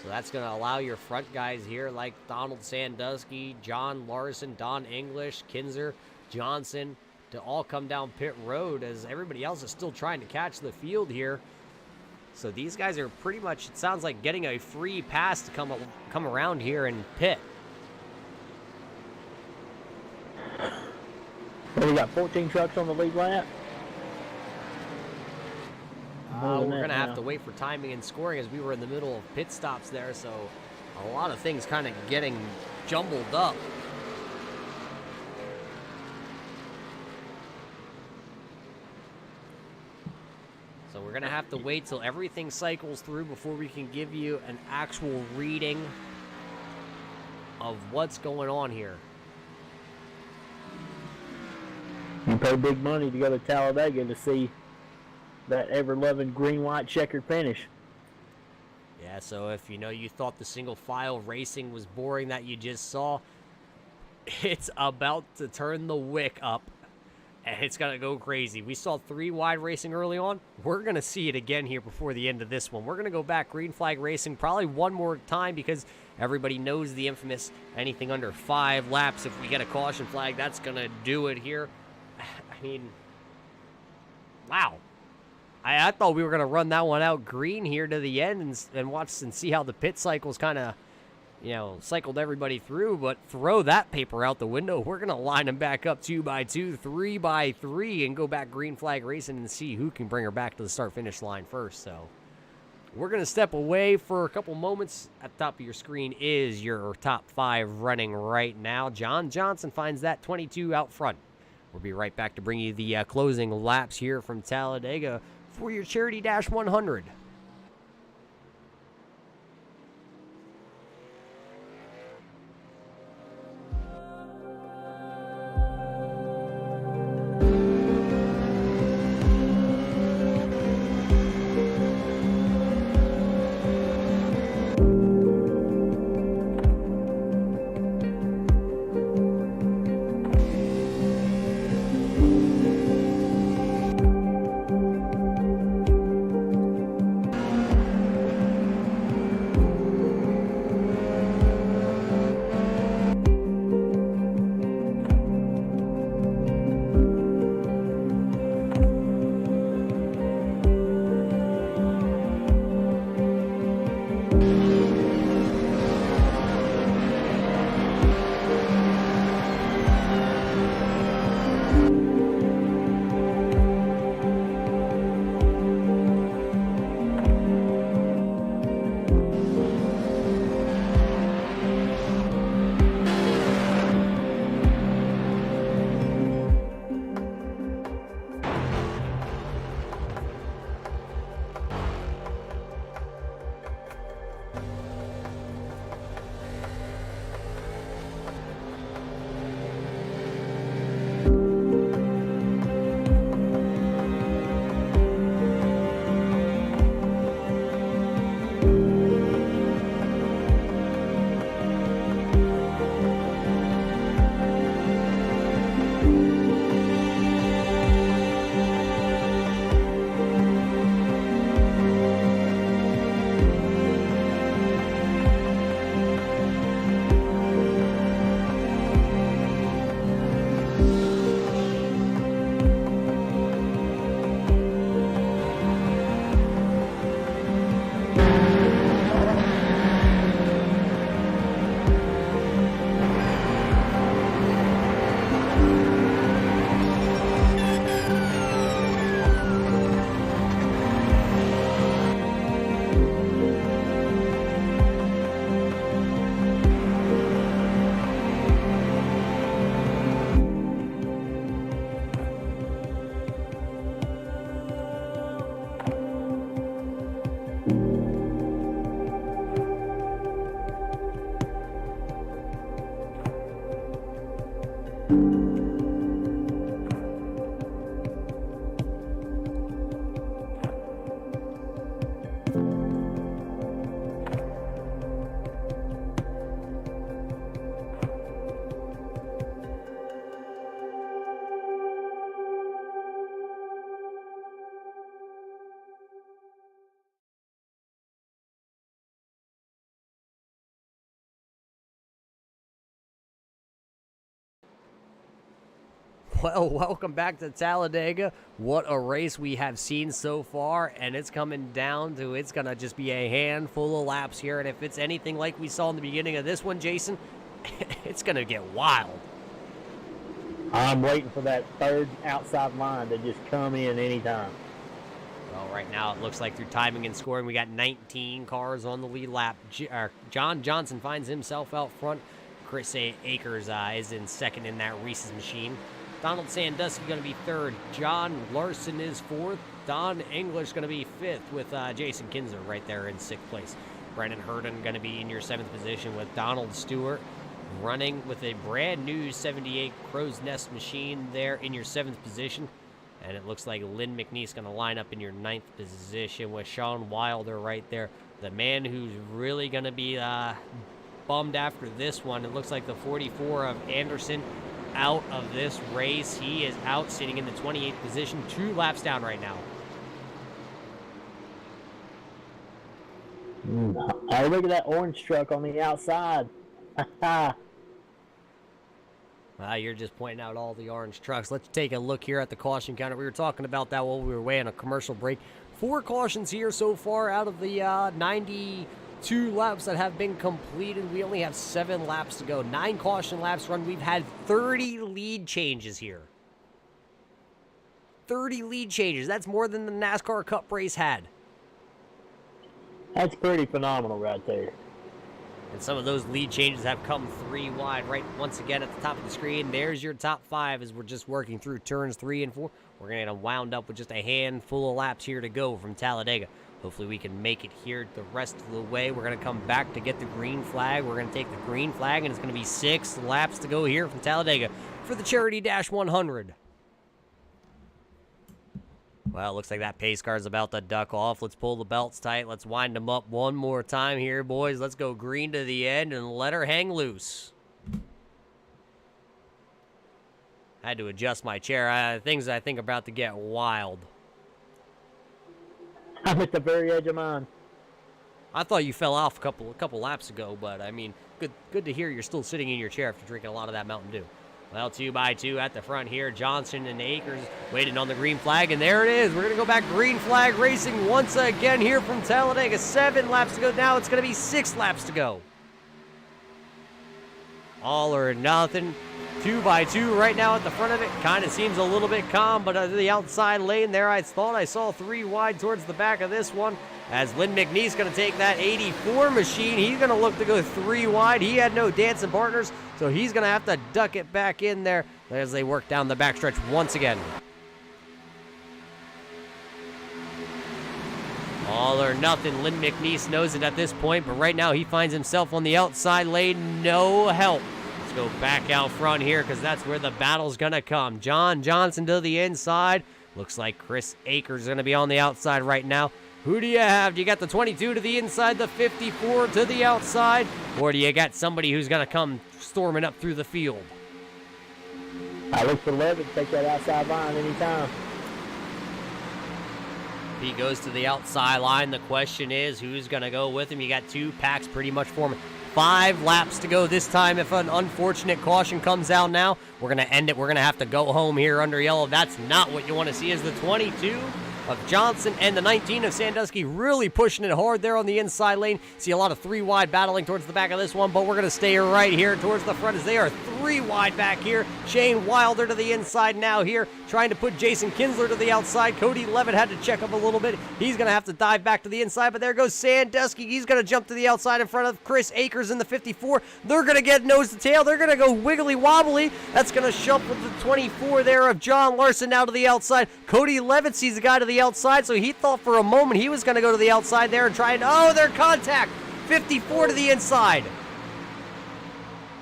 So that's going to allow your front guys here like Donald Sandusky, John Larson, Don English, Kinzer, Johnson to all come down pit road as everybody else is still trying to catch the field here. So these guys are pretty much, it sounds like, getting a free pass to come around here and pit. Well, we got 14 trucks on the lead lap. We're going to have to wait for timing and scoring as we were in the middle of pit stops there, so a lot of things kind of getting jumbled up. So we're going to have to wait till everything cycles through before we can give you an actual reading of what's going on here. You pay big money to go to Talladega to see that ever-loving green-white checkered finish. Yeah, so if you thought the single file racing was boring that you just saw, it's about to turn the wick up, and it's going to go crazy. We saw 3 wide racing early on. We're going to see it again here before the end of this one. We're going to go back green flag racing probably one more time because everybody knows the infamous anything under 5 laps. If we get a caution flag, that's going to do it here. I mean, wow. I thought we were going to run that one out green here to the end and watch and see how the pit cycles kind of, cycled everybody through. But throw that paper out the window. We're going to line them back up 2 by 2, 3 by 3, and go back green flag racing and see who can bring her back to the start-finish line first. So We're going to step away for a couple moments. At the top of your screen is your top 5 running right now. John Johnson finds that 22 out front. We'll be right back to bring you the closing laps here from Talladega for your Charity Dash 100. Well, welcome back to Talladega. What a race we have seen so far, and it's coming down to it's going to just be a handful of laps here, and if it's anything like we saw in the beginning of this one, Jason, it's going to get wild. I'm waiting for that third outside line to just come in anytime. Well, right now it looks like through timing and scoring, we got 19 cars on the lead lap. John Johnson finds himself out front. Chris Akers is in second in that Reese's machine. Donald Sandusky going to be third. John Larson is fourth. Don English going to be fifth with Jason Kinzer right there in sixth place. Brennan Herden going to be in your seventh position with Donald Stewart running with a brand new 78 Crow's Nest machine there in your seventh position. And it looks like Lynn McNeese going to line up in your ninth position with Sean Wilder right there. The man who's really going to be bummed after this one. It looks like the 44 of Anderson out of this race. He is out, sitting in the 28th position, 2 laps down right now. Oh, look at that orange truck on the outside. You're just pointing out all the orange trucks. Let's take a look here at the caution counter. We were talking about that while we were away on a commercial break. 4 cautions here so far out of the 92 laps that have been completed. We only have 7 laps to go. 9 caution laps run. We've had 30 lead changes here. 30 lead changes. That's more than the NASCAR Cup race had. That's pretty phenomenal right there. And some of those lead changes have come 3 wide right once again at the top of the screen. There's your top 5 as we're just working through turns 3 and 4. We're going to wound up with just a handful of laps here to go from Talladega. Hopefully we can make it here the rest of the way. We're going to come back to get the green flag. We're going to take the green flag, and it's going to be 6 laps to go here from Talladega for the Charity Dash 100. Well, it looks like that pace car's about to duck off. Let's pull the belts tight. Let's wind them up one more time here, boys. Let's go green to the end and let her hang loose. I had to adjust my chair. Things I think are about to get wild. I'm at the very edge of mine. I thought you fell off a couple laps ago, but I mean, good to hear you're still sitting in your chair after drinking a lot of that Mountain Dew. Well, 2 by 2 at the front here. Johnson and Akers waiting on the green flag, and there it is. We're going to go back green flag racing once again here from Talladega. 7 laps to go. Now it's going to be 6 laps to go. All or nothing. 2 by 2 right now at the front of it. Kind of seems a little bit calm, but the outside lane there, I thought I saw 3 wide towards the back of this one. As Lynn McNeese going to take that 84 machine. He's going to look to go 3 wide. He had no dancing partners, so he's going to have to duck it back in there as they work down the backstretch once again. All or nothing. Lynn McNeese knows it at this point, but right now he finds himself on the outside lane. No help. Let's go back out front here because that's where the battle's going to come. John Johnson to the inside. Looks like Chris Akers is going to be on the outside right now. Who do you have? Do you got the 22 to the inside, the 54 to the outside? Or do you got somebody who's going to come storming up through the field? I look for Levitt to take that outside line anytime. He goes to the outside line. The question is, who's going to go with him? You got 2 packs pretty much forming. 5 laps to go this time. If an unfortunate caution comes out now, we're going to end it. We're going to have to go home here under yellow. That's not what you want to see is the 22 of Johnson and the 19 of Sandusky really pushing it hard there on the inside lane. See a lot of 3 wide battling towards the back of this one, but we're going to stay right here towards the front as they are 3 wide back here. Shane Wilder to the inside now here, trying to put Jason Kinsler to the outside. Cody Levitt had to check up a little bit. He's going to have to dive back to the inside, but there goes Sandusky. He's going to jump to the outside in front of Chris Akers in the 54. They're going to get nose to tail. They're going to go wiggly wobbly. That's going to shuffle the 24 there of John Larson now to the outside. Cody Levitt sees the guy to the outside, so he thought for a moment he was going to go to the outside there and try and, oh, their contact. 54 to the inside.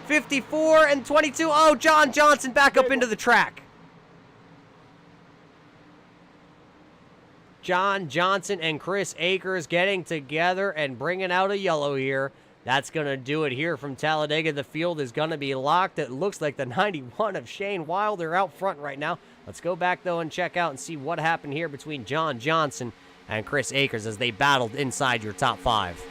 54 and 22. Oh, John Johnson back up into the track. John Johnson and Chris Akers getting together and bringing out a yellow here. That's going to do it here from Talladega. The field is going to be locked. It looks like the 91 of Shane Wilder out front right now. Let's go back, though, and check out and see what happened here between John Johnson and Chris Akers as they battled inside your top 5.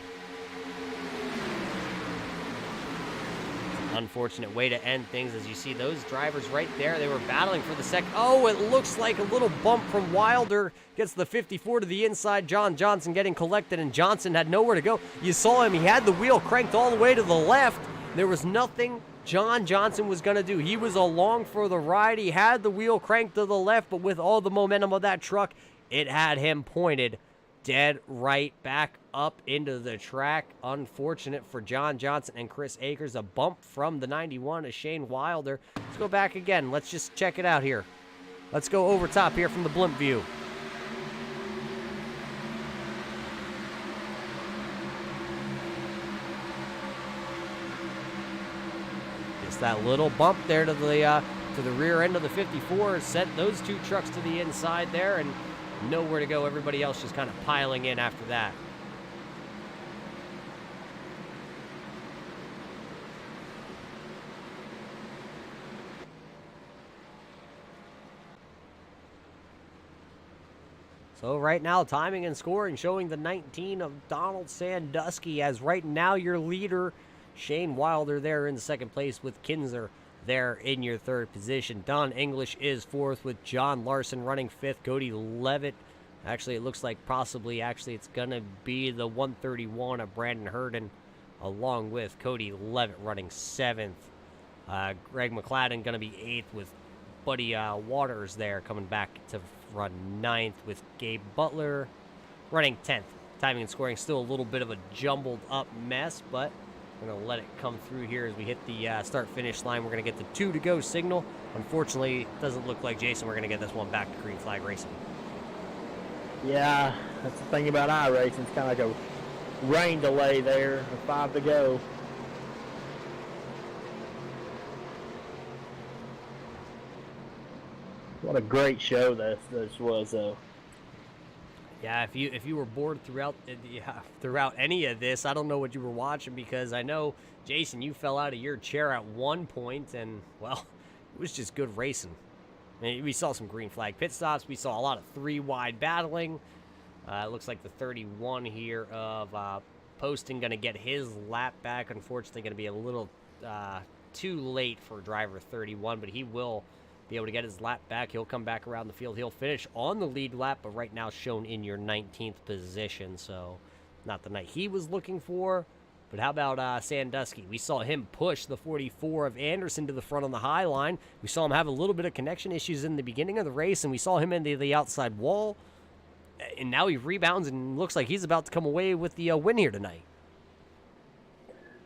Unfortunate way to end things as you see those drivers right there. They were battling for the second. Oh, it looks like a little bump from Wilder. Gets the 54 to the inside. John Johnson getting collected, and Johnson had nowhere to go. You saw him. He had the wheel cranked all the way to the left. There was nothing John Johnson was going to do. He was along for the ride. He had the wheel cranked to the left, but with all the momentum of that truck, it had him pointed dead right back up into the track. Unfortunate for John Johnson and Chris Akers. A bump from the 91 of Shane Wilder. Let's go back again. Let's just check it out here. Let's go over top here from the blimp view. Just that little bump there to the rear end of the 54 sent those 2 trucks to the inside there, and nowhere to go. Everybody else just kind of piling in after that. So right now, timing and scoring showing the 19 of Donald Sandusky as right now your leader, Shane Wilder, there in second place with Kinsler there in your 3rd position. Don English is 4th with John Larson running 5th. Cody Levitt, actually it looks like possibly it's going to be the 131 of Brandon Herden along with Cody Levitt running 7th. Greg McLadden going to be 8th with Buddy Waters there coming back to run 9th with Gabe Butler running 10th timing and scoring still a little bit of a jumbled up mess, but we're going to let it come through here as we hit the start-finish line. We're going to get the 2 to go signal. Unfortunately, it doesn't look like, Jason, we're going to get this one back to green flag racing. Yeah, that's the thing about iRacing. It's kind of like a rain delay there, 5 to go. What a great show this was, though. Yeah, if you were bored throughout any of this, I don't know what you were watching, because I know, Jason, you fell out of your chair at one point, and, well, it was just good racing. I mean, we saw some green flag pit stops. We saw a lot of 3-wide battling. It looks like the 31 here of Poston going to get his lap back. Unfortunately, going to be a little too late for driver 31, but he will be able to get his lap back. He'll come back around the field. He'll finish on the lead lap, but right now shown in your 19th position, so not the night he was looking for. But how about Sandusky? We saw him push the 44 of Anderson to the front on the high line. We saw him have a little bit of connection issues in the beginning of the race, and we saw him into the outside wall. And now he rebounds and looks like he's about to come away with the win here tonight.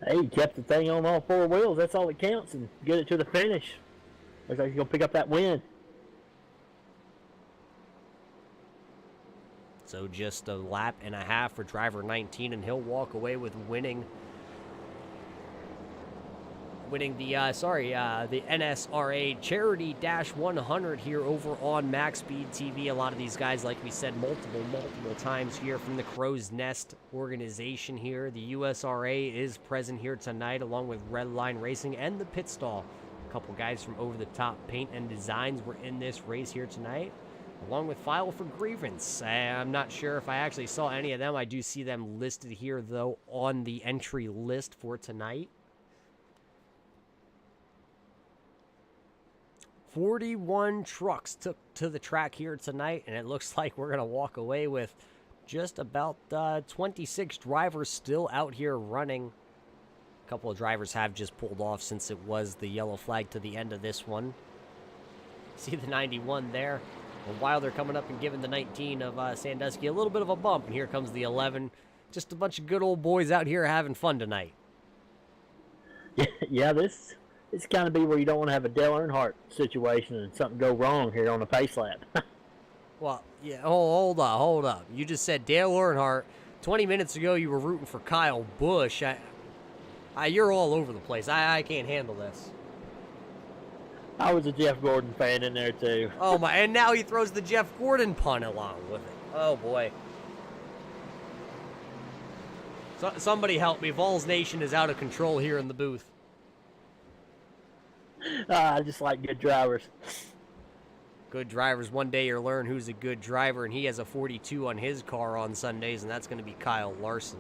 Hey, he kept the thing on all 4 wheels. That's all that counts, and get it to the finish. Looks like he's going to pick up that win. So just a lap and a half for driver 19, and he'll walk away with winning the NSRA Charity Dash 100 here over on MaxSpeedTV. A lot of these guys, like we said, multiple times here from the Crow's Nest organization here. The USRA is present here tonight, along with Redline Racing and the Pit Stall. A couple guys from Over the Top Paint and Designs were in this race here tonight, along with File for Grievance. I'm not sure if I actually saw any of them. I do see them listed here, though, on the entry list for tonight. 41 trucks took to the track here tonight, and it looks like we're going to walk away with just about 26 drivers still out here running. A couple of drivers have just pulled off since it was the yellow flag to the end of this one. See the 91 there. And while they're coming up and giving the 19 of Sandusky a little bit of a bump, and here comes the 11. Just a bunch of good old boys out here having fun tonight. Yeah, this kind of be where you don't want to have a Dale Earnhardt situation and something go wrong here on the pace lap. Well, yeah, hold up. You just said Dale Earnhardt. 20 minutes ago, you were rooting for Kyle Busch. You're all over the place. I can't handle this. I was a Jeff Gordon fan in there, too. Oh, my. And now he throws the Jeff Gordon pun along with it. Oh, boy. Somebody help me. Vols Nation is out of control here in the booth. I just like good drivers. Good drivers. One day you'll learn who's a good driver, and he has a 42 on his car on Sundays, and that's going to be Kyle Larson.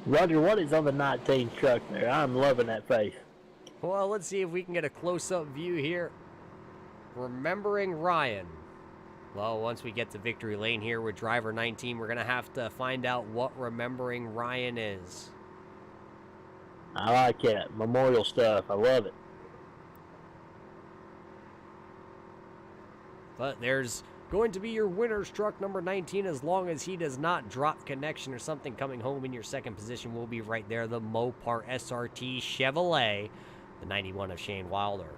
Roger, what is on the 19 truck there? I'm loving that face. Well, let's see if we can get a close-up view here. Remembering Ryan. Well, once we get to victory lane here with driver 19, we're going to have to find out what Remembering Ryan is. I like it. Memorial stuff. I love it. But there's going to be your winner's truck, number 19, as long as he does not drop connection or something. Coming home in your second position will be right there, the Mopar SRT Chevrolet, the 91 of Shane Wilder.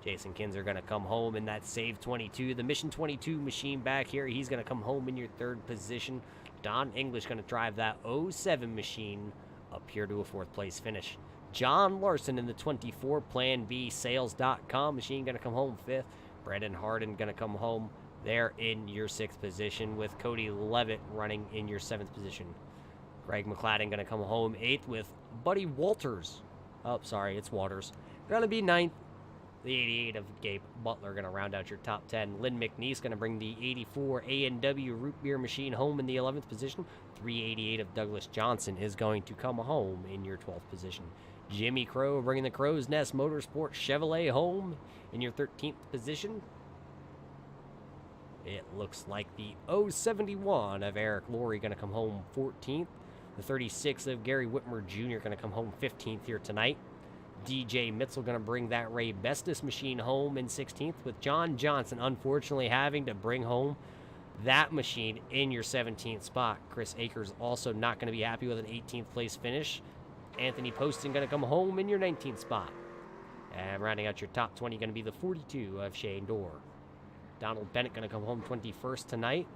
Jason Kinzer going to come home in that Save 22. The Mission 22 machine back here, he's going to come home in your third position. Don English going to drive that 07 machine up here to a fourth place finish. John Larson in the 24 Plan B Sales.com machine going to come home fifth. Brendan Harden going to come home there in your sixth position, with Cody Levitt running in your seventh position. Greg McCladden going to come home eighth, with Buddy Walters. Oh, sorry, it's Waters. Going to be ninth. The 88 of Gabe Butler going to round out your top 10. Lynn McNeese going to bring the 84 A&W Root Beer machine home in the 11th position. 388 of Douglas Johnson is going to come home in your 12th position. Jimmy Crow bringing the Crow's Nest Motorsport Chevrolet home in your 13th position. It looks like the 071 of Eric Laurie going to come home 14th. The 36 of Gary Whitmer Jr. going to come home 15th here tonight. DJ Mitzel going to bring that Ray Bestis machine home in 16th, with John Johnson unfortunately having to bring home that machine in your 17th spot. Chris Akers also not going to be happy with an 18th place finish. Anthony Poston going to come home in your 19th spot. And rounding out your top 20 going to be the 42 of Shane Dorr. Donald Bennett going to come home 21st tonight.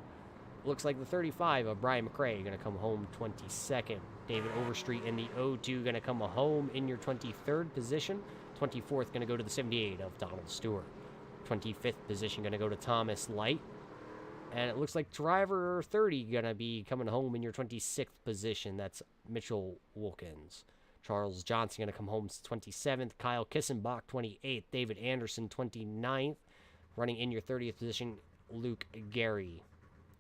Looks like the 35 of Brian McRae going to come home 22nd. David Overstreet in the 02 going to come home in your 23rd position. 24th going to go to the 78 of Donald Stewart. 25th position going to go to Thomas Light. And it looks like driver 30 going to be coming home in your 26th position. That's Mitchell Wilkins. Charles Johnson going to come home 27th. Kyle Kissenbach 28th. David Anderson 29th. Running in your 30th position, Luke Gary.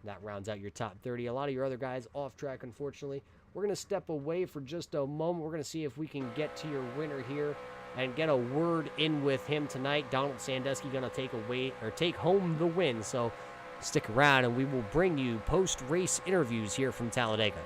That rounds out your top 30. A lot of your other guys off track, unfortunately. We're going to step away for just a moment. We're going to see if we can get to your winner here and get a word in with him tonight. Donald Sandusky going to take home the win. So stick around and we will bring you post-race interviews here from Talladega.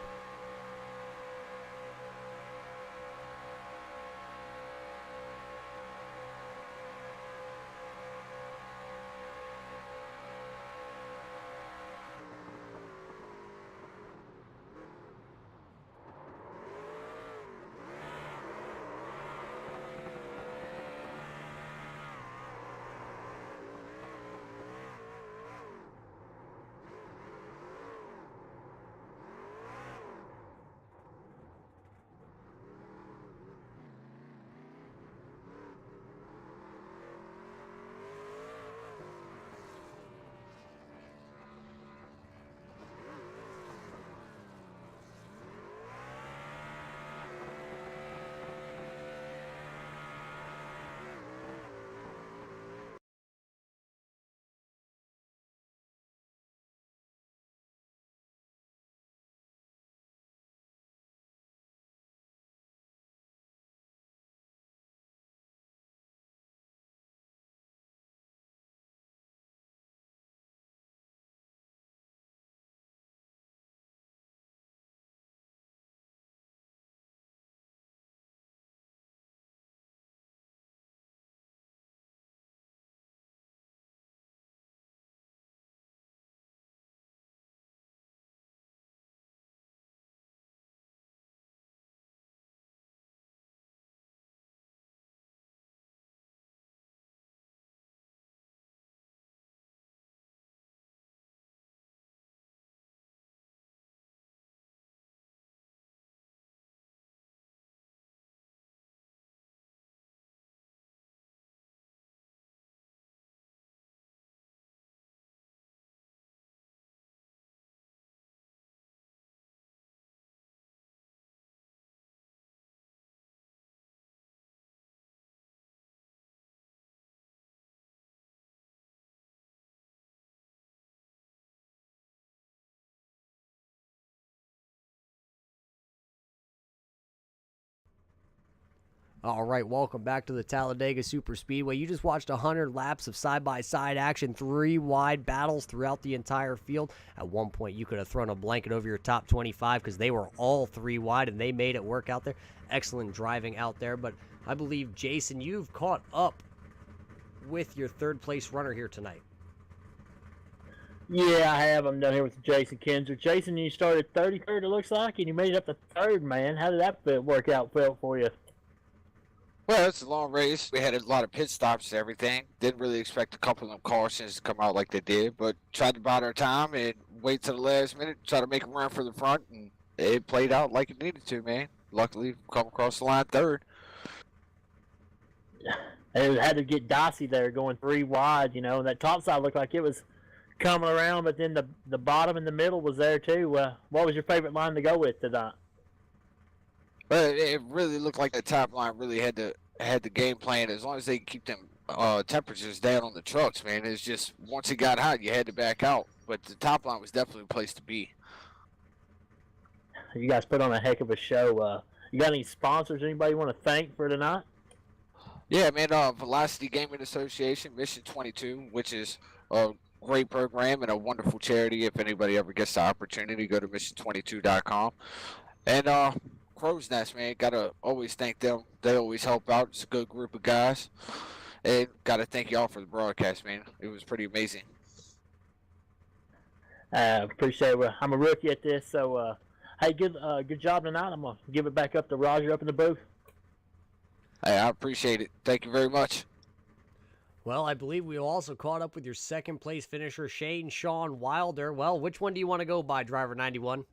All right, welcome back to the Talladega Super Speedway. You just watched 100 laps of side-by-side action, 3 wide battles throughout the entire field. At one point, you could have thrown a blanket over your top 25 because they were all 3 wide, and they made it work out there. Excellent driving out there, but I believe, Jason, you've caught up with your third-place runner here tonight. Yeah, I have. I'm down here with Jason Kinzer. Jason, you started 33rd, it looks like, and you made it up to 3rd, man. How did that work out for you? Well, it's a long race. We had a lot of pit stops and everything. Didn't really expect a couple of them cautions to come out like they did, but tried to bide our time and wait till the last minute, try to make a run for the front, and it played out like it needed to, man. Luckily, come across the line 3rd. It had to get dicey there, going 3 wide, you know, and that top side looked like it was coming around, but then the bottom and the middle was there too. What was your favorite line to go with tonight? But it really looked like the top line really had the game plan. As long as they keep them temperatures down on the trucks, man. It's just once it got hot, you had to back out. But the top line was definitely a place to be. You guys put on a heck of a show. You got any sponsors? Anybody you want to thank for tonight? Yeah, man. Velocity Gaming Association, Mission 22, which is a great program and a wonderful charity. If anybody ever gets the opportunity, go to mission22.com. And Crow's Nest, man. Gotta always thank them. They always help out. It's a good group of guys. And gotta thank y'all for the broadcast, man. It was pretty amazing. Appreciate it. I'm a rookie at this, so hey, good job tonight. I'm gonna give it back up to Roger up in the booth. Hey, I appreciate it. Thank you very much. Well, I believe we also caught up with your second place finisher, Sean Wilder. Well, which one do you want to go by, driver 91?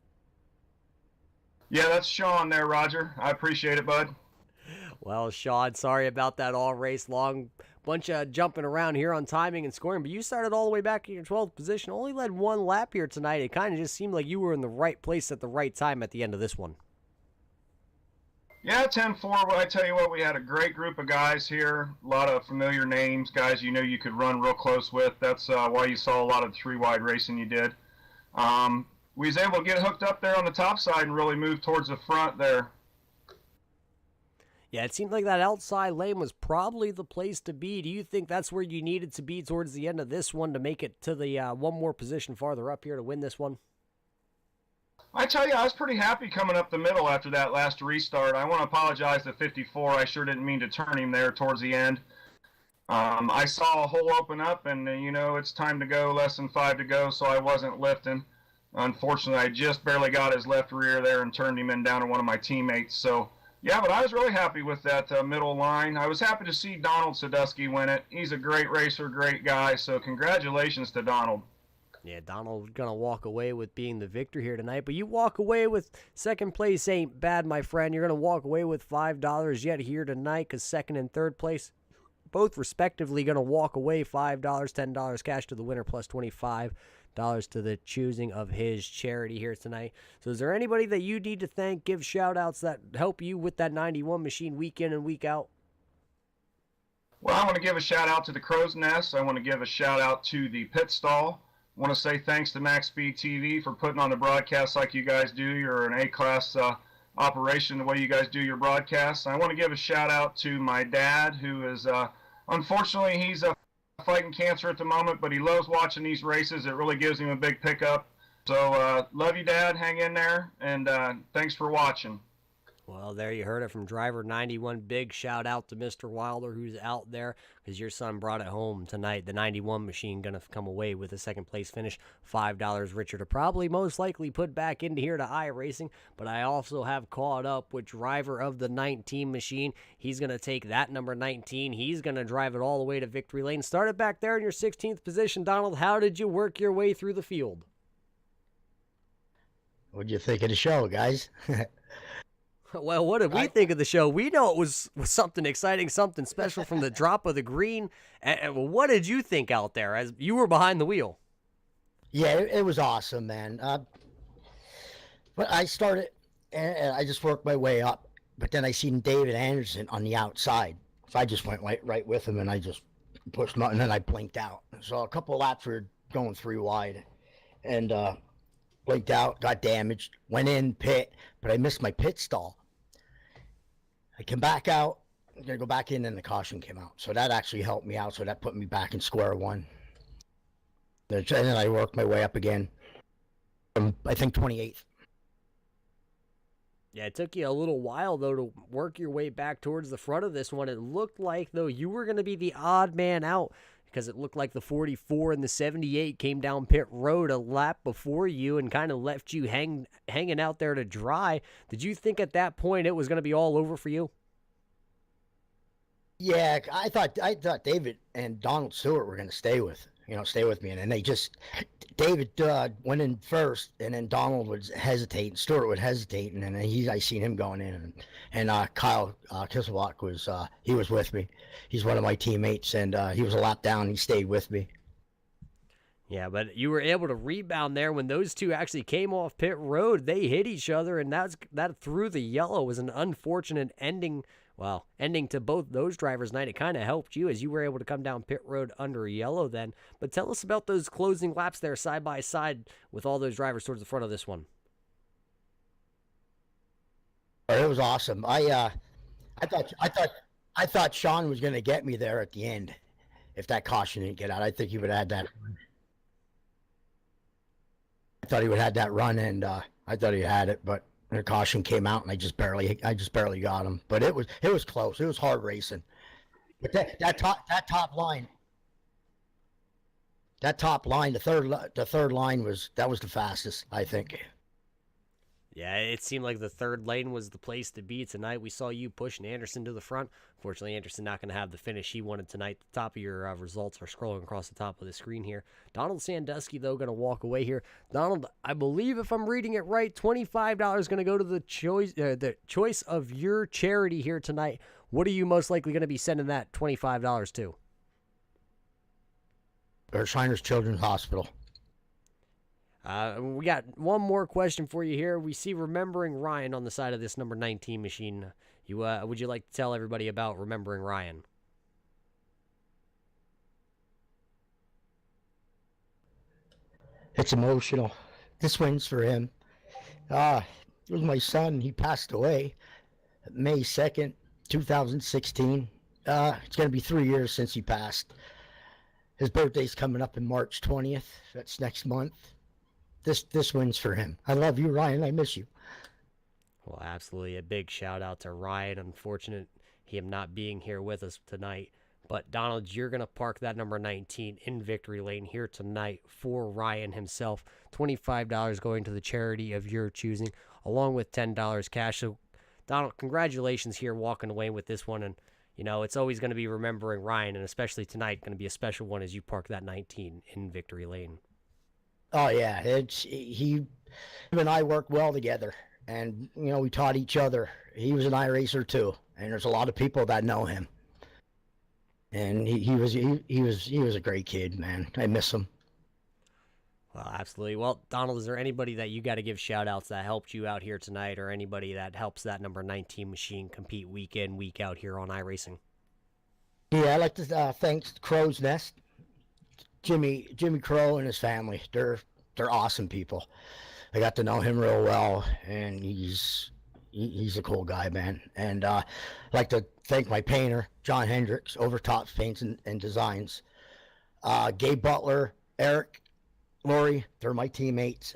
Yeah, that's Sean there, Roger. I appreciate it, bud. Well, Sean, sorry about that all race long. Bunch of jumping around here on timing and scoring, but you started all the way back in your 12th position. Only led one lap here tonight. It kind of just seemed like you were in the right place at the right time at the end of this one. Yeah, 10-4. Well, I tell you what, we had a great group of guys here. A lot of familiar names, guys you know you could run real close with. That's why you saw a lot of three-wide racing you did. We was able to get hooked up there on the top side and really move towards the front there. Yeah, it seemed like that outside lane was probably the place to be. Do you think that's where you needed to be towards the end of this one to make it to the one more position farther up here to win this one? I tell you, I was pretty happy coming up the middle after that last restart. I want to apologize to 54. I sure didn't mean to turn him there towards the end. I saw a hole open up, and, you know, it's time to go, less than 5 to go, so I wasn't lifting. Unfortunately, I just barely got his left rear there and turned him in down to one of my teammates. So, yeah, but I was really happy with that middle line. I was happy to see Donald Sadusky win it. He's a great racer, great guy, so congratulations to Donald. Yeah, Donald's going to walk away with being the victor here tonight, but you walk away with second place ain't bad, my friend. You're going to walk away with $5 yet here tonight because second and third place, both respectively, going to walk away $5, $10 cash to the winner plus $25 to the choosing of his charity here tonight. So is there anybody that you need to thank, give shout-outs that help you with that 91 machine week in and week out? Well, I want to give a shout-out to the Crow's Nest. I want to give a shout-out to the pit stall. I want to say thanks to MaxSpeedTV for putting on the broadcast like you guys do. You're an A-class operation the way you guys do your broadcasts. I want to give a shout-out to my dad, who is, unfortunately, he's fighting cancer at the moment, but he loves watching these races. It really gives him a big pickup. So love you, Dad. Hang in there, and thanks for watching. Well, there you heard it from driver 91. Big shout out to Mr. Wilder, who's out there, because your son brought it home tonight. The 91 machine going to come away with a second place finish, $5 richer to probably most likely put back into here to iRacing. But I also have caught up with driver of the 19 machine. He's going to take that number 19. He's going to drive it all the way to victory lane. Started back there in your 16th position, Donald. How did you work your way through the field? What'd you think of the show, guys? Well, what did we think of the show? We know it was something exciting, something special from the drop of the green. And what did you think out there as you were behind the wheel? Yeah, it was awesome, man. But I started, and I just worked my way up. But then I seen David Anderson on the outside. So I just went right with him, and I just pushed him out, and then I blinked out. So a couple of laps were going 3 wide. And blinked out, got damaged, went in pit, but I missed my pit stall. I came back out, I'm going to go back in, and the caution came out. So that actually helped me out, so that put me back in square one. And then I worked my way up again from, I think, 28th. Yeah, it took you a little while, though, to work your way back towards the front of this one. It looked like, though, you were going to be the odd man out, because it looked like the 44 and the 78 came down pit road a lap before you and kind of left you hanging out there to dry. Did you think at that point it was going to be all over for you? Yeah, I thought David and Donald Stewart were going to stay with me, and then David went in first, and then Donald would hesitate, and Stewart would hesitate, and then I seen him going in, and Kyle Kisselbach was with me. He's one of my teammates, and he was a lap down. He stayed with me. Yeah, but you were able to rebound there when those two actually came off pit road. They hit each other, and that through the yellow was an unfortunate ending. Well, ending to both those drivers' night. It kind of helped you as you were able to come down pit road under yellow then. But tell us about those closing laps there side by side with all those drivers towards the front of this one. It was awesome. I thought Sean was going to get me there at the end if that caution didn't get out. I think he would have had that. I thought he would have had that run, and I thought he had it, but And the caution came out, and I just barely got him. But it was close. It was hard racing. But that top line, the third line was the fastest, I think. Yeah, it seemed like the third lane was the place to be tonight. We saw you pushing Anderson to the front. Unfortunately, Anderson not going to have the finish he wanted tonight. The top of your results are scrolling across the top of the screen here. Donald Sandusky, though, going to walk away here. Donald, I believe if I'm reading it right, $25 going to go to the choice of your charity here tonight. What are you most likely going to be sending that $25 to? Or Shriners Children's Hospital. We got one more question for you here. We see Remembering Ryan on the side of this number 19 machine. Would you like to tell everybody about Remembering Ryan? It's emotional. This wins for him. It was my son. He passed away May 2nd, 2016. It's going to be 3 years since he passed. His birthday's coming up in March 20th. That's next month. This wins for him. I love you, Ryan. I miss you. Well, absolutely. A big shout out to Ryan. Unfortunate him not being here with us tonight. But, Donald, you're going to park that number 19 in victory lane here tonight for Ryan himself. $25 going to the charity of your choosing, along with $10 cash. So, Donald, congratulations here walking away with this one. And, you know, it's always going to be Remembering Ryan, and especially tonight, going to be a special one as you park that 19 in victory lane. Oh yeah, him and I worked well together, and you know we taught each other. He was an iRacer too, and there's a lot of people that know him. And he was a great kid, man. I miss him. Well, absolutely. Well, Donald, is there anybody that you got to give shout outs that helped you out here tonight, or anybody that helps that number 19 machine compete week in, week out here on iRacing? Yeah, I'd like to thank Crow's Nest. Jimmy Crow and his family, they're awesome people. I got to know him real well, and he's a cool guy, man. And I'd like to thank my painter, John Hendricks, Overtops Paints and Designs. Gabe Butler, Eric, Lori, they're my teammates.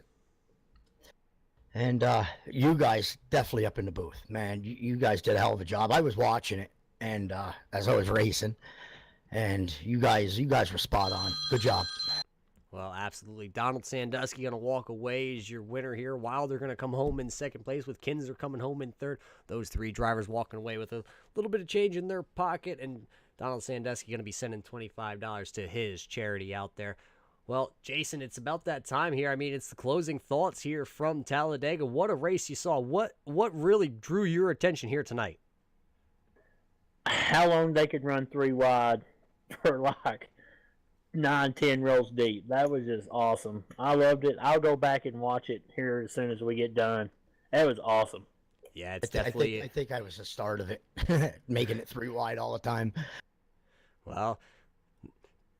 And you guys definitely up in the booth, man. You guys did a hell of a job. I was watching it, and as I was racing. And you guys were spot on. Good job. Well, absolutely. Donald Sandusky going to walk away as your winner here. Wilder going to come home in second place, with Kinzer coming home in third. Those three drivers walking away with a little bit of change in their pocket. And Donald Sandusky going to be sending $25 to his charity out there. Well, Jason, it's about that time here. I mean, it's the closing thoughts here from Talladega. What a race you saw. What really drew your attention here tonight? How long they could run three wide for like 9-10 rolls deep. That was just awesome. I loved it. I'll go back and watch it here as soon as we get done. That was awesome. Yeah, it's definitely. I think I was the start of it, making it three wide all the time. Well,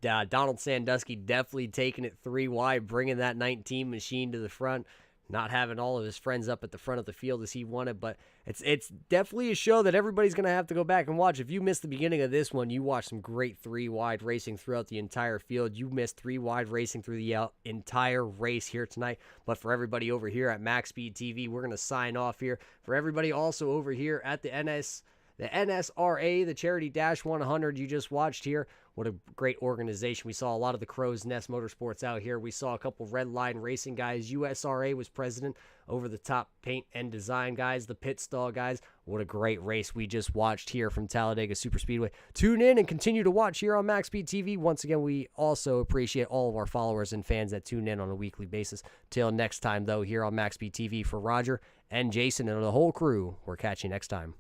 Donald Sandusky definitely taking it three wide, bringing that 19 machine to the front. Not having all of his friends up at the front of the field as he wanted, but it's definitely a show that everybody's going to have to go back and watch. If you missed the beginning of this one, you watched some great three-wide racing throughout the entire field. You missed three-wide racing through the entire race here tonight. But for everybody over here at MaxSpeedTV, we're going to sign off here. For everybody also over here at the NSRA, the Charity Dash 100 you just watched here. What a great organization. We saw a lot of the Crow's Nest Motorsports out here. We saw a couple Red Line Racing guys. USRA was president. Over the Top Paint and Design guys. The Pit Stall guys. What a great race we just watched here from Talladega Superspeedway. Tune in and continue to watch here on MaxSpeedTV. Once again, we also appreciate all of our followers and fans that tune in on a weekly basis. Till next time, though, here on MaxSpeedTV, for Roger and Jason and the whole crew, we'll catch you next time.